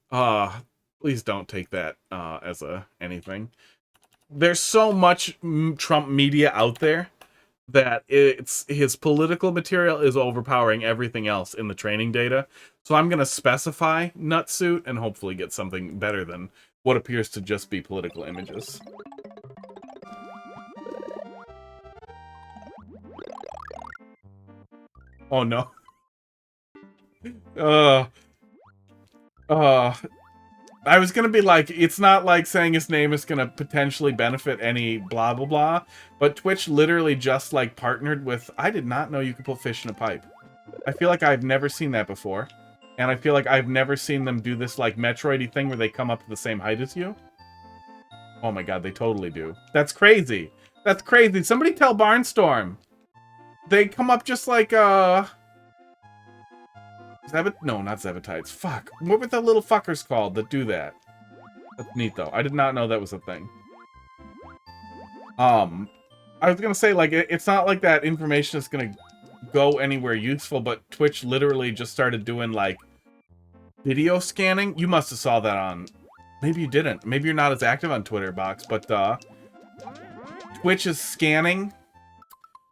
Please don't take that as anything. There's so much Trump media out there that his political material is overpowering everything else in the training data. So I'm going to specify nutsuit and hopefully get something better than what appears to just be political images. Oh no. I was gonna be like, it's not like saying his name is gonna potentially benefit any blah blah blah, but Twitch literally just like partnered with, I did not know you could put fish in a pipe. I feel like I've never seen that before. And I feel like I've never seen them do this like Metroid-y thing where they come up to the same height as you. Oh my god, they totally do. That's crazy. That's crazy. Somebody tell Barnstorm. They come up just like, no, not Zevatites. Fuck. What were the little fuckers called that do that? That's neat, though. I did not know that was a thing. I was gonna say, like, it's not like that information is gonna go anywhere useful, but Twitch literally just started doing, like, video scanning. You must have saw that on... Maybe you didn't. Maybe you're not as active on Twitter, Box, but, Twitch is scanning...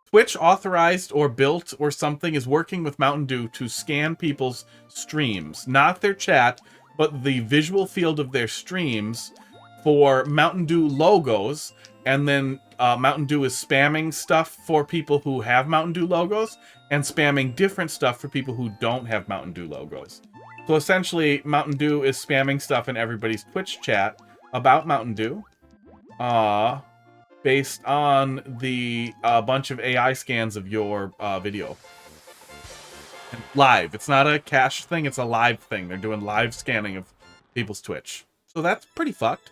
Twitch authorized or built or something is working with Mountain Dew to scan people's streams. Not their chat, but the visual field of their streams for Mountain Dew logos. And then Mountain Dew is spamming stuff for people who have Mountain Dew logos and spamming different stuff for people who don't have Mountain Dew logos. So essentially, Mountain Dew is spamming stuff in everybody's Twitch chat about Mountain Dew. Based on the bunch of AI scans of your video. Live. It's not a cache thing, it's a live thing. They're doing live scanning of people's Twitch. So that's pretty fucked.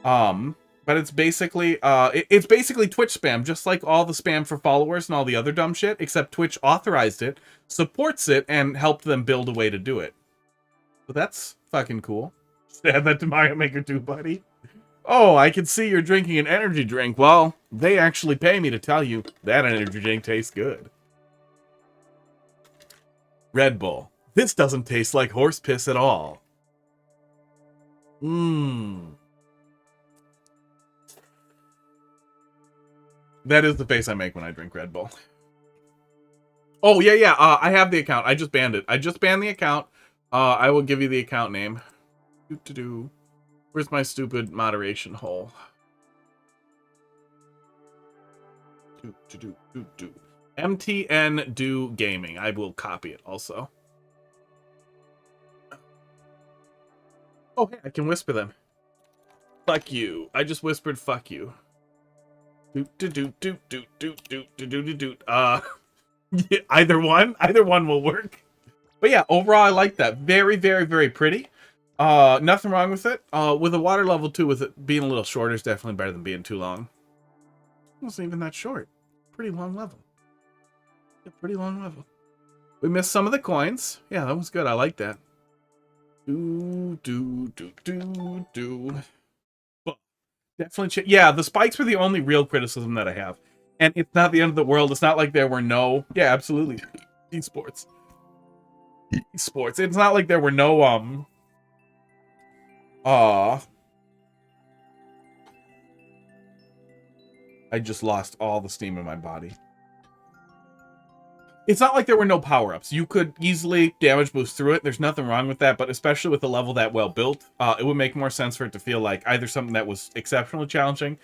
But it's basically it's basically Twitch spam, just like all the spam for followers and all the other dumb shit, except Twitch authorized it, supports it, and helped them build a way to do it. So that's fucking cool. Just add that to Mario Maker 2, buddy. Oh, I can see you're drinking an energy drink. Well, they actually pay me to tell you that energy drink tastes good. Red Bull. This doesn't taste like horse piss at all. That is the face I make when I drink Red Bull. Oh, yeah, yeah. I have the account. I just banned it. I just banned the account. I will give you the account name. Where's my stupid moderation hole? MTN Do Gaming. I will copy it also. Oh, hey, I can whisper them. Fuck you. I just whispered fuck you. Either one will work. But yeah, overall I like that. Very, very, very pretty. Nothing wrong with it. With a water level 2, with it being a little shorter, is definitely better than being too long. It wasn't even that short. Pretty long level. A pretty long level. We missed some of the coins. Yeah, that was good. I like that. Definitely. Yeah, the spikes were the only real criticism that I have. And it's not the end of the world. It's not like there were no... Yeah, absolutely. Esports. Esports. It's not like there were no, I just lost all the steam in my body. It's not like there were no power-ups. You could easily damage boost through it. There's nothing wrong with that, but especially with a level that well built, it would make more sense for it to feel like either something that was exceptionally challenging.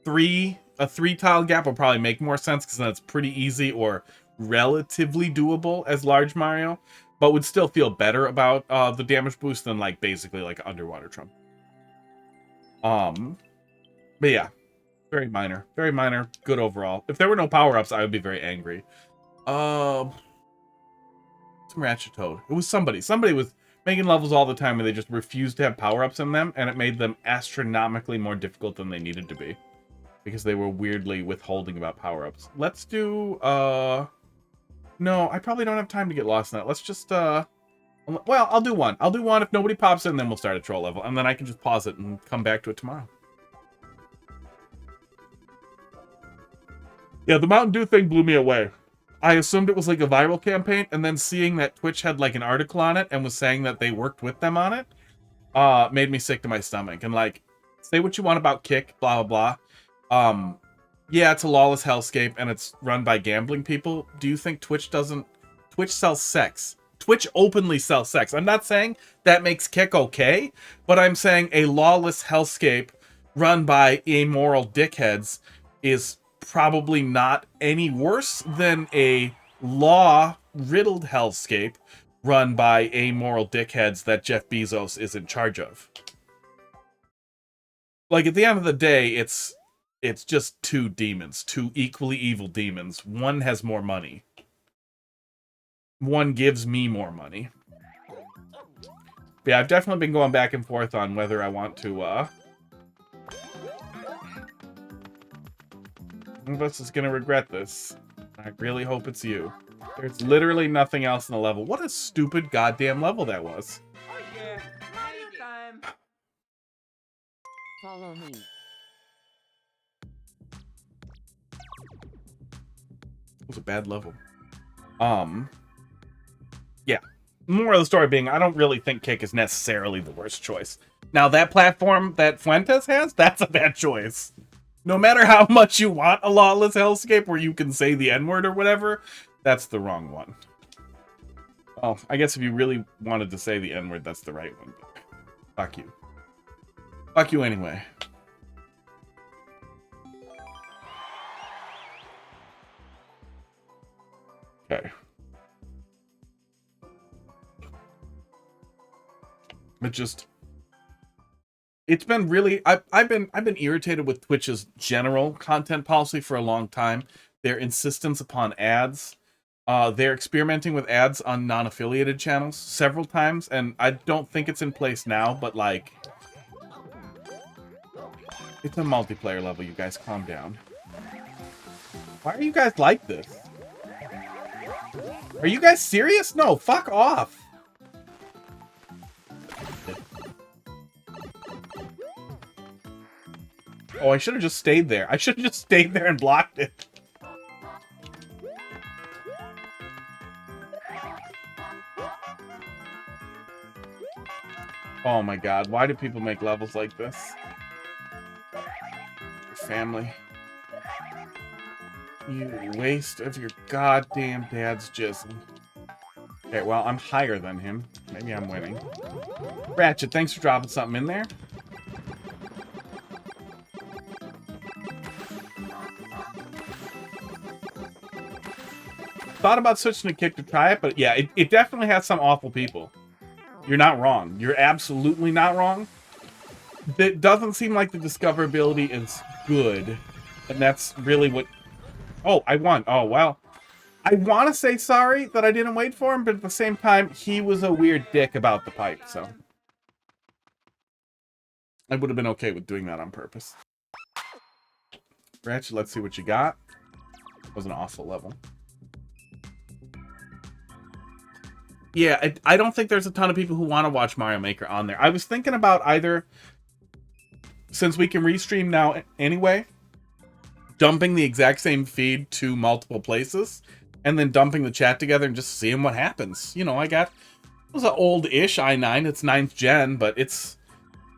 A 3-tile gap will probably make more sense because then it's pretty easy or relatively doable as Large Mario, but would still feel better about the damage boost than like basically like Underwater Trump. But yeah, very minor, good overall. If there were no power-ups, I would be very angry. Some Ratchet Toad. It was somebody. Somebody was making levels all the time and they just refused to have power-ups in them, and it made them astronomically more difficult than they needed to be. Because they were weirdly withholding about power-ups. Let's do, no, I probably don't have time to get lost in that. Let's just, well, I'll do one. I'll do one. If nobody pops in, then we'll start a troll level. And then I can just pause it and come back to it tomorrow. Yeah, the Mountain Dew thing blew me away. I assumed it was like a viral campaign, and then seeing that Twitch had like an article on it and was saying that they worked with them on it, made me sick to my stomach. And like, say what you want about Kick, blah, blah, blah. Yeah, it's a lawless hellscape and it's run by gambling people. Do you think Twitch sells sex? Twitch openly sells sex. I'm not saying that makes Kick okay, but I'm saying a lawless hellscape run by amoral dickheads is probably not any worse than a law-riddled hellscape run by amoral dickheads that Jeff Bezos is in charge of. Like, at the end of the day, it's just two demons, two equally evil demons. One has more money. One gives me more money. But yeah, I've definitely been going back and forth on whether I want to, one of us is gonna regret this. I really hope it's you. There's literally nothing else in the level. What a stupid goddamn level that was. Oh yeah, Mario time. Follow me. It was a bad level. Yeah. More of the story being, I don't really think Kick is necessarily the worst choice. Now, that platform that Fuentes has, that's a bad choice. No matter how much you want a lawless hellscape where you can say the N-word or whatever, that's the wrong one. Well, I guess if you really wanted to say the N-word, that's the right one. Fuck you. Fuck you anyway. Okay. It's been really, I've been irritated with Twitch's general content policy for a long time. Their insistence upon ads. They're experimenting with ads on non-affiliated channels several times, and I don't think it's in place now, but like, it's a multiplayer level, you guys, calm down. Why are you guys like this? Are you guys serious? No, fuck off. Oh, I should have just stayed there. I should have just stayed there and blocked it. Oh my god, why do people make levels like this? Family. You waste of your goddamn dad's jism. Okay, well, I'm higher than him. Maybe I'm winning. Ratchet, thanks for dropping something in there. Thought about switching to Kick to try it, but yeah, it definitely has some awful people. You're not wrong. You're absolutely not wrong. It doesn't seem like the discoverability is good. And that's really what... Oh, I won. Oh, well. I want to say sorry that I didn't wait for him, but at the same time, he was a weird dick about the pipe, so... I would have been okay with doing that on purpose. Ratchet, let's see what you got. It was an awful level. Yeah, I don't think there's a ton of people who want to watch Mario Maker on there. I was thinking about either, since we can restream now anyway, dumping the exact same feed to multiple places, and then dumping the chat together and just seeing what happens. You know, it was an old-ish i9. It's 9th gen, but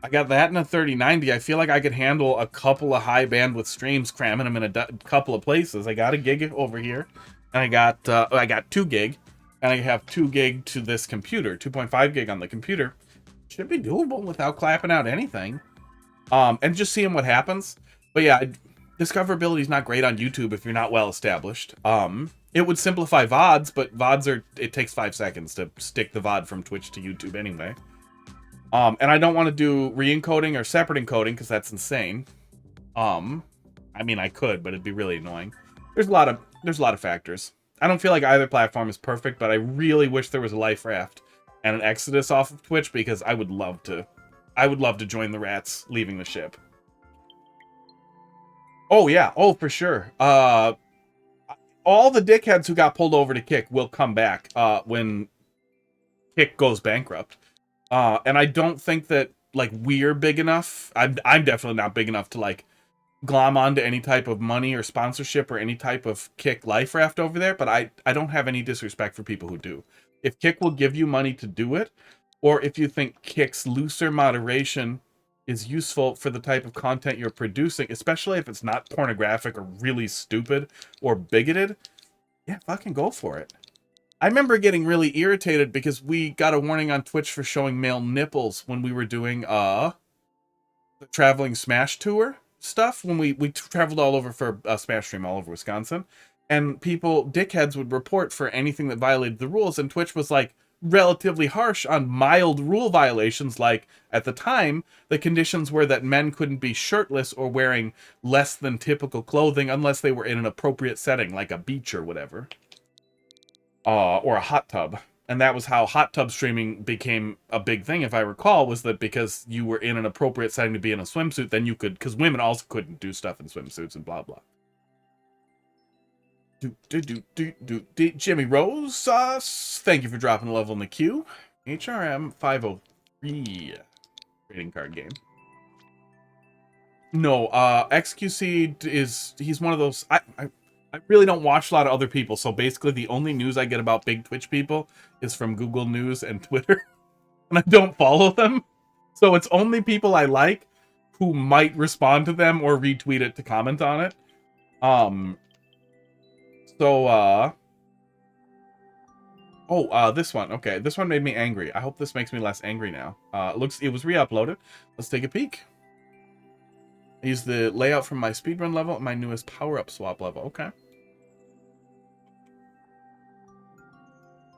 I got that in a 3090. I feel like I could handle a couple of high bandwidth streams, cramming them in a couple of places. I got a gig over here, and I got 2 gig. And I have 2 gig to this computer, 2.5 gig on the computer. Should be doable without clapping out anything. And just seeing what happens. But yeah, discoverability is not great on YouTube if you're not well established. It would simplify VODs, but VODs it takes 5 seconds to stick the VOD from Twitch to YouTube anyway. And I don't want to do re-encoding or separate encoding because that's insane. I mean, I could, but it'd be really annoying. There's a lot of factors. I don't feel like either platform is perfect, but I really wish there was a Life Raft and an Exodus off of Twitch because I would love to join the rats leaving the ship. Oh yeah, oh for sure. All the dickheads who got pulled over to Kick will come back when Kick goes bankrupt. And I don't think that like we're big enough. I'm definitely not big enough to like glom onto any type of money or sponsorship or any type of Kick Life Raft over there, but I don't have any disrespect for people who do. If Kick will give you money to do it, or if you think Kick's looser moderation is useful for the type of content you're producing, especially if it's not pornographic or really stupid or bigoted, yeah, fucking go for it. I remember getting really irritated because we got a warning on Twitch for showing male nipples when we were doing the Traveling Smash Tour stuff, when we traveled all over for a Smash stream all over Wisconsin, and dickheads would report for anything that violated the rules, and Twitch was like relatively harsh on mild rule violations. Like at the time, the conditions were that men couldn't be shirtless or wearing less than typical clothing unless they were in an appropriate setting, like a beach or whatever, or a hot tub. And that was how hot tub streaming became a big thing, if I recall, was that because you were in an appropriate setting to be in a swimsuit, then you could, because women also couldn't do stuff in swimsuits and blah, blah. Jimmy Rose, thank you for dropping a level in the queue. HRM 503 trading card game. No, XQC he's one of those, I really don't watch a lot of other people, so basically the only news I get about big Twitch people is from Google News and Twitter, and I don't follow them. So it's only people I like who might respond to them or retweet it to comment on it. This one. Okay, this one made me angry. I hope this makes me less angry now. It was re-uploaded. Let's take a peek. I use the layout from my speedrun level and my newest power-up swap level. Okay.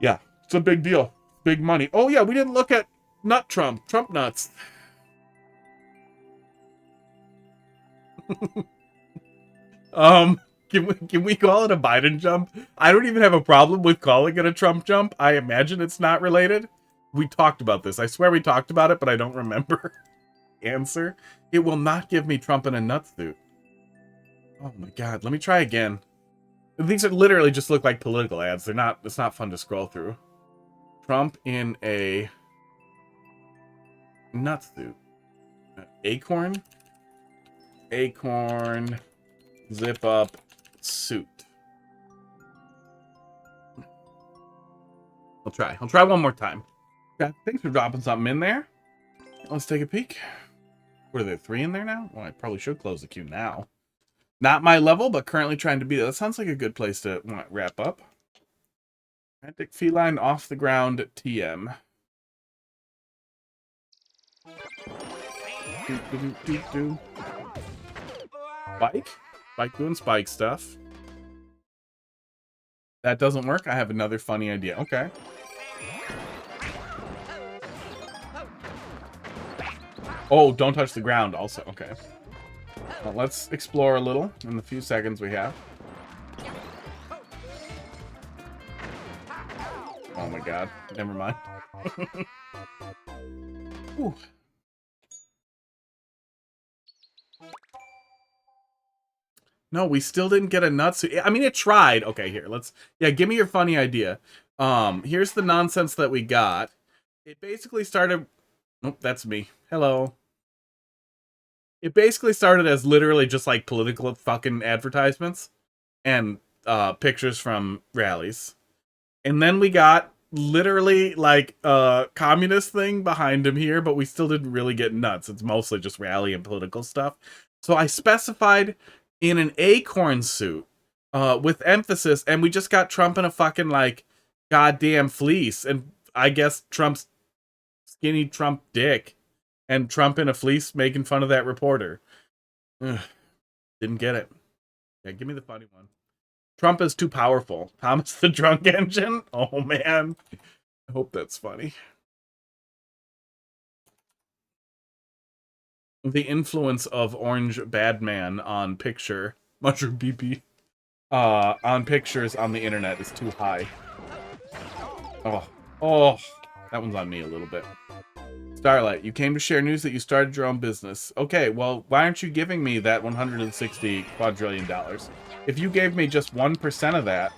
Yeah, it's a big deal. Big money. Oh yeah, we didn't look at Nut Trump. Trump nuts. Can we call it a Biden jump? I don't even have a problem with calling it a Trump jump. I imagine it's not related. We talked about this. I swear we talked about it, but I don't remember. Answer. It will not give me Trump in a nut suit. Oh my god. Let me try again. These are literally just look like political ads. It's not fun to scroll through. Trump in a nut suit. Acorn. Acorn. Zip up suit. I'll try. I'll try one more time. Yeah, thanks for dropping something in there. Let's take a peek. What are there, 3 in there now? Well, I probably should close the queue now. Not my level, but currently trying to be. That sounds like a good place to wrap up. Frantic feline off the ground TM. Spike? Spike doing spike stuff. That doesn't work. I have another funny idea. Okay. Oh, don't touch the ground also. Okay. Well, let's explore a little in the few seconds we have. Oh my god. Never mind. Whew. No, we still didn't get a nutsuit. I mean, it tried. Okay, here. Let's... Yeah, give me your funny idea. Here's the nonsense that we got. It basically started... Nope, that's me. Hello. It basically started as literally just like political fucking advertisements and pictures from rallies. And then we got literally like a communist thing behind him here, but we still didn't really get nuts. It's mostly just rally and political stuff. So I specified in an acorn suit with emphasis, and we just got Trump in a fucking like goddamn fleece, and I guess Trump's skinny Trump dick, and Trump in a fleece making fun of that reporter. Ugh, didn't get it. Yeah, give me the funny one. Trump is too powerful. Thomas the Drunk Engine? Oh, man. I hope that's funny. The influence of Orange Badman on picture, Mushroom BP, on pictures on the internet is too high. Oh, that one's on me a little bit. Starlight, you came to share news that you started your own business. Okay, well, why aren't you giving me that $160 quadrillion? If you gave me just 1% of that,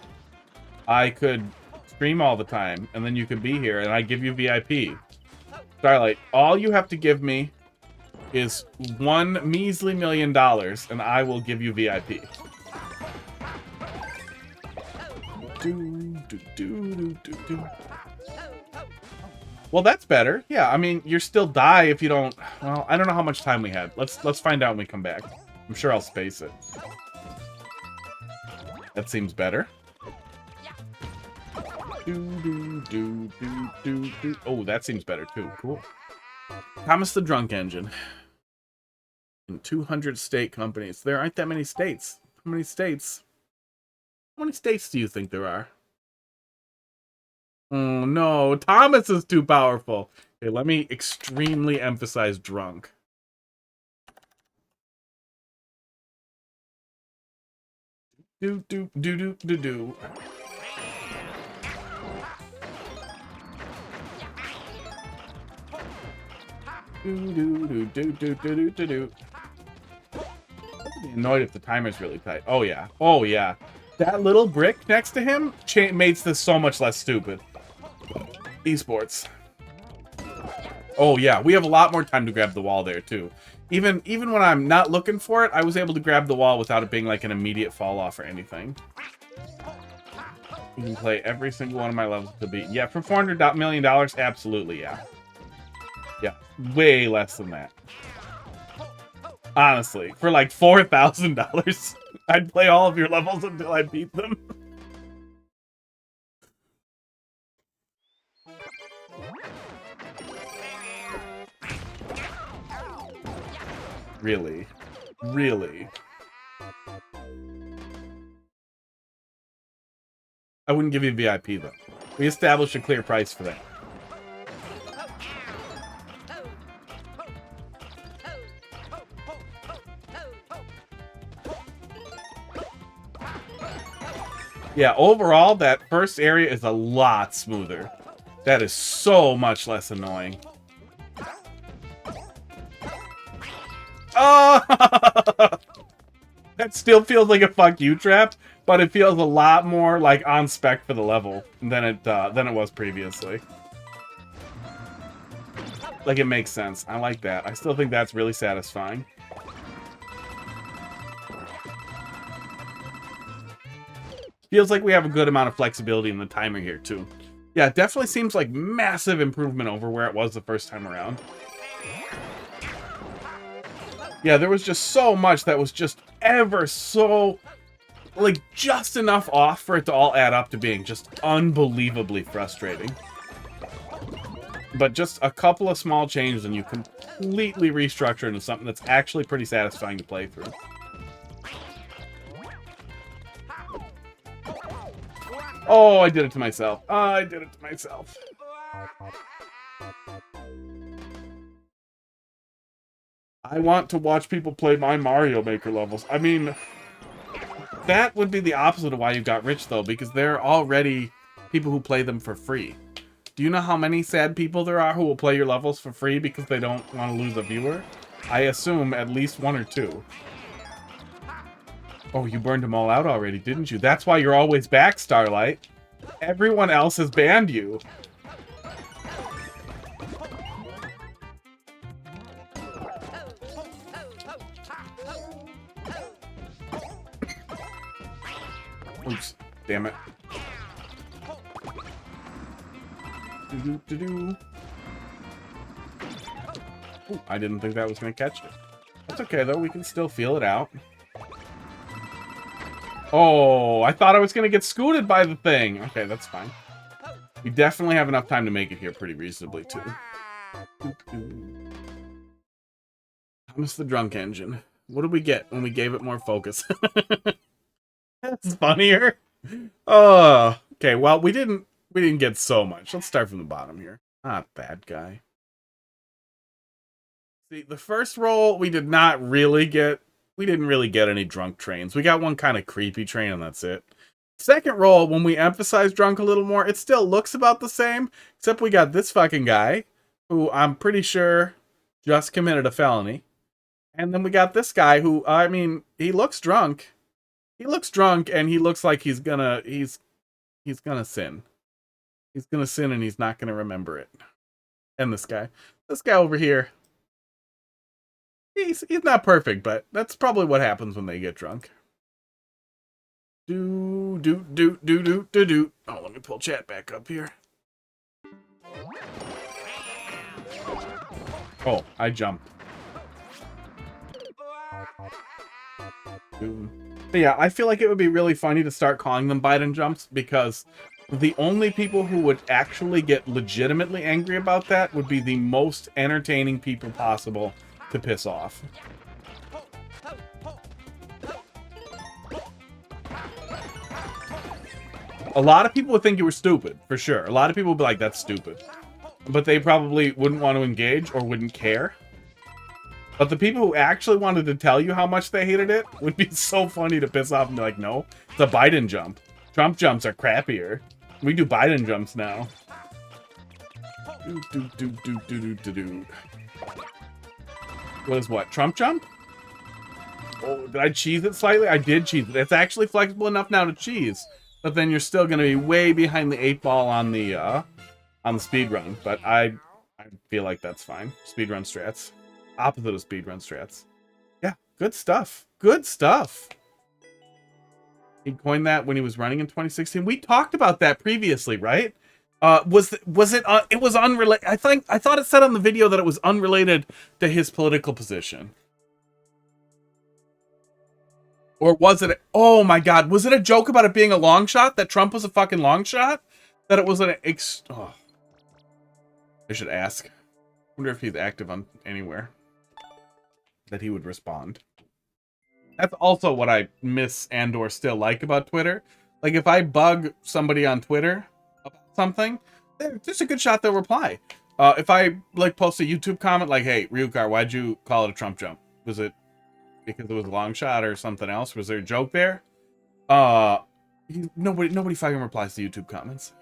I could stream all the time, and then you could be here, and I give you VIP. Starlight, all you have to give me is $1 measly million, and I will give you VIP. Well, that's better. Yeah, I mean, you're still die if you don't... Well, I don't know how much time we had. Let's find out when we come back. I'm sure I'll space it. That seems better. Oh, that seems better too. Cool. Thomas the Drunk Engine. In 200 state companies. There aren't that many states. How many states? How many states do you think there are? Oh no, Thomas is too powerful. Okay, let me extremely emphasize drunk. Do. Annoyed if the timer's really tight. Oh yeah. Oh yeah. That little brick next to him makes this so much less stupid. Esports. Oh yeah, we have a lot more time to grab the wall there too. Even when I'm not looking for it, I was able to grab the wall without it being like an immediate fall off or anything. You can play every single one of my levels to beat. Yeah, for $400 million, absolutely, yeah. Yeah, way less than that. Honestly, for like $4,000, I'd play all of your levels until I beat them. Really? Really? I wouldn't give you VIP, though. We established a clear price for that. Yeah, overall, that first area is a lot smoother. That is so much less annoying. Oh! That still feels like a fuck you trap, but it feels a lot more like on spec for the level than it was previously. Like, it makes sense. I like that. I still think that's really satisfying. Feels like we have a good amount of flexibility in the timer here, too. Yeah, it definitely seems like massive improvement over where it was the first time around. Yeah, there was just so much that was just ever so, like, just enough off for it to all add up to being just unbelievably frustrating. But just a couple of small changes and you completely restructure into something that's actually pretty satisfying to play through. Oh, I did it to myself. I did it to myself. I want to watch people play my Mario Maker levels. I mean, that would be the opposite of why you got rich, though, because there are already people who play them for free. Do you know how many sad people there are who will play your levels for free because they don't want to lose a viewer? I assume at least 1 or 2. Oh, you burned them all out already, didn't you? That's why you're always back, Starlight. Everyone else has banned you. Oops, damn it. Ooh, I didn't think that was going to catch it. That's okay, though. We can still feel it out. Oh, I thought I was going to get scooted by the thing. Okay, that's fine. We definitely have enough time to make it here pretty reasonably, too. Thomas the Drunk Engine. What did we get when we gave it more focus? That's funnier. Oh, okay. Well, we didn't get so much. Let's start from the bottom here. Ah, bad guy. See, the first roll we didn't really get any drunk trains. We got one kind of creepy train and that's it. Second roll, when we emphasize drunk a little more, it still looks about the same, except we got this fucking guy who I'm pretty sure just committed a felony. And then we got this guy who, I mean, he looks drunk. He looks drunk and he looks like he's gonna sin. He's gonna sin and he's not gonna remember it. And this guy over here, he's not perfect, but that's probably what happens when they get drunk. Oh, let me pull chat back up here. Oh, I jumped. But yeah, I feel like it would be really funny to start calling them Biden jumps, because the only people who would actually get legitimately angry about that would be the most entertaining people possible to piss off. A lot of people would think you were stupid, for sure. A lot of people would be like, that's stupid. But they probably wouldn't want to engage or wouldn't care. But the people who actually wanted to tell you how much they hated it would be so funny to piss off and be like, no, it's a Biden jump. Trump jumps are crappier. We do Biden jumps now. What is what? Trump jump? Oh, did I cheese it slightly? I did cheese it. It's actually flexible enough now to cheese. But then you're still going to be way behind the 8 ball on the speed run. But I feel like that's fine. Speedrun strats. Opposite of speedrun strats. Yeah, good stuff. Good stuff. He coined that when he was running in 2016. We talked about that previously, right? Was it? It was unrelated. I thought it said on the video that it was unrelated to his political position. Or was it? Oh my God! Was it a joke about it being a long shot? That Trump was a fucking long shot? That it was an oh. I should ask. I wonder if he's active on anywhere that he would respond. That's also what I miss and/or still like about Twitter. Like, if I bug somebody on Twitter about something, there's a good shot they'll reply. If I, like, post a YouTube comment like, hey, Ryukar, why'd you call it a Trump jump? Was it because it was a long shot or something else? Was there a joke there? Nobody fucking replies to YouTube comments.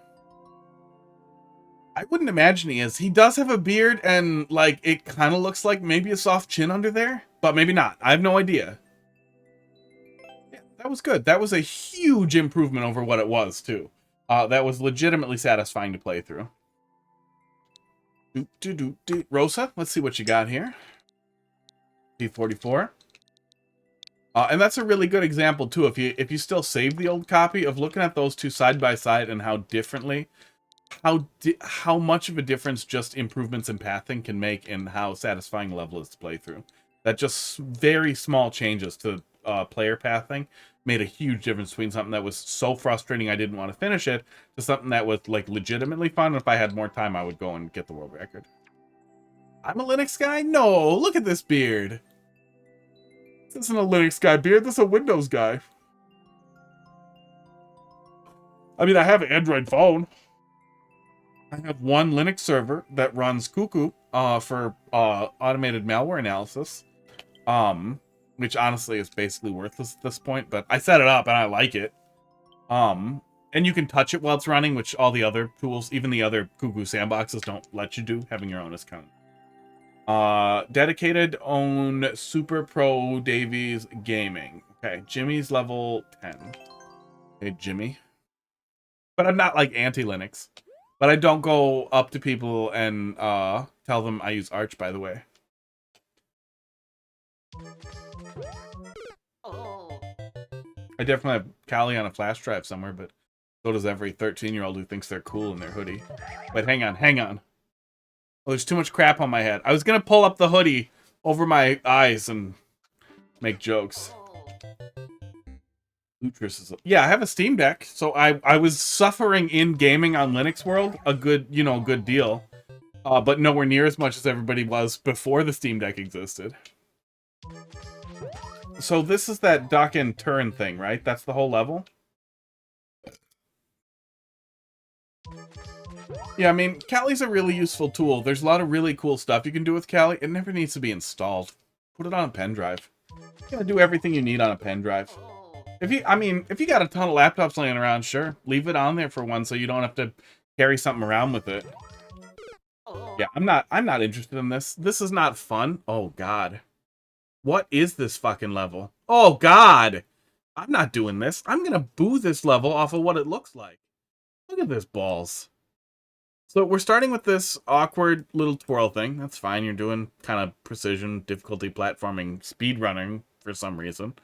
I wouldn't imagine he is. He does have a beard and, like, it kind of looks like maybe a soft chin under there, but maybe not. I have no idea. Yeah, that was good. That was a huge improvement over what it was, too. That was legitimately satisfying to play through. Rosa, let's see what you got here. P44. And that's a really good example, too, if you still save the old copy, of looking at those two side by side and how differently, how much of a difference just improvements in pathing can make in how satisfying a level is to play through. That just very small changes to player path thing made a huge difference between something that was so frustrating I didn't want to finish it to something that was like legitimately fun. If I had more time, I would go and get the world record. I'm a Linux guy? No, look at this beard. This isn't a Linux guy beard, this is a Windows guy. I mean, I have an Android phone. I have one Linux server that runs Cuckoo for automated malware analysis. Which honestly is basically worthless at this point, but I set it up and I like it. And you can touch it while it's running, which all the other tools, even the other Cuckoo sandboxes, don't let you do. Having your own is kind of dedicated own Super Pro Davies Gaming. Okay, Jimmy's level 10. Hey, Jimmy. But I'm not like anti-Linux. But I don't go up to people and tell them I use Arch, by the way. I definitely have Kali on a flash drive somewhere, but so does every 13-year-old who thinks they're cool in their hoodie. But hang on, hang on. Oh, there's too much crap on my head. I was gonna pull up the hoodie over my eyes and make jokes. Lutris is... Yeah, I have a Steam Deck, so I was suffering in gaming on Linux World a good, you know, good deal. But nowhere near as much as everybody was before the Steam Deck existed. So this is that duck and turn thing, right? That's the whole level? Yeah, I mean, Kali's a really useful tool. There's a lot of really cool stuff you can do with Kali. It never needs to be installed. Put it on a pen drive. You gotta do everything you need on a pen drive. If you got a ton of laptops laying around, sure, leave it on there for one so you don't have to carry something around with it. Yeah, I'm not interested in this. This is not fun. Oh God. What is this fucking level? Oh God. I'm not doing this. I'm gonna boo this level off of what it looks like. Look at this balls. So we're starting with this awkward little twirl thing. That's fine. You're doing kind of precision, difficulty platforming, speed running for some reason.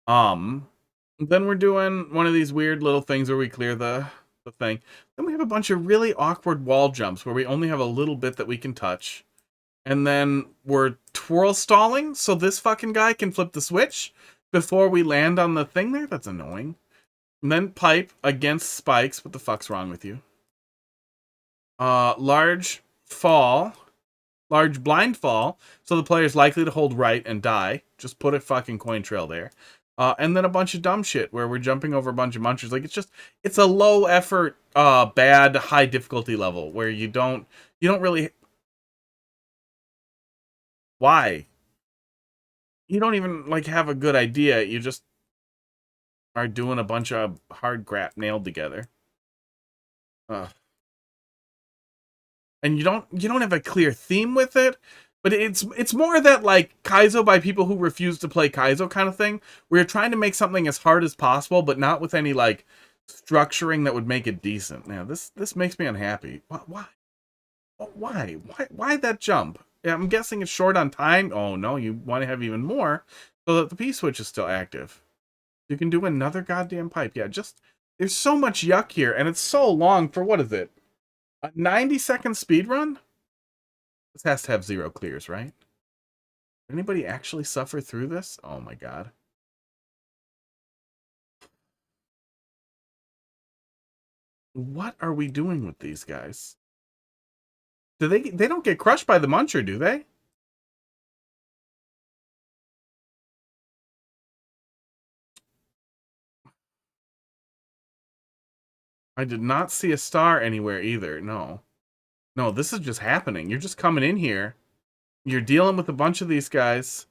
Then we're doing one of these weird little things where we clear the thing. Then we have a bunch of really awkward wall jumps where we only have a little bit that we can touch. And then we're twirl stalling so this fucking guy can flip the switch before we land on the thing there. That's annoying. And then pipe against spikes. What the fuck's wrong with you? Large blind fall. So the player's likely to hold right and die. Just put a fucking coin trail there. And then a bunch of dumb shit where we're jumping over a bunch of munchers. Like, it's a low effort, bad, high difficulty level where you don't really... Why? You don't even, like, have a good idea. You just are doing a bunch of hard crap nailed together. And you don't have a clear theme with it, but it's more that, like, Kaizo by people who refuse to play Kaizo kind of thing, where you're trying to make something as hard as possible, but not with any, like, structuring that would make it decent. Now, this makes me unhappy. Why? Why that jump? I'm guessing it's short on time. Oh, no, you want to have even more so that the P-switch is still active. You can do another goddamn pipe. Yeah, there's so much yuck here, and it's so long for, what is it? A 90-second speed run? This has to have 0 clears, right? Did anybody actually suffer through this? Oh my God. What are we doing with these guys? They don't get crushed by the muncher, do they? I did not see a star anywhere either. No. No, this is just happening. You're just coming in here. You're dealing with a bunch of these guys.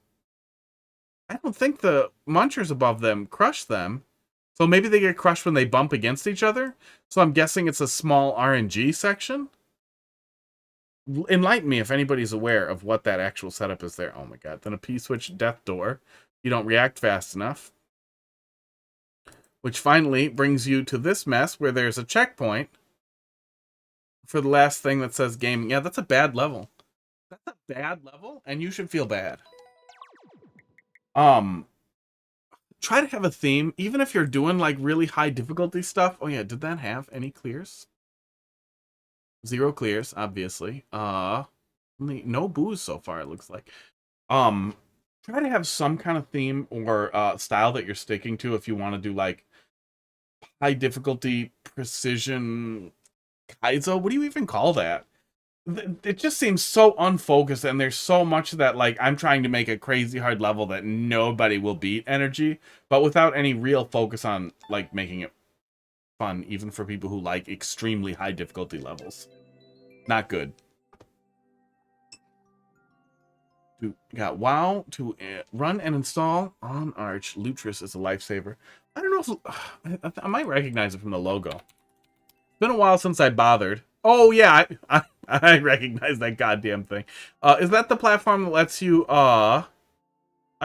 I don't think the munchers above them crush them. So maybe they get crushed when they bump against each other. So I'm guessing it's a small RNG section. Enlighten me if anybody's aware of what that actual setup is there. Oh my God. Then a P-switch death door. You don't react fast enough. Which finally brings you to this mess where there's a checkpoint for the last thing that says gaming. Yeah, that's a bad level. That's a bad level, and you should feel bad. Try to have a theme, even if you're doing like really high difficulty stuff. Oh yeah, did that have any clears? 0 clears, obviously. No booze so far, it looks like. try to have some kind of theme or style that you're sticking to if you want to do like high difficulty precision Kaizo. What do you even call that? It just seems so unfocused, and there's so much that like I'm trying to make a crazy hard level that nobody will beat energy, but without any real focus on like making it fun, even for people who like extremely high difficulty levels. Not good. Got WoW to run and install on Arch. Lutris is a lifesaver. I don't know if I might recognize it from the logo. It's been a while since I bothered. Oh yeah, I recognize that goddamn thing. Is that the platform that lets you I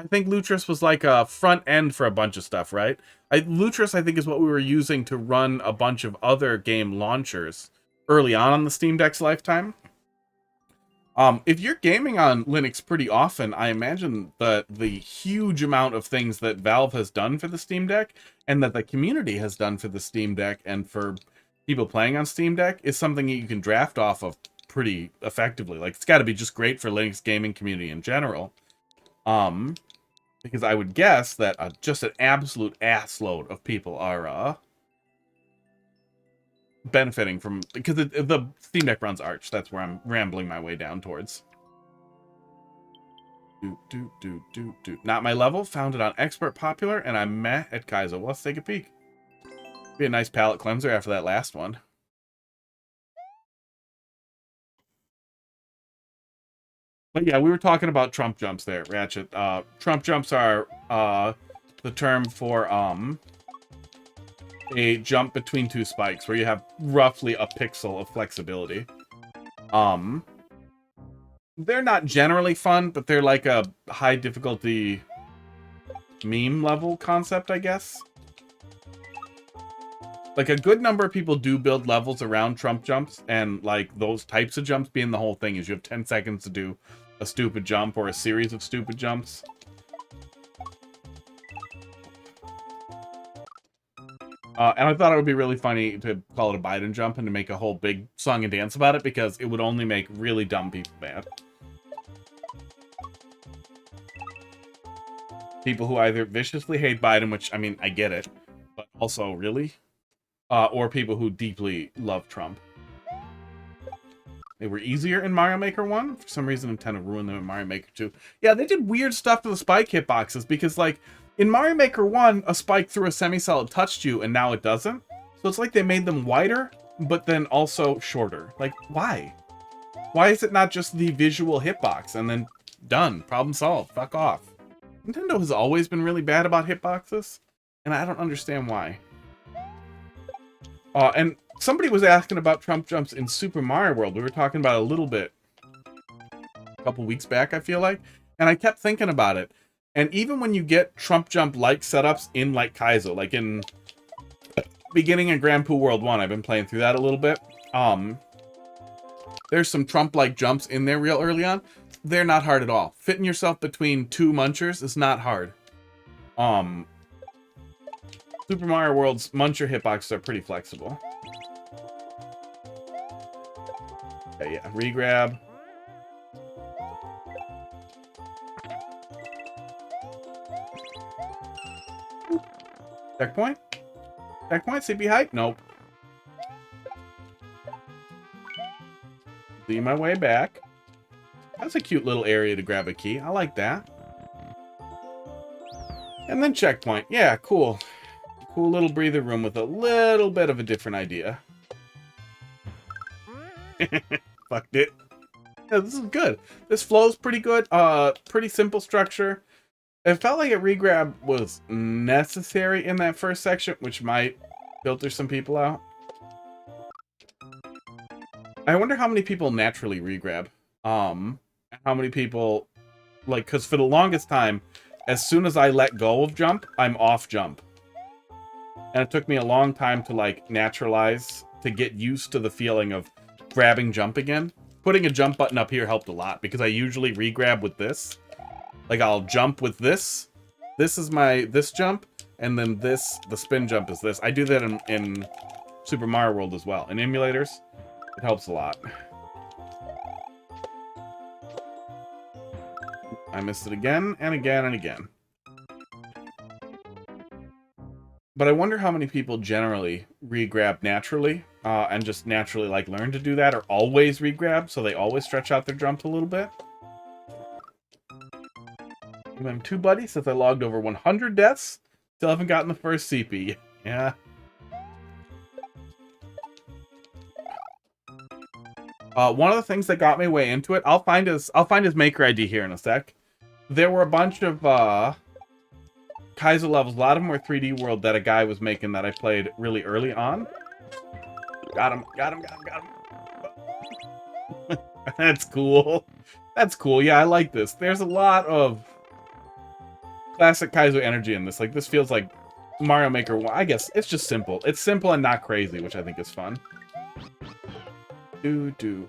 think Lutris was like a front end for a bunch of stuff, right? Lutris, I think, is what we were using to run a bunch of other game launchers early on the Steam Deck's lifetime. If you're gaming on Linux pretty often, I imagine that the huge amount of things that Valve has done for the Steam Deck and that the community has done for the Steam Deck and for people playing on Steam Deck is something that you can draft off of pretty effectively. Like, it's got to be just great for Linux gaming community in general. Because I would guess that just an absolute assload of people are benefiting from, because the Steam Deck runs Arch. That's where I'm rambling my way down towards. Not my level. Found it on Expert Popular, and I'm meh at Kaizo. Well, let's take a peek. Be a nice palate cleanser after that last one. But yeah, we were talking about Trump jumps there, Ratchet. Trump jumps are the term for a jump between two spikes where you have roughly a pixel of flexibility. They're not generally fun, but they're like a high difficulty meme level concept, I guess. Like, a good number of people do build levels around Trump jumps, and like those types of jumps being the whole thing is you have 10 seconds to do a stupid jump or a series of stupid jumps. And I thought it would be really funny to call it a Biden jump and to make a whole big song and dance about it, because it would only make really dumb people mad. People who either viciously hate Biden, which, I mean, I get it, but also, really? Or people who deeply love Trump. They were easier in Mario Maker 1. For some reason, Nintendo ruined them in Mario Maker 2. Yeah, they did weird stuff to the spike hitboxes, because, like, in Mario Maker 1, a spike through a semi-solid touched you, and now it doesn't. So it's like they made them wider, but then also shorter. Like, why? Why is it not just the visual hitbox, and then done? Problem solved. Fuck off. Nintendo has always been really bad about hitboxes, and I don't understand why. And somebody was asking about Trump jumps in Super Mario World. We were talking about it a little bit a couple weeks back, I feel like. And I kept thinking about it. And even when you get Trump jump-like setups in, like, Kaizo, like in beginning in Grand Poo World 1, I've been playing through that a little bit. There's some Trump-like jumps in there real early on. They're not hard at all. Fitting yourself between two munchers is not hard. Super Mario World's muncher hitboxes are pretty flexible. Okay, yeah, regrab. Checkpoint? Checkpoint? CP height? Nope. See my way back. That's a cute little area to grab a key. I like that. And then checkpoint. Yeah, cool. Cool little breather room with a little bit of a different idea. Fucked it. Yeah, this is good. This flows pretty good. Pretty simple structure. It felt like a regrab was necessary in that first section, which might filter some people out. I wonder how many people naturally regrab. How many people, like, because for the longest time, as soon as I let go of jump, I'm off jump. And it took me a long time to, like, naturalize, to get used to the feeling of grabbing jump again. Putting a jump button up here helped a lot, because I usually regrab with this. Like, I'll jump with this. This is my, this jump, and then this, the spin jump is this. I do that in Super Mario World as well. In emulators, it helps a lot. I missed it again and again and again. But I wonder how many people generally regrab naturally and just naturally like learn to do that, or always regrab, so they always stretch out their jump a little bit. I've been 2 buddies since I logged over 100 deaths. Still haven't gotten the first CP. Yeah. One of the things that got me way into it, I'll find his maker ID here in a sec. There were a bunch of Kaiser levels. A lot of them were 3D World that a guy was making that I played really early on. Got him. That's cool. That's cool. Yeah, I like this. There's a lot of classic Kaizo energy in this. Like, this feels like Mario Maker 1. I guess it's just simple. It's simple and not crazy, which I think is fun.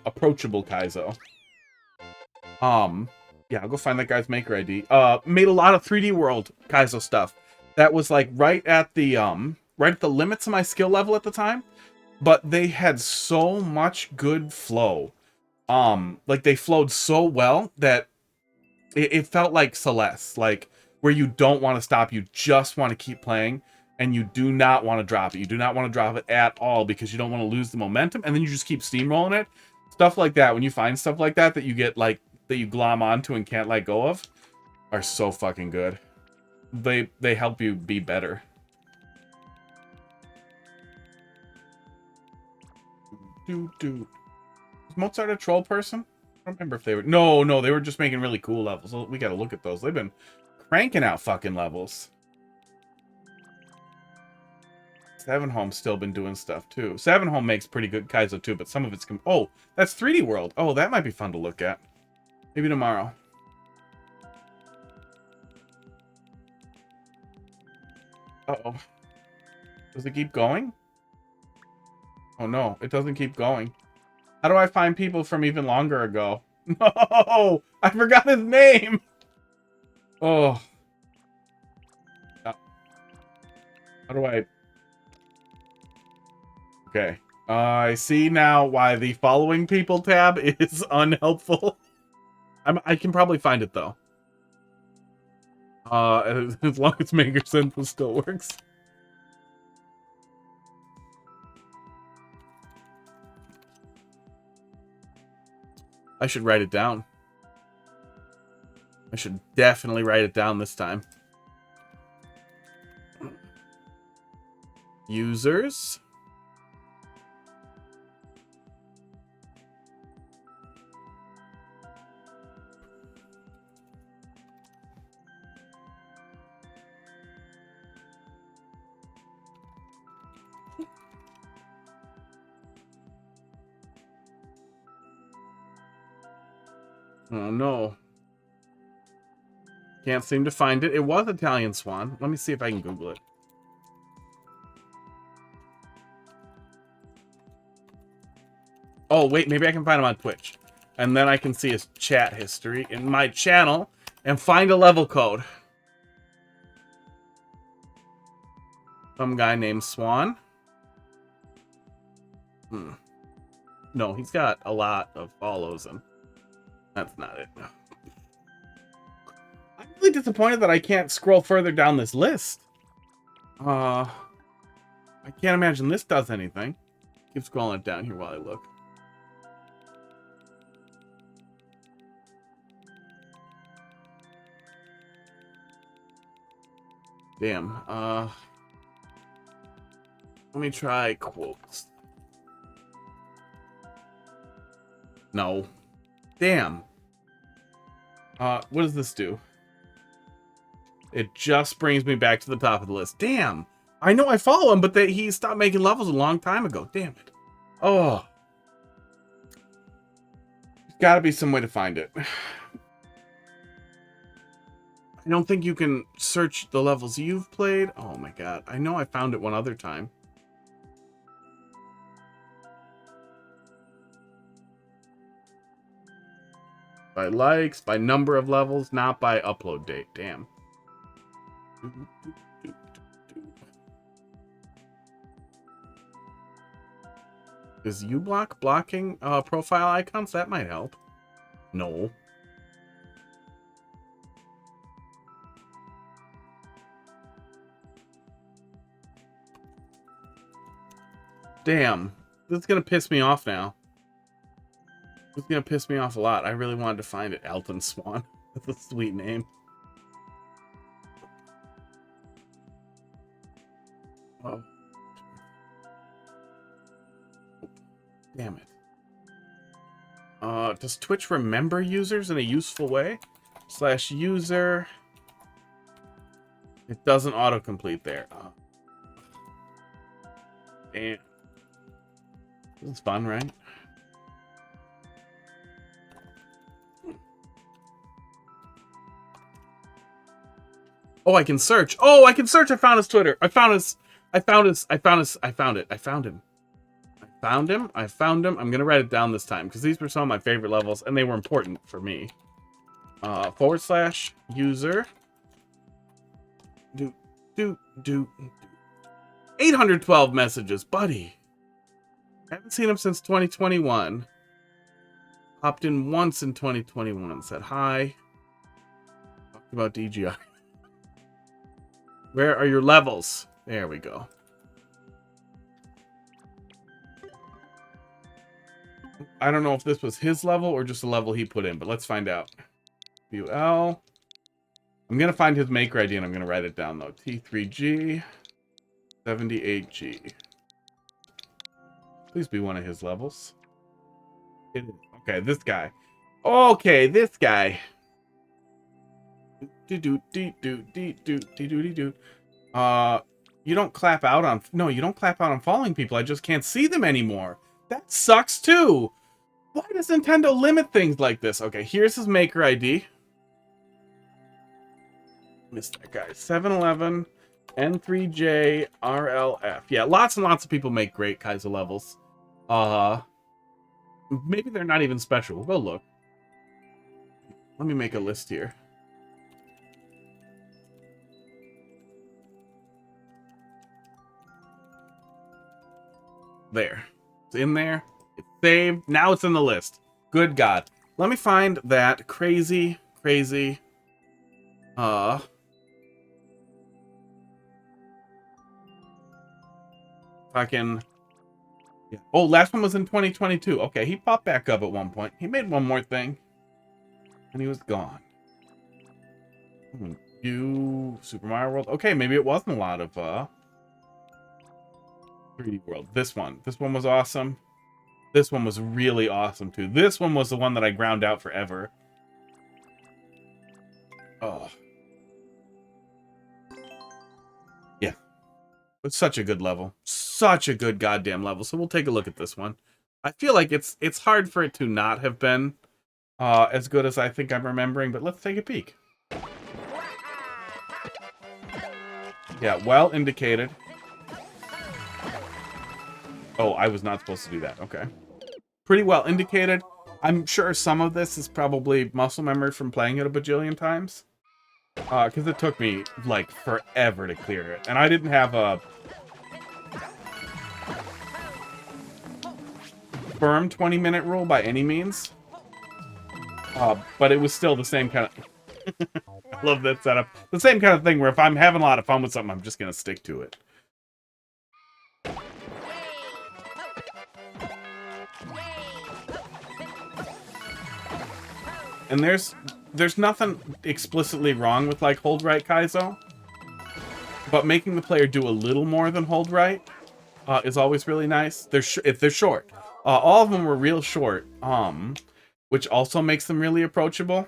Approachable Kaizo. Yeah, I'll go find that guy's maker ID. Made a lot of 3D World Kaizo stuff. That was like right at the limits of my skill level at the time. But they had so much good flow. Like they flowed so well that it felt like Celeste, like where you don't want to stop, you just want to keep playing, and you do not want to drop it. You do not want to drop it at all because you don't want to lose the momentum, and then you just keep steamrolling it. Stuff like that, when you find stuff like that that you get like that you glom onto and can't let go of, are so fucking good. They help you be better. Is Mozart a troll person? I don't remember if they were... No, they were just making really cool levels. We gotta look at those. They've been cranking out fucking levels. Seven Home's still been doing stuff, too. Seven Home makes pretty good Kaizo, too, but some of it's... Oh, that's 3D World. Oh, that might be fun to look at. Maybe tomorrow. Uh-oh. Does it keep going? Oh, no. It doesn't keep going. How do I find people from even longer ago? No! I forgot his name! Oh. How do I... Okay. I see now why the following people tab is unhelpful. I can probably find it, though. As long as Maker Synth still works. I should write it down. I should definitely write it down this time. Users. Oh, no. Can't seem to find it. It was Italian Swan. Let me see if I can Google it. Oh, wait. Maybe I can find him on Twitch. And then I can see his chat history in my channel and find a level code. Some guy named Swan. No, he's got a lot of follows and that's not it. I'm really disappointed that I can't scroll further down this list. I can't imagine this does anything. Keep scrolling it down here while I look. Damn. Let me try quotes. No. Damn. What does this do? It just brings me back to the top of the list. Damn. I know I follow him, but he stopped making levels a long time ago. Damn it. Oh. There's gotta be some way to find it. I don't think you can search the levels you've played. Oh my god. I know I found it one other time. By likes, by number of levels, not by upload date. Damn. Is uBlock blocking profile icons? That might help. No. damn. This is gonna piss me off now. This is gonna piss me off a lot. I really wanted to find it. Elton Swan. That's a sweet name. Oh. Damn it. Does Twitch remember users in a useful way? /user. It doesn't autocomplete there. Damn. This is fun, right? Oh, I can search. Oh, I can search. I found his Twitter. I found him. I found him. I'm gonna write it down this time because these were some of my favorite levels and they were important for me. /user. 812 messages, buddy. I haven't seen him since 2021. Hopped in once in 2021. Said hi. Talked about DGI. Where are your levels? There we go. I don't know if this was his level or just a level he put in, but let's find out. UL. I'm going to find his maker ID and I'm going to write it down, though. T3G 78G. Please be one of his levels. It is. Okay, this guy. Okay, this guy. You don't clap out on... No, you don't clap out on following people. I just can't see them anymore. That sucks, too. Why does Nintendo limit things like this? Okay, here's his maker ID. Missed that guy. 711 N3J RLF. Yeah, lots and lots of people make great Kaizo levels. Maybe they're not even special. We'll go look. Let me make a list here. There. It's in there. It's saved. Now it's in the list. Good God. Let me find that crazy fucking... Yeah. Oh, last one was in 2022. Okay, he popped back up at one point. He made one more thing. And he was gone. You Super Mario World. Okay, maybe it wasn't a lot of 3D World. This one was awesome. This one was really awesome too. This one was the one that I ground out forever. Oh. Yeah. It's such a good level. Such a good goddamn level. So we'll take a look at this one. I feel like it's hard for it to not have been as good as I think I'm remembering, but let's take a peek. Yeah, well indicated. Oh, I was not supposed to do that. Okay. Pretty well indicated. I'm sure some of this is probably muscle memory from playing it a bajillion times. Because it took me, like, forever to clear it. And I didn't have a firm 20-minute rule by any means. But it was still the same kind of... I love that setup. The same kind of thing where if I'm having a lot of fun with something, I'm just going to stick to it. And there's nothing explicitly wrong with, like, hold right Kaizo. But making the player do a little more than hold right is always really nice. If they're short. All of them were real short, which also makes them really approachable.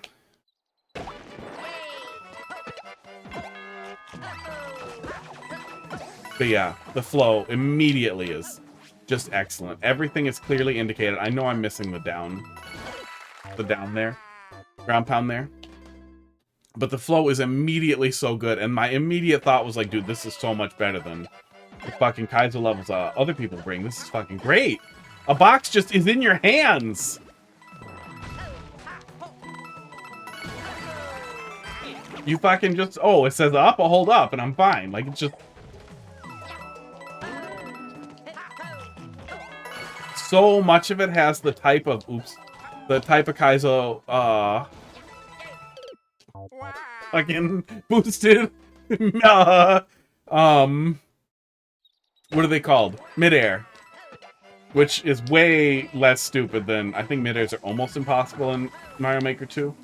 But yeah, the flow immediately is just excellent. Everything is clearly indicated. I know I'm missing the down there. Ground pound there. But the flow is immediately so good. And my immediate thought was like, dude, this is so much better than the fucking Kaizo levels other people bring. This is fucking great. A box just is in your hands. You fucking just... Oh, it says up, I'll hold up, and I'm fine. Like, it's just... So much of it has the type of... Oops. The type of Kaizo, fucking boosted, what are they called? Midair. which is way less stupid than, I think mid-airs are almost impossible in Mario Maker 2.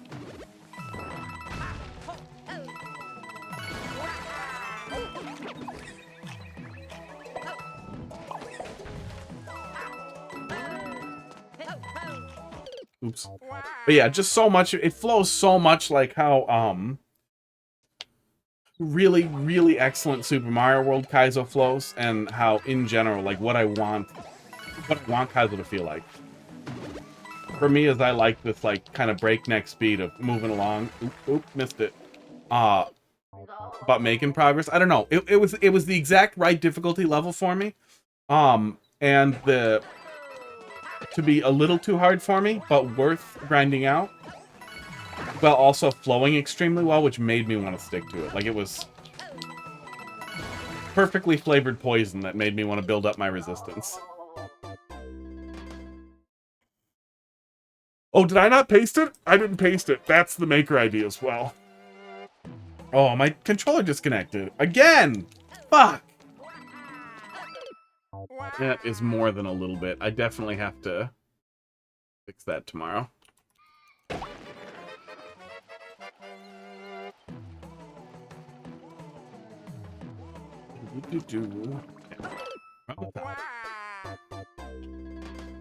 Oops. But yeah, just so much, it flows so much like how, really, really excellent Super Mario World Kaizo flows, and how, in general, like, what I want Kaizo to feel like. For me, is I like this, like, kind of breakneck speed of moving along. Oop, missed it. But making progress. I don't know. It was the exact right difficulty level for me. And to be a little too hard for me, but worth grinding out. While also flowing extremely well, which made me want to stick to it. Like, it was perfectly flavored poison that made me want to build up my resistance. Oh, did I not paste it? I didn't paste it. That's the Maker ID as well. Oh, my controller disconnected. Again! Fuck! That is more than a little bit. I definitely have to fix that tomorrow.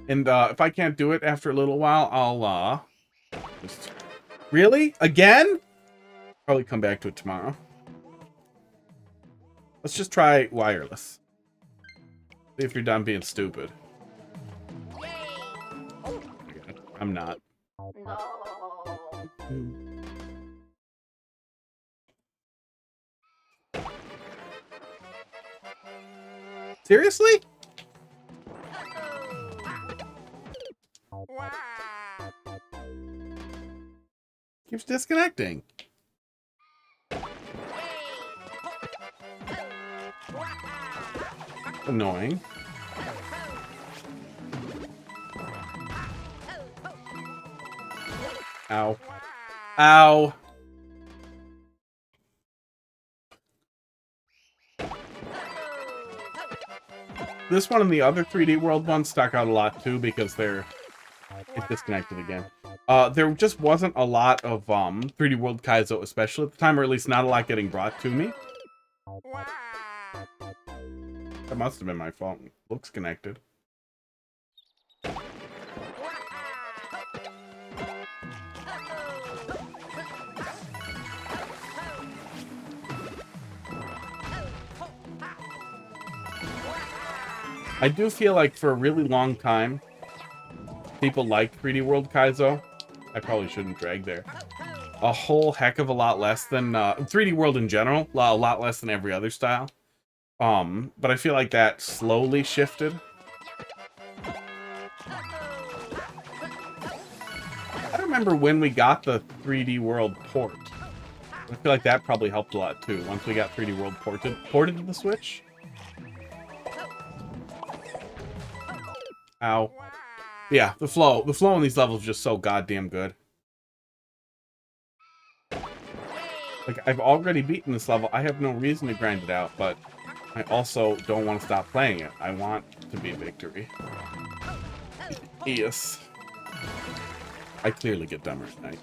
And if I can't do it after a little while, I'll just... Really? Again? Probably come back to it tomorrow. Let's just try wireless. See if you're done being stupid. I'm not. Seriously? Keeps disconnecting. Annoying. Ow. Ow. This one and the other 3D World one stuck out a lot too because they're... It's disconnected again. There just wasn't a lot of 3D World Kaizo, especially at the time, or at least not a lot getting brought to me. That must have been my fault. Looks connected. I do feel like for a really long time, people like 3D World Kaizo. I probably shouldn't drag there. A whole heck of a lot less than 3D World in general. A lot less than every other style. But I feel like that slowly shifted. I don't remember when we got the 3D World port. I feel like that probably helped a lot too. Once we got 3D World ported to the Switch. Ow. Yeah, the flow in these levels is just so goddamn good. Like, I've already beaten this level. I have no reason to grind it out, but I also don't want to stop playing it. I want to be victory. Yes. I clearly get dumber at night.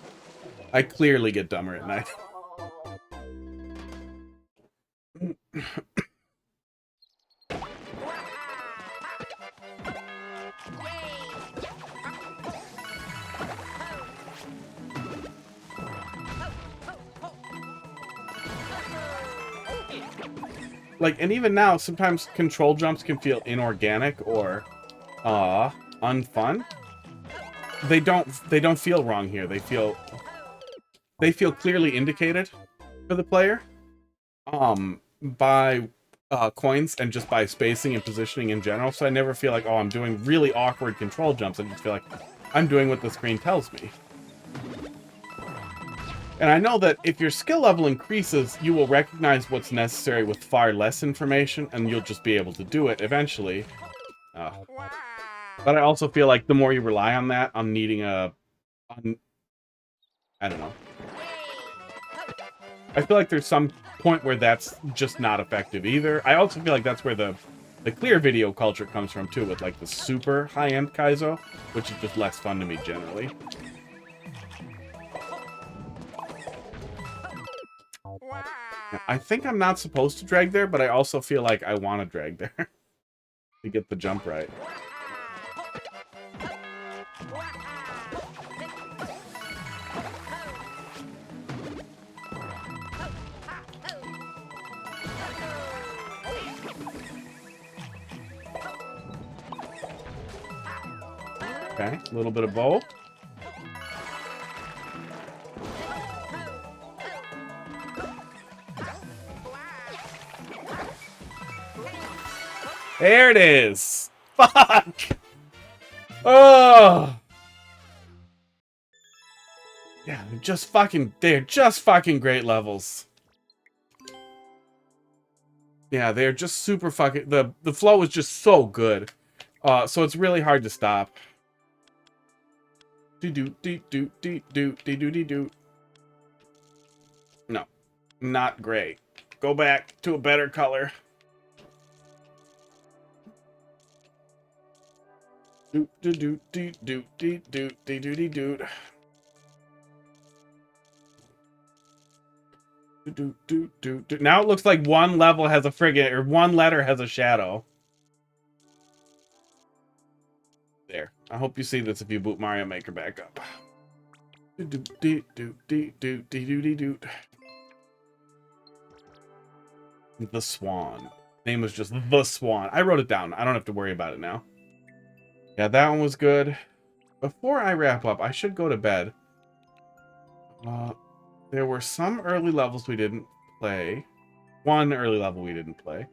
I clearly get dumber at night. Like, and even now, sometimes control jumps can feel inorganic or, unfun. They don't feel wrong here. They feel clearly indicated for the player, by, coins and just by spacing and positioning in general. So I never feel like, oh, I'm doing really awkward control jumps. I just feel like I'm doing what the screen tells me. And I know that if your skill level increases, you will recognize what's necessary with far less information, and you'll just be able to do it eventually. But I also feel like the more you rely on that, on needing I don't know. I feel like there's some point where that's just not effective either. I also feel like that's where the the clear video culture comes from too, with like the super high-end Kaizo, which is just less fun to me generally. I think I'm not supposed to drag there, but I also feel like I want to drag there to get the jump right. Okay, a little bit of both. There it is. Fuck. Oh. Yeah, they're just fucking great levels. Yeah, they're just super fucking, the flow is just so good. So it's really hard to stop. No, not great. Go back to a better color. Now it looks like one level has a friggin', or one letter has a shadow. There. I hope you see this if you boot Mario Maker back up. The Swan. Name was just The Swan. I wrote it down. I don't have to worry about it now. Yeah, that one was good. Before I wrap up, I should go to bed. There were some early levels we didn't play. One early level we didn't play.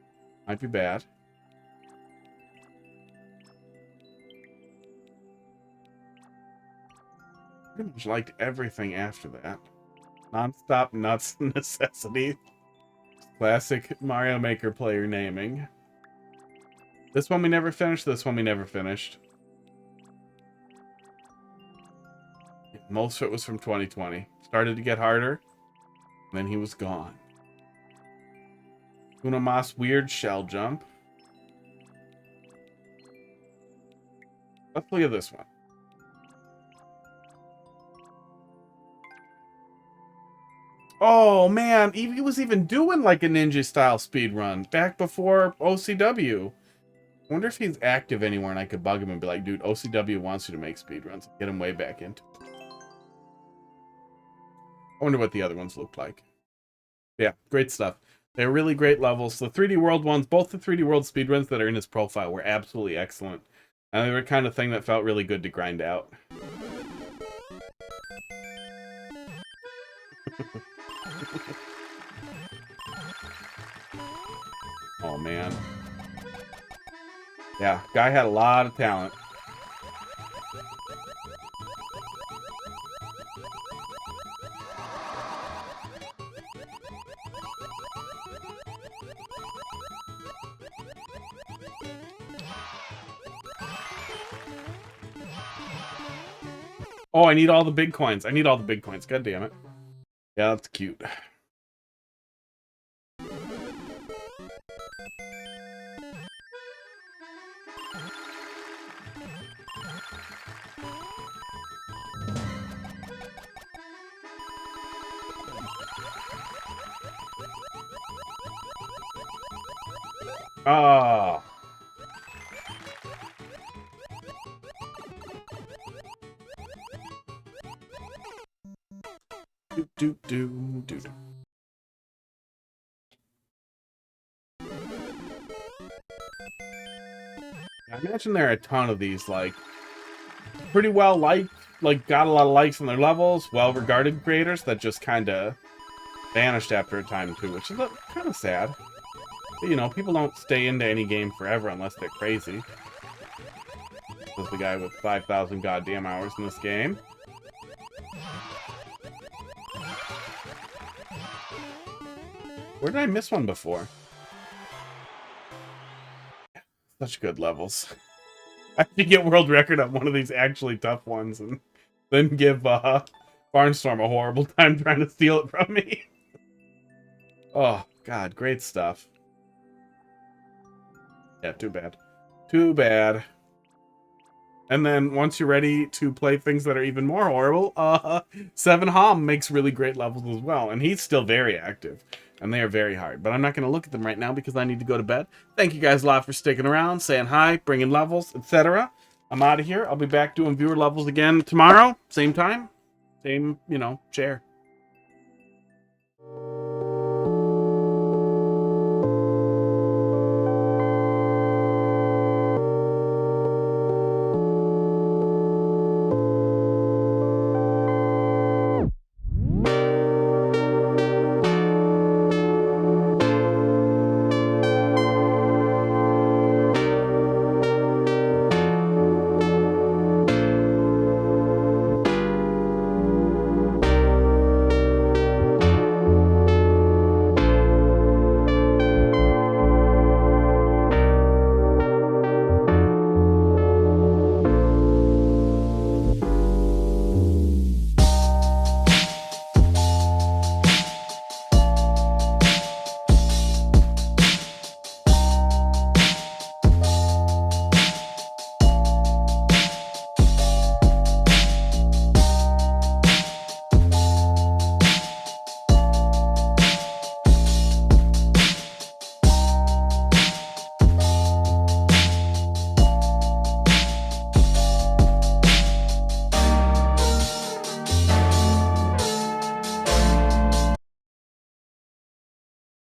Might be bad. Pretty much liked everything after that. Non-stop nuts necessity. Classic Mario Maker player naming. This one we never finished. This one we never finished. Most of it was from 2020. Started to get harder. Then he was gone. Unamas weird shell jump. Let's look at this one. Oh man, he was even doing like a ninja style speed run back before OCW. I wonder if he's active anywhere and I could bug him and be like, dude, OCW wants you to make speed runs. Get him way back into it. I wonder what the other ones looked like. Yeah, great stuff. They're really great levels. The 3D World ones, both the 3D World speedruns that are in his profile were absolutely excellent. And they were the kind of thing that felt really good to grind out. Oh, man. Yeah, guy had a lot of talent. Oh, I need all the big coins. I need all the big coins. God damn it. Yeah, that's cute. Ah. Do. I imagine there are a ton of these, like, pretty well liked, like, got a lot of likes on their levels, well-regarded creators that just kind of vanished after a time, too, which is kind of sad. But, you know, people don't stay into any game forever unless they're crazy. This is the guy with 5,000 goddamn hours in this game. Where did I miss one before? Such good levels. I should get world record on one of these actually tough ones and then give Barnstorm a horrible time trying to steal it from me. Oh, God, great stuff. Yeah, too bad. Too bad. And then once you're ready to play things that are even more horrible, Seven Hom makes really great levels as well. And he's still very active. And they are very hard. But I'm not going to look at them right now because I need to go to bed. Thank you guys a lot for sticking around, saying hi, bringing levels, etc. I'm out of here. I'll be back doing viewer levels again tomorrow. Same time. Same, chair.